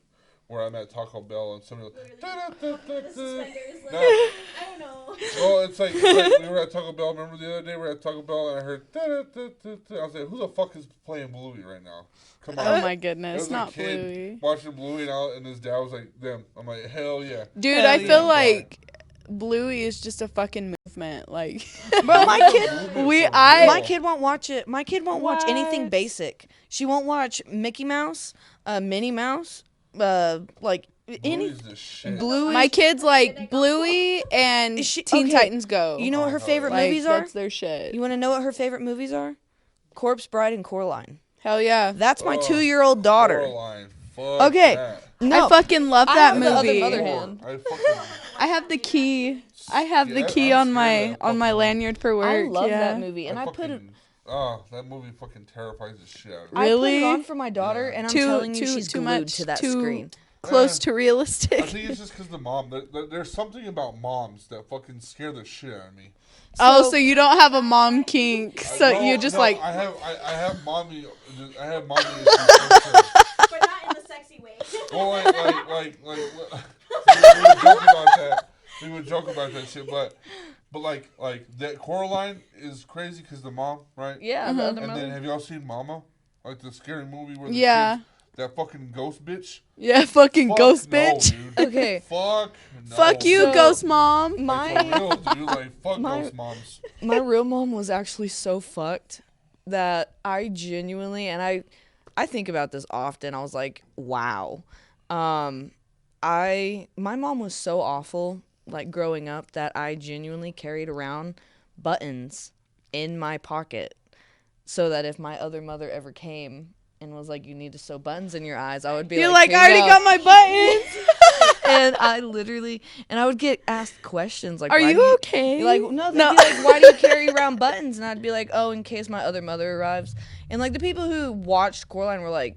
Where I'm at Taco Bell and somebody goes, The suspenders, like, No. I don't know. well, it's like we were at Taco Bell. Remember the other day we were at Taco Bell and I heard, I was like, who the fuck is playing Bluey right now? Come on. Oh my There goodness, was a not kid Bluey. watching Bluey and his dad was like, them. I'm like, hell yeah. Dude, Hell I yeah. feel like Bluey is just a fucking movement. Like, Bro, my kid, I- my kid won't watch it. My kid won't watch anything What? basic. She won't watch Mickey Mouse, Minnie Mouse, like any Bluey's the shit. Bluey. my kids like Bluey and Is she- Teen okay, Titans Go. You know what her Oh, favorite like, movies are? that's their shit. You want to know what her favorite movies are? Corpse Bride and Coraline. Hell yeah. That's my Oh, 2-year-old daughter. Coraline. Fuck Okay. that. No, I fucking love I that have the other movie. mother hand. I fucking. I have the key. I have the Yeah, key I'm on scared my of that fucking- lanyard for work. I love yeah. that movie, and I put it. fucking, oh, that movie fucking terrifies the shit out of me. I put Really? it on for my daughter, and I'm Too- telling you, too- she's too glued much, to that too- screen. Close Yeah. to I realistic. think it's just because the mom. There's something about moms that fucking scare the shit out of me. So you don't have a mom kink. So No, you just no, like I have mommy. I have mommy issues. for sure. But not in the sexy way. Well, like we would joke about that. We would joke about that shit, but like that Coraline is crazy because the mom, right? Yeah, the other And mother. then have y'all seen Mama? Like the scary movie where the Yeah. kids, that fucking ghost bitch. yeah, fucking Fuck ghost no, bitch. dude. Okay. Fuck. No. Fuck you, So- ghost mom. Like, for My real, dude. Like fuck my- ghost moms. my real mom was actually so fucked that I genuinely, and I think about this often. I was like, wow. My mom was so awful, like growing up, that I genuinely carried around buttons in my pocket, so that if my other mother ever came and was like, "You need to sew buttons in your eyes," I would be You're like, like, I "Here you already go." got my buttons. And I literally, and I would get asked questions like, Are "Why you do okay? Like, no, they'd be like, "Why do you carry around buttons?" And I'd be like, "Oh, in case my other mother arrives." And like the people who watched Coraline were like,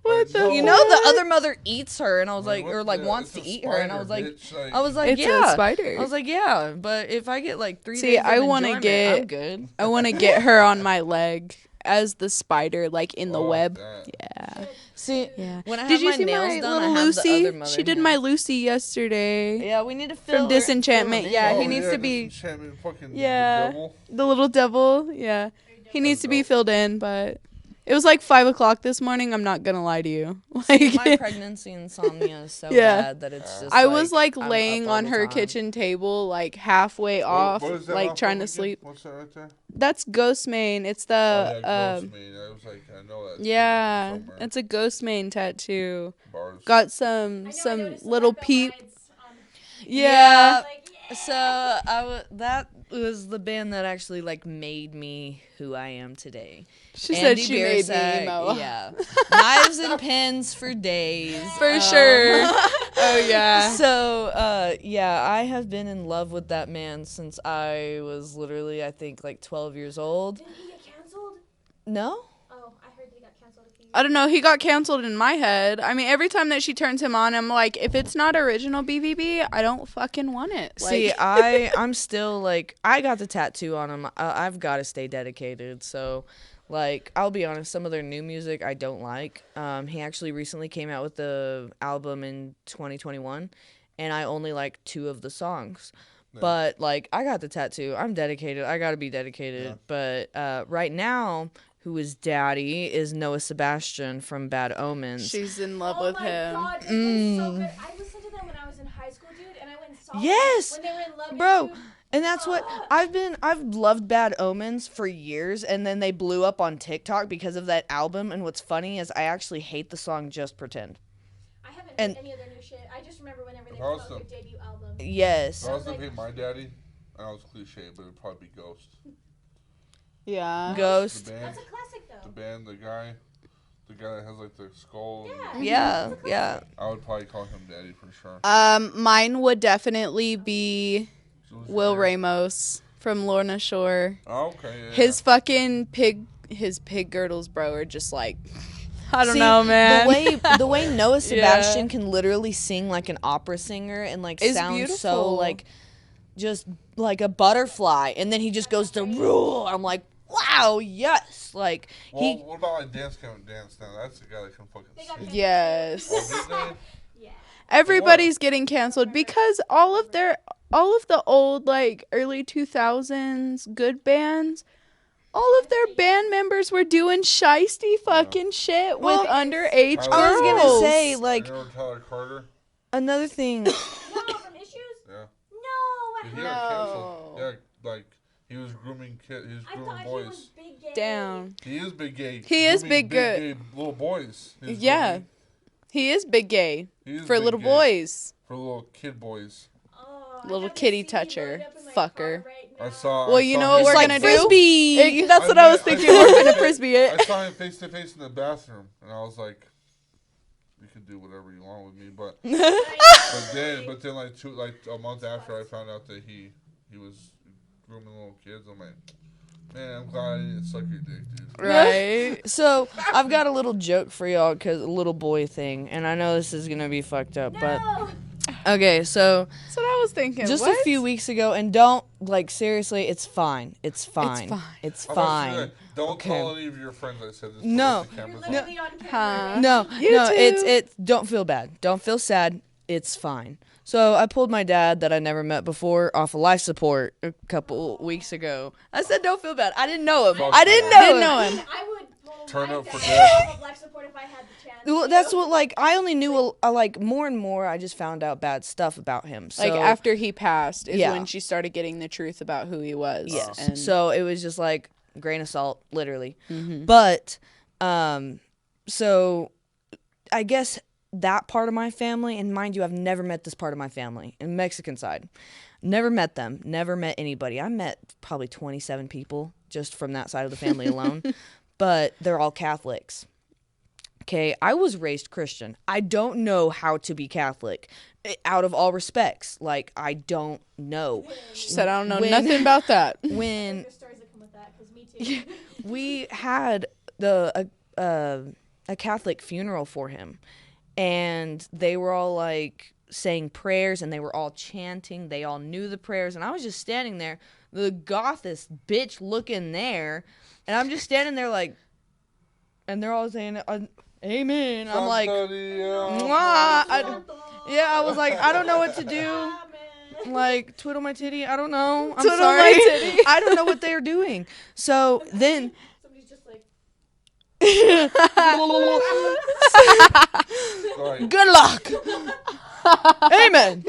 What the? you know, the other mother eats her, and I was like, what or like the- wants it's to a eat her, and I was spider, like, bitch. I was like, It's yeah, a spider. I was like, yeah, but if I get like 3 See, days of I wanna enjoyment, get- I'm good. I want to get her on my leg as the spider, like in the Fuck web. that. Yeah. See, Yeah. when I have Did you my see nails my done, little I have the Lucy? other mother She did hand. my Lucy yesterday. Yeah, we need to fill From Disenchantment, yeah, Oh, he needs to be- Disenchantment, fucking Yeah. the devil. The little devil. Yeah. He needs to be dope. filled in, but It was like 5 o'clock this morning. I'm not gonna lie to you. See, my pregnancy insomnia is so Yeah. bad that it's just. I was like I'm laying up all on the her time. kitchen table, like halfway off, What is that like off trying of to again? sleep. What's that right there? That's Ghost Mane. It's the Oh, yeah, Ghost Mane. I was like, I know that. yeah, Somewhere. it's a Ghost Mane tattoo. Bars. Got I know, I some noticed the little black belt peep. rides on- Yeah. Like, yeah. So that was the band that actually like made me who I am today. She said she made me Biersack, emo. Yeah, knives and pins for days. For sure. Oh yeah. So yeah, I have been in love with that man since I was literally, I think, like 12 years old. Didn't he get canceled? No. Oh, I heard he got canceled a few years I don't know. He got canceled in my head. I mean, every time that she turns him on, I'm like, if it's not original BVB, I don't fucking want it. Like, See, I'm still like, I got the tattoo on him. I've got to stay dedicated. So, like, I'll be honest, some of their new music I don't like. He actually recently came out with the album in 2021, and I only like 2 of the songs. Yeah. But like, I got the tattoo. I'm dedicated. I got to be dedicated. Yeah. But right now, who is daddy is Noah Sebastian from Bad Omens. she's in love Oh with my him. God, they've been so good. I listened to them when I was in high school, dude, and I went and saw Yes! them when they were in Love Bro, YouTube. and that's what I've loved Bad Omens for years, and then they blew up on TikTok because of that album. And what's funny is I actually hate the song Just Pretend. I haven't and- heard any of their new shit. I just remember whenever they If came I out was with their debut album. Yes. If I was to pick my daddy, I know it's cliche, but it'd probably be Ghost. Yeah. Ghost. The band, That's a classic, though. the band, the guy that has like the skull. Yeah. Yeah, yeah. I would probably call him daddy for sure. Mine would definitely be Who's Will your- Ramos from Lorna Shore. Oh, okay. Yeah, His fucking pig girdles, bro, are just like, I don't See, know, man. The way Noah Sebastian can literally sing like an opera singer and like It's sound so beautiful. like just like a butterfly, and then he just goes to rule. I'm like, wow, yes. Like Well, what about like Dance Can't Dance now? That's the guy that can fucking They got sing. Yes. Oh, did they? Yeah. Everybody's getting canceled because all of the old like early 2000s good bands, all of their band members were doing shiesty fucking shit with underage girls. I was gonna say, like, You remember Tyler Carter? another thing. No, from Issues? Yeah. No, He I got heard. canceled. Yeah, like he was grooming I grooming thought he boys. was big gay. Down. He is big gay. He is Grooming big gay little boys. He's Yeah. grooming- He is big gay he is for big little gay. boys. For little kid boys. Oh, I Little have the kitty CD toucher. loaded up in my Fucker. car right I now. saw. Well, I you saw know what him- we're like gonna do? frisbee. That's what I was thinking. We're gonna frisbee I it. saw him face to face in the bathroom, and I was like, "You can do whatever you want with me," but but then like a month after, I found out that he was grooming little kids. I'm like, man, I'm glad I didn't suck your dick, dude. Right. So I've got a little joke for y'all, cause a little boy thing, and I know this is gonna be fucked up, No. but okay. So That's what I was thinking. just What? a few weeks ago, and don't like seriously, it's fine. It's fine. fine. It's I'm about to fine. say that. Don't Okay. tell any of your friends I said this. No. The camera's You're on. literally on camera. Huh? No, You no, too. it's don't feel bad. Don't feel sad. It's fine. So I pulled my dad that I never met before off of life support a couple weeks ago. I said don't feel bad. I didn't know him. Fuck I didn't yeah. know Didn't him. know him. I would pull Turn my up for dad death. off of life support if I had the chance. Well, that's what like I only knew like more and more. I just found out bad stuff about him. So, Like after he passed is Yeah. when she started getting the truth about who he was. yes. And So it was just like grain of salt, literally. Mhm. But so I guess that part of my family, and mind you, I've never met this part of my family, in Mexican side. Never met them. Never met anybody. I met probably 27 people just from that side of the family alone. But they're all Catholics. Okay, I was raised Christian. I don't know how to be Catholic. Out of all respects. Like, I don't know. she said, I don't know When- nothing about that. When There's stories that come with that, because me too. we had a Catholic funeral for him, and they were all like saying prayers, and they were all chanting. They all knew the prayers, and I was just standing there, the gothest bitch looking there, and I'm just standing there like, and they're all saying amen. I'm like, Mwah. I was like, I don't know what to do. Like, twiddle my titty. I don't know. I'm Twiddle sorry. my titty. I don't know what they're doing. So then Somebody's just like, Like, Good luck. Amen.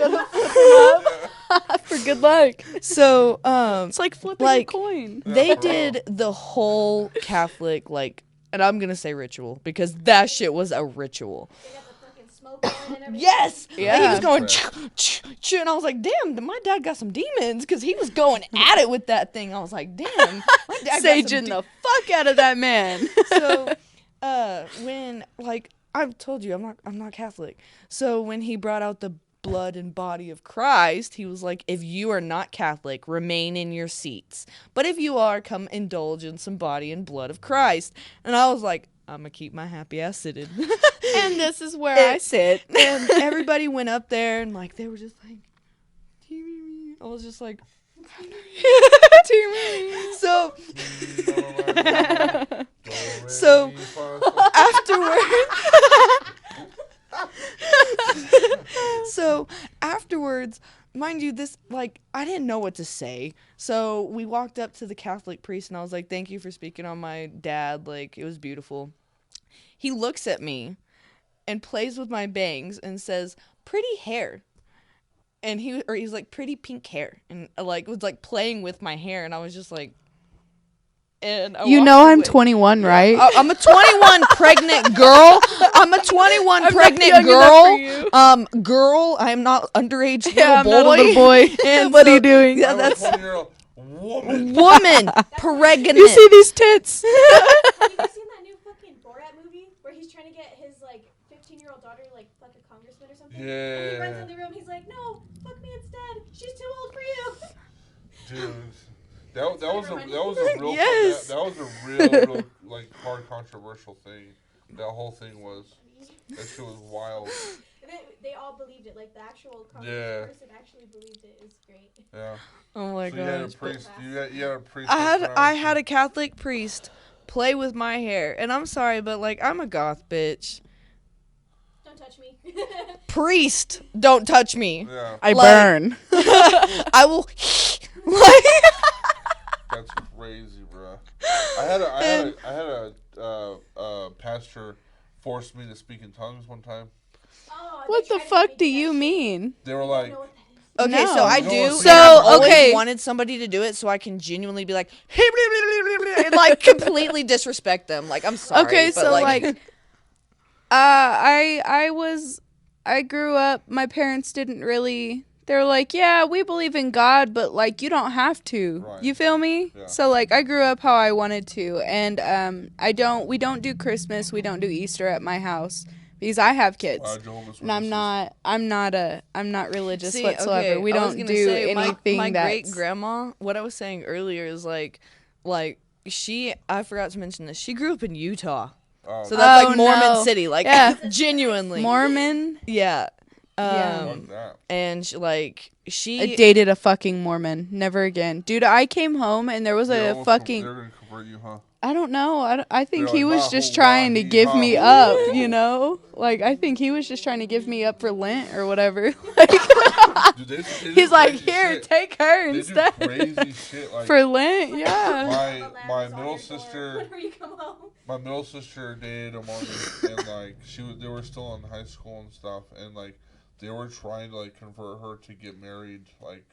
For good luck. So, It's like flipping like, a coin. Yeah, they for did the whole Catholic, like, and I'm gonna say ritual because that shit was a ritual. They got the fucking smoke going and everything. Yes. Yeah. Like, he was going, Right. and I was like, damn, my dad got some demons because he was going at it with that thing. I was like, damn, my dad got some Saging the fuck out of that man. So, when, like, I've told you I'm not Catholic. So when he brought out the blood and body of Christ, he was like, if you are not Catholic, remain in your seats. But if you are, come indulge in some body and blood of Christ. And I was like, I'm gonna keep my happy ass seated. And this is where I sit. And everybody went up there and like they were just like, I was just like, so So- afterwards, mind you, this, like, I didn't know what to say. So we walked up to the Catholic priest and I was like, thank you for speaking on my dad. Like, it was beautiful. He looks at me and plays with my bangs and says, pretty hair. And he's like, pretty pink hair. And like, was like playing with my hair. And I was just like, and I You walked know I'm away. 21, right? I'm a 21 pregnant girl. I'm a 21 I'm not pregnant young enough for you. Girl, I'm not underage little Yeah, I'm boy. not a little boy. And What are so- you doing? Yeah, I'm a that's 20-year-old woman. woman, pregnant. You see these tits? Have you guys seen that new fucking Borat movie where he's trying to get his like 15-year-old daughter to like fuck a congressman or something? And he runs Yeah. in the room. He's like, no, fuck me instead. She's too old for you. Dude. That was a real Yes. that was a real like hard controversial thing. That whole thing was. That shit was wild. They all believed it. Like the actual Yeah. person actually believed it. It was great. Yeah. Oh my So you had a gosh. priest. You had a priest. I had a Catholic priest play with my hair, and I'm sorry, but like I'm a goth bitch. Don't touch me. Priest, don't touch me. Yeah. I Like- burn. I will. Like, That's crazy, bro. I had a pastor force me to speak in tongues one time. Oh, What they the tried to fuck make do that you shit. mean? They were I like, don't know what that is. okay, No. so I You know do. what- and So, I've always okay. wanted somebody to do it so I can genuinely be like, and like completely disrespect them. Like I'm sorry. Okay, but so like, I grew up. My parents didn't really. They were like, yeah, we believe in God, but like you don't have to. Right. You feel me? Yeah. So like I grew up how I wanted to, and we don't do Christmas, we don't do Easter at my house because I have kids. Jehovah's And I'm not religious See, whatsoever. okay, We I was don't gonna do say, anything my that's great grandma. What I was saying earlier is like she. I forgot to mention this. She grew up in Utah, Oh, so that's Oh, like Mormon no. City. Like Yeah. genuinely. Mormon. Yeah. Yeah. fuck that. And I dated a fucking Mormon. Never again. Dude, I came home and there was They're a almost fucking... They're gonna convert you, huh? I don't know. I think They're he like, was just "Mahu, trying to wahi, give me ha." up, you know? Like, I think he was just trying to give me up for Lent or whatever. Like, Dude, they do he's like, crazy here, shit. take her They do instead. crazy shit. Like For Lent, yeah. my middle sister. Whenever you come home. My middle sister dated a Mormon, and like they were still in high school and stuff, and like they were trying to like convert her to get married, like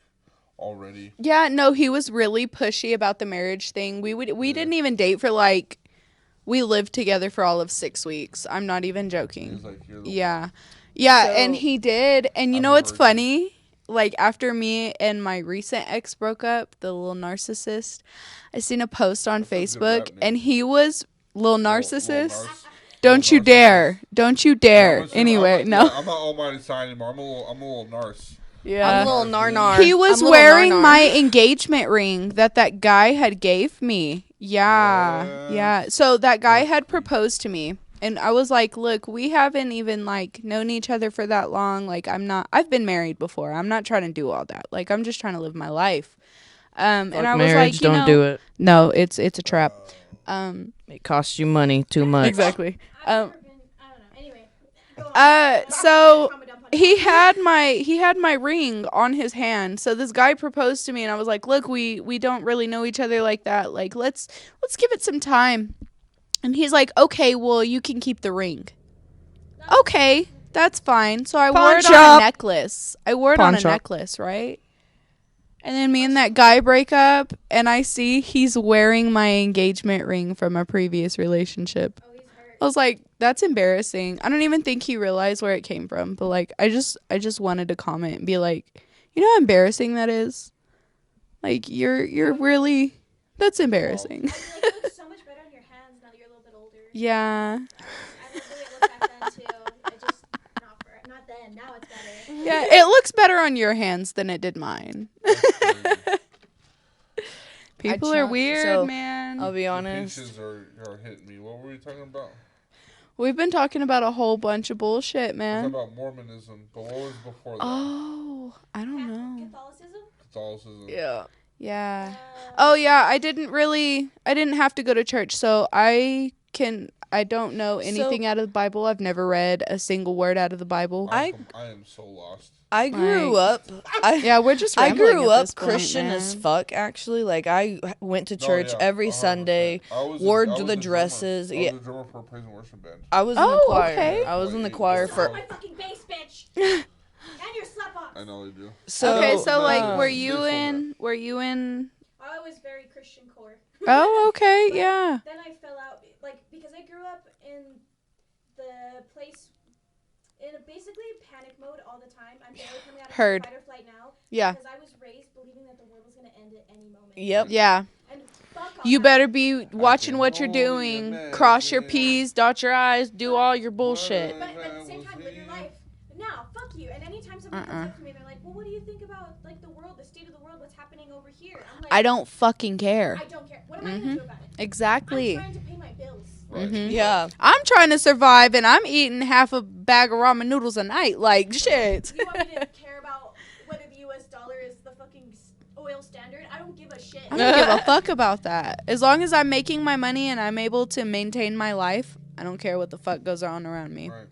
already. Yeah, no, he was really pushy about the marriage thing. We didn't even date for like... We lived together for all of 6 weeks. I'm not even He joking. was like, "You're the Yeah. Yeah, So- and he did. And you I'm know a what's virgin. funny? Like, after me and my recent ex broke up, the little narcissist, I seen a post on That's a good Facebook, rap name. and he was little Little narcissist. narc- Don't you narcissist. dare. Don't you Yeah, dare. I'm Anyway, I'm no. I'm not almighty sign anymore. I'm a little narc. Yeah. I'm a little narnar. He was I'm a little wearing narnar. my engagement ring that guy had gave me. Yeah. What? Yeah. So that guy had proposed to me. And I was like, look, we haven't even like known each other for that long. Like I've been married before. I'm not trying to do all that. Like I'm just trying to live my life. And I was like, you know, it. no, it's a trap. It costs you money too much. Exactly. I've never been, I don't know. Anyway. Go on. So Trauma dump on he that. had my ring on his hand. So this guy proposed to me, and I was like, look, we don't really know each other like that. Like let's give it some time. And he's like, okay, well, you can keep the ring. Okay, that's fine. So I Pawn wore it on shop. a necklace. I wore it Pawn on a shop. necklace, right? And then me and that guy break up, and I see he's wearing my engagement ring from a previous relationship. Oh, he's hurt. I was like, that's embarrassing. I don't even think he realized where it came from, but like, I just wanted to comment and be like, you know how embarrassing that is? Like, you're really, that's embarrassing. I feel like it looks so much better on your hands now that you're a little bit older. Yeah. I love the way it looked back then too. It just not then. Now it's better. Yeah, it looks better on your hands than it did mine. People are chunked, weird, so man. I'll be The honest. peaches are hitting me. What were we talking about? We've been talking about a whole bunch of bullshit, We man. talking about Mormonism, but what was before that? Oh, I don't know. Catholicism? Catholicism. Yeah. Yeah. Oh, yeah, I didn't have to go to church, so I don't know anything out of the Bible. I've never read a single word out of the Bible. I am so lost. I grew Like- up. Yeah, we're just I rambling grew at up this point, Christian as man. fuck. Actually, like I went to church Oh, yeah, every 100%. Sunday. I was wore I was the a drummer. dresses. I was Yeah, a drummer for a praise and worship band. I was in Oh, the choir. okay. I was in the Like, choir Slap for. my fucking bass, bitch. And your slap box. I know they do. So Okay, so like, uh, were you in? I was very Christian core. Oh, okay, But yeah. Then I fell out, like, because I grew up in the place in basically panic mode all the time. I'm barely coming out of Heard. fight or flight now. Yeah. Because I was raised believing that the world was going to end at any moment. Yep. Yeah. And fuck all You that. better be watching can what you're only doing. Cross your imagine. P's, dot your I's, do all your bullshit. But at the same time, live your life. But now, fuck you. And anytime somebody comes up to me, they're like, well, what do you think about, like, the world, the state of the world, what's happening over here? I'm like, I don't fucking care. I don't care. What am I going to do about it? Exactly. I'm trying to pay my bills. Right. yeah. I'm trying to survive, and I'm eating half a bag of ramen noodles a night. Like, shit. You want me to care about whether the U.S. dollar is the fucking oil standard? I don't give a shit. I don't give a fuck about that. As long as I'm making my money and I'm able to maintain my life, I don't care what the fuck goes on around me. Right.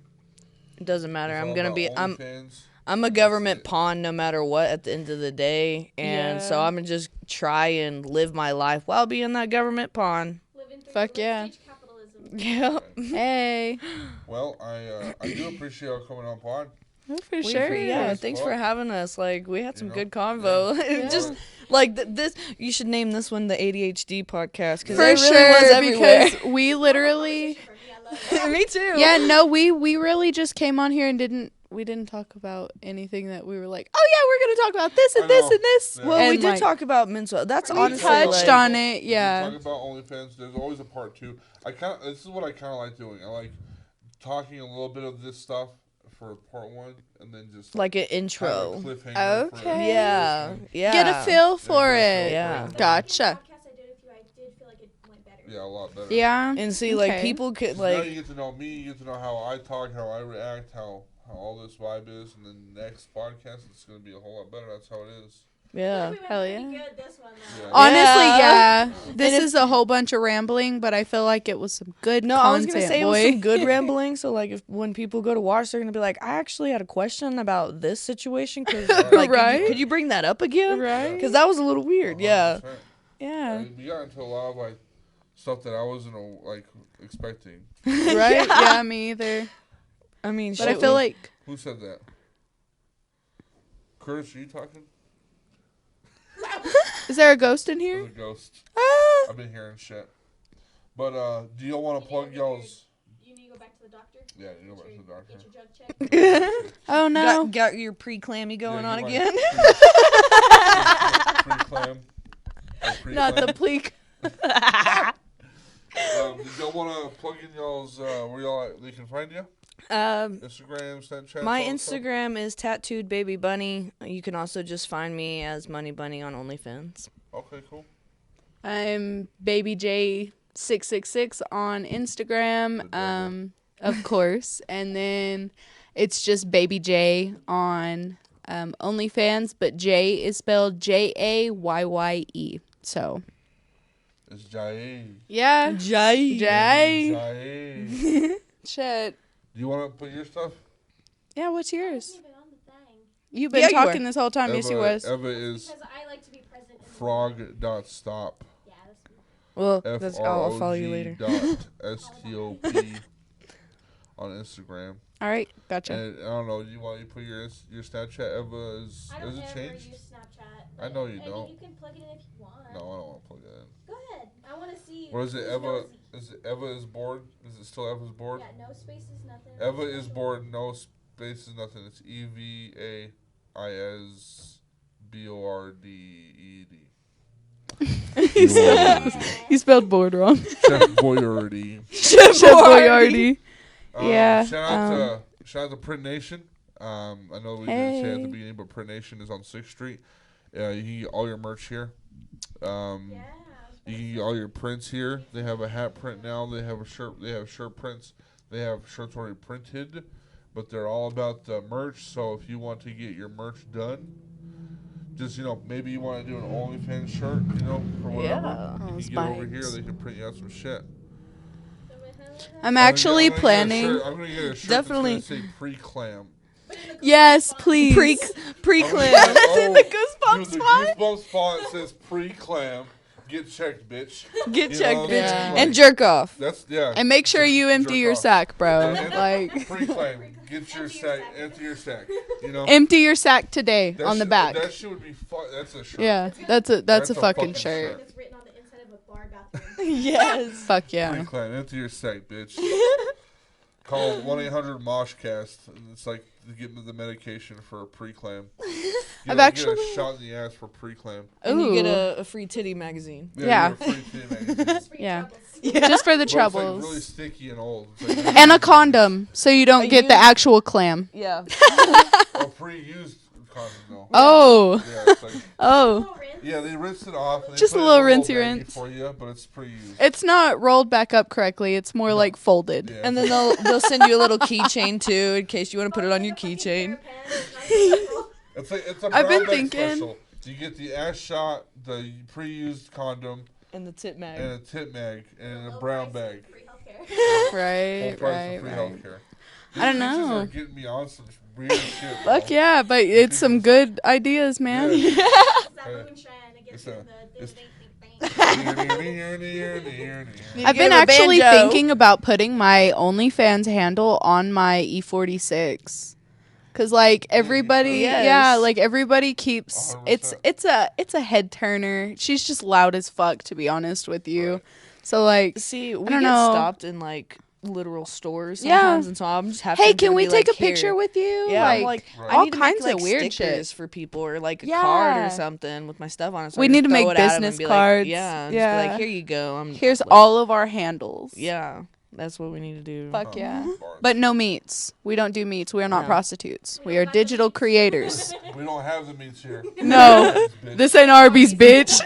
It doesn't matter. It's I'm all gonna about be. OnlyFans. I'm a government pawn no matter what at the end of the day, and so Yeah. I'm gonna just try and live my life while being that government pawn. Living through Fuck the late yeah. stage capitalism. Yeah. Hey. Well, I do appreciate y'all coming on pod. Oh, for sure. Yeah, Yes, thanks fuck. for having us. Like, we had some know, good convo. yeah. Just like this, you should name this one the ADHD podcast because For it really sure, was everywhere. because we literally... For me, I love it. Me too. Yeah, no, we really just came on here and didn't talk about anything that we were like, oh yeah, we're gonna talk about this I and this know. and this. Yeah. Well, we And, did like, talk about mental. That's We honestly touched like, on it, We yeah. talk about OnlyFans. There's always a part two. This is what I kind of like doing. I like talking a little bit of this stuff for part one, and then just like an have a intro. cliffhanger for Okay. Yeah, listening. yeah. Get a feel for get a it. feel Yeah. for it. Gotcha. The podcast I did with you, I did feel like it went better. Yeah, a lot better. Yeah. And see, like Okay. people could Now you like. get to know me. You get to know how I talk, how I react, how all this vibe is, and then next podcast it's gonna be a whole lot better. That's how it is. Yeah. We went Hell pretty yeah. good this one, though. Yeah. Honestly, Yeah. yeah. This And is a whole bunch of rambling, but I feel like it was some good No, I was content, gonna say boy. it was some good rambling. So like, if when people go to watch, they're gonna be like, I actually had a question about this situation. Cause like, Right? could you bring that up again? Right? Because that was a little weird. Yeah. 100%. Yeah. We got into a lot of like stuff that I wasn't like expecting. Right? Yeah, me either. I mean, But I shit, feel we- like Who said that? Curtis, are you talking? is there a ghost in There's here? a ghost. Ah. I've been hearing shit. But do y'all want to plug y'all's? You need to go back to the doctor? Yeah, you go back to the doctor. Get your jug checked? Oh no. got your pre-clammy going on Yeah, again. Pre-clam. Not the pleek. Did y'all want to plug in y'all's where y'all they can find you? Instagram, Snapchat. My all that stuff? Instagram is tattooed baby bunny. You can also just find me as Money Bunny on OnlyFans. Okay, cool. I'm Baby J666 on Instagram, of course, and then it's just Baby J on OnlyFans, but J is spelled JAYYE. So It's JAYYE. yeah, Jay. J. JAYYE. Shit. Do you want to put your stuff? Yeah, what's yours? Even on the thing. You've been Yeah, you talking were. this whole time. Yes, you was. Eva is Because I like to be present. In the frog.stop. Yeah, that's Well, I'll follow you later. FROG.STOP on Instagram. All right, gotcha. And I don't know. You want to put your Snapchat? Eva is I don't it ever changed? use Snapchat. I know you I don't. mean, you can plug it in if you want. No, I don't want to plug it in. Go ahead. I want to see. What is it? who's Eva? nosy. Is it Eva is bored? Is it still Eva's bored? Yeah, no spaces, nothing. Eva is bored. No spaces, nothing. It's EVAISBORDED. You spelled board wrong. Chef Boyardee. Chef Boyardee. Yeah. Shout out to Print Nation. I know we didn't say it at the beginning, but Print Nation is on 6th Street. You can get all your merch here. Yeah. You can get all your prints here. They have a hat print now. They have a shirt. They have shirt prints. They have shirts already printed, but they're all about the merch. So if you want to get your merch done, just maybe you want to do an OnlyFans shirt, for whatever. You can get over here. They can print you out some shit. I'm actually planning. I'm gonna get a shirt Definitely. that's gonna say pre-clam. Yes, please. Pre-clam. That's in the Goosebumps Dude, the font. Goosebumps font says pre-clam. Get checked, bitch. Get You checked, know, bitch. Yeah. And jerk off. That's And make sure you empty Jerk your off. sack, bro. And Like, pre-clam. Get your sack. Empty your sack. empty your sack today That on the shit- back. That shit would be fun. That's a shirt. Yeah, that's a fucking fucking shirt. shirt. It's written on the inside of a bar bathroom. Yes. Fuck yeah. Pre-clam. Empty your sack, bitch. Call 1-800-MOSHCAST. And it's like to get the medication for a pre-clam. I've Get actually- a shot in the ass for pre-clam. And you get Ooh. a free titty magazine. Yeah. You get a free titty magazine. It's for your Yeah. troubles. Just for the But it's like troubles. really sticky and old. It's like And a condom, so you don't get the actual clam. Yeah. a pre-used condom though. Oh. Yeah, it's like, Oh. Little rinse. yeah, they rinse it off. And they Just put a it little in rinsey baggie rinse. for you, but it's pre-used. It's not rolled back up correctly. It's more like folded. Yeah, And it's then they'll send you a little keychain too in case you want to put it on your Fucking keychain. pair of pants, nice and It's a I've been brown bag thinking- special. You get the ass shot, the pre-used condom, And the tit mag. and a tit mag, and low a brown price bag. and free healthcare. Full Right, price right, of free right. healthcare. I don't These bitches know. are getting me on some weird shit. bro. Fuck yeah, but it's some good ideas, man. Yeah. It's that moonshine. It gets It's you a- in the it's- ding. I've been actually thinking about putting my OnlyFans handle on my E46. Cause like everybody, Yes. yeah, like everybody keeps 100%. it's a head turner. She's just loud as fuck, to be honest with you. So like, See, we don't get know. stopped in like literal stores Yeah. sometimes, and so I'm just having. hey, can we take a picture here. with you? Yeah, I'm like Right. I all need to kinds make, of like, weird stickers shit. for people, or like a Yeah. card or something with my stuff on it. So We I need just to make throw it at 'em and business be cards. Like, yeah, and Yeah. just be like, here you go. Here's like, all of our handles. Yeah, that's what we need to do. Fuck yeah. Bars. But no meats. We don't do meats. We are not No. prostitutes. We are digital creators. We don't have the meats here. No, Bitch. this ain't Arby's, bitch.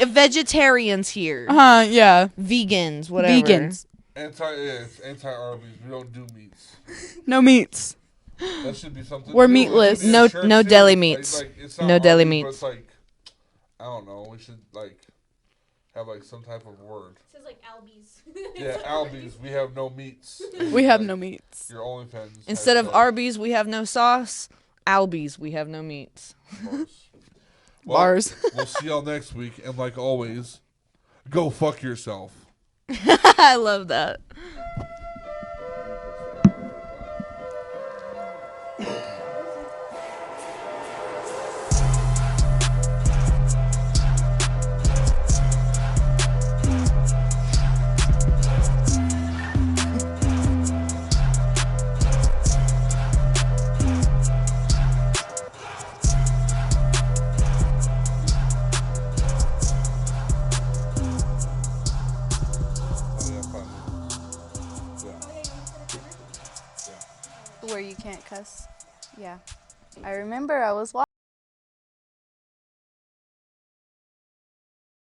Vegetarians here, Yeah. vegans, whatever. Vegans. It's anti-Arby's. We don't do meats. No meats. That should be something. We're new. It meatless. should be a No- shirt, no too. deli meats. It's not No deli Arby's, but meats. It's like, I don't know. We should like have like some type of word. It says like Albies. Yeah, Albies. We have no meats. We have Like, no meats. Your OnlyFans. Instead of hashtag Arby's, we have no sauce. Albies, we have no meats. bars. Well, Bars. We'll see y'all next week, and like always, go fuck yourself. I love that. Oh, yeah, fine. Yeah. Where you can't cuss. Yeah. I remember I was watching.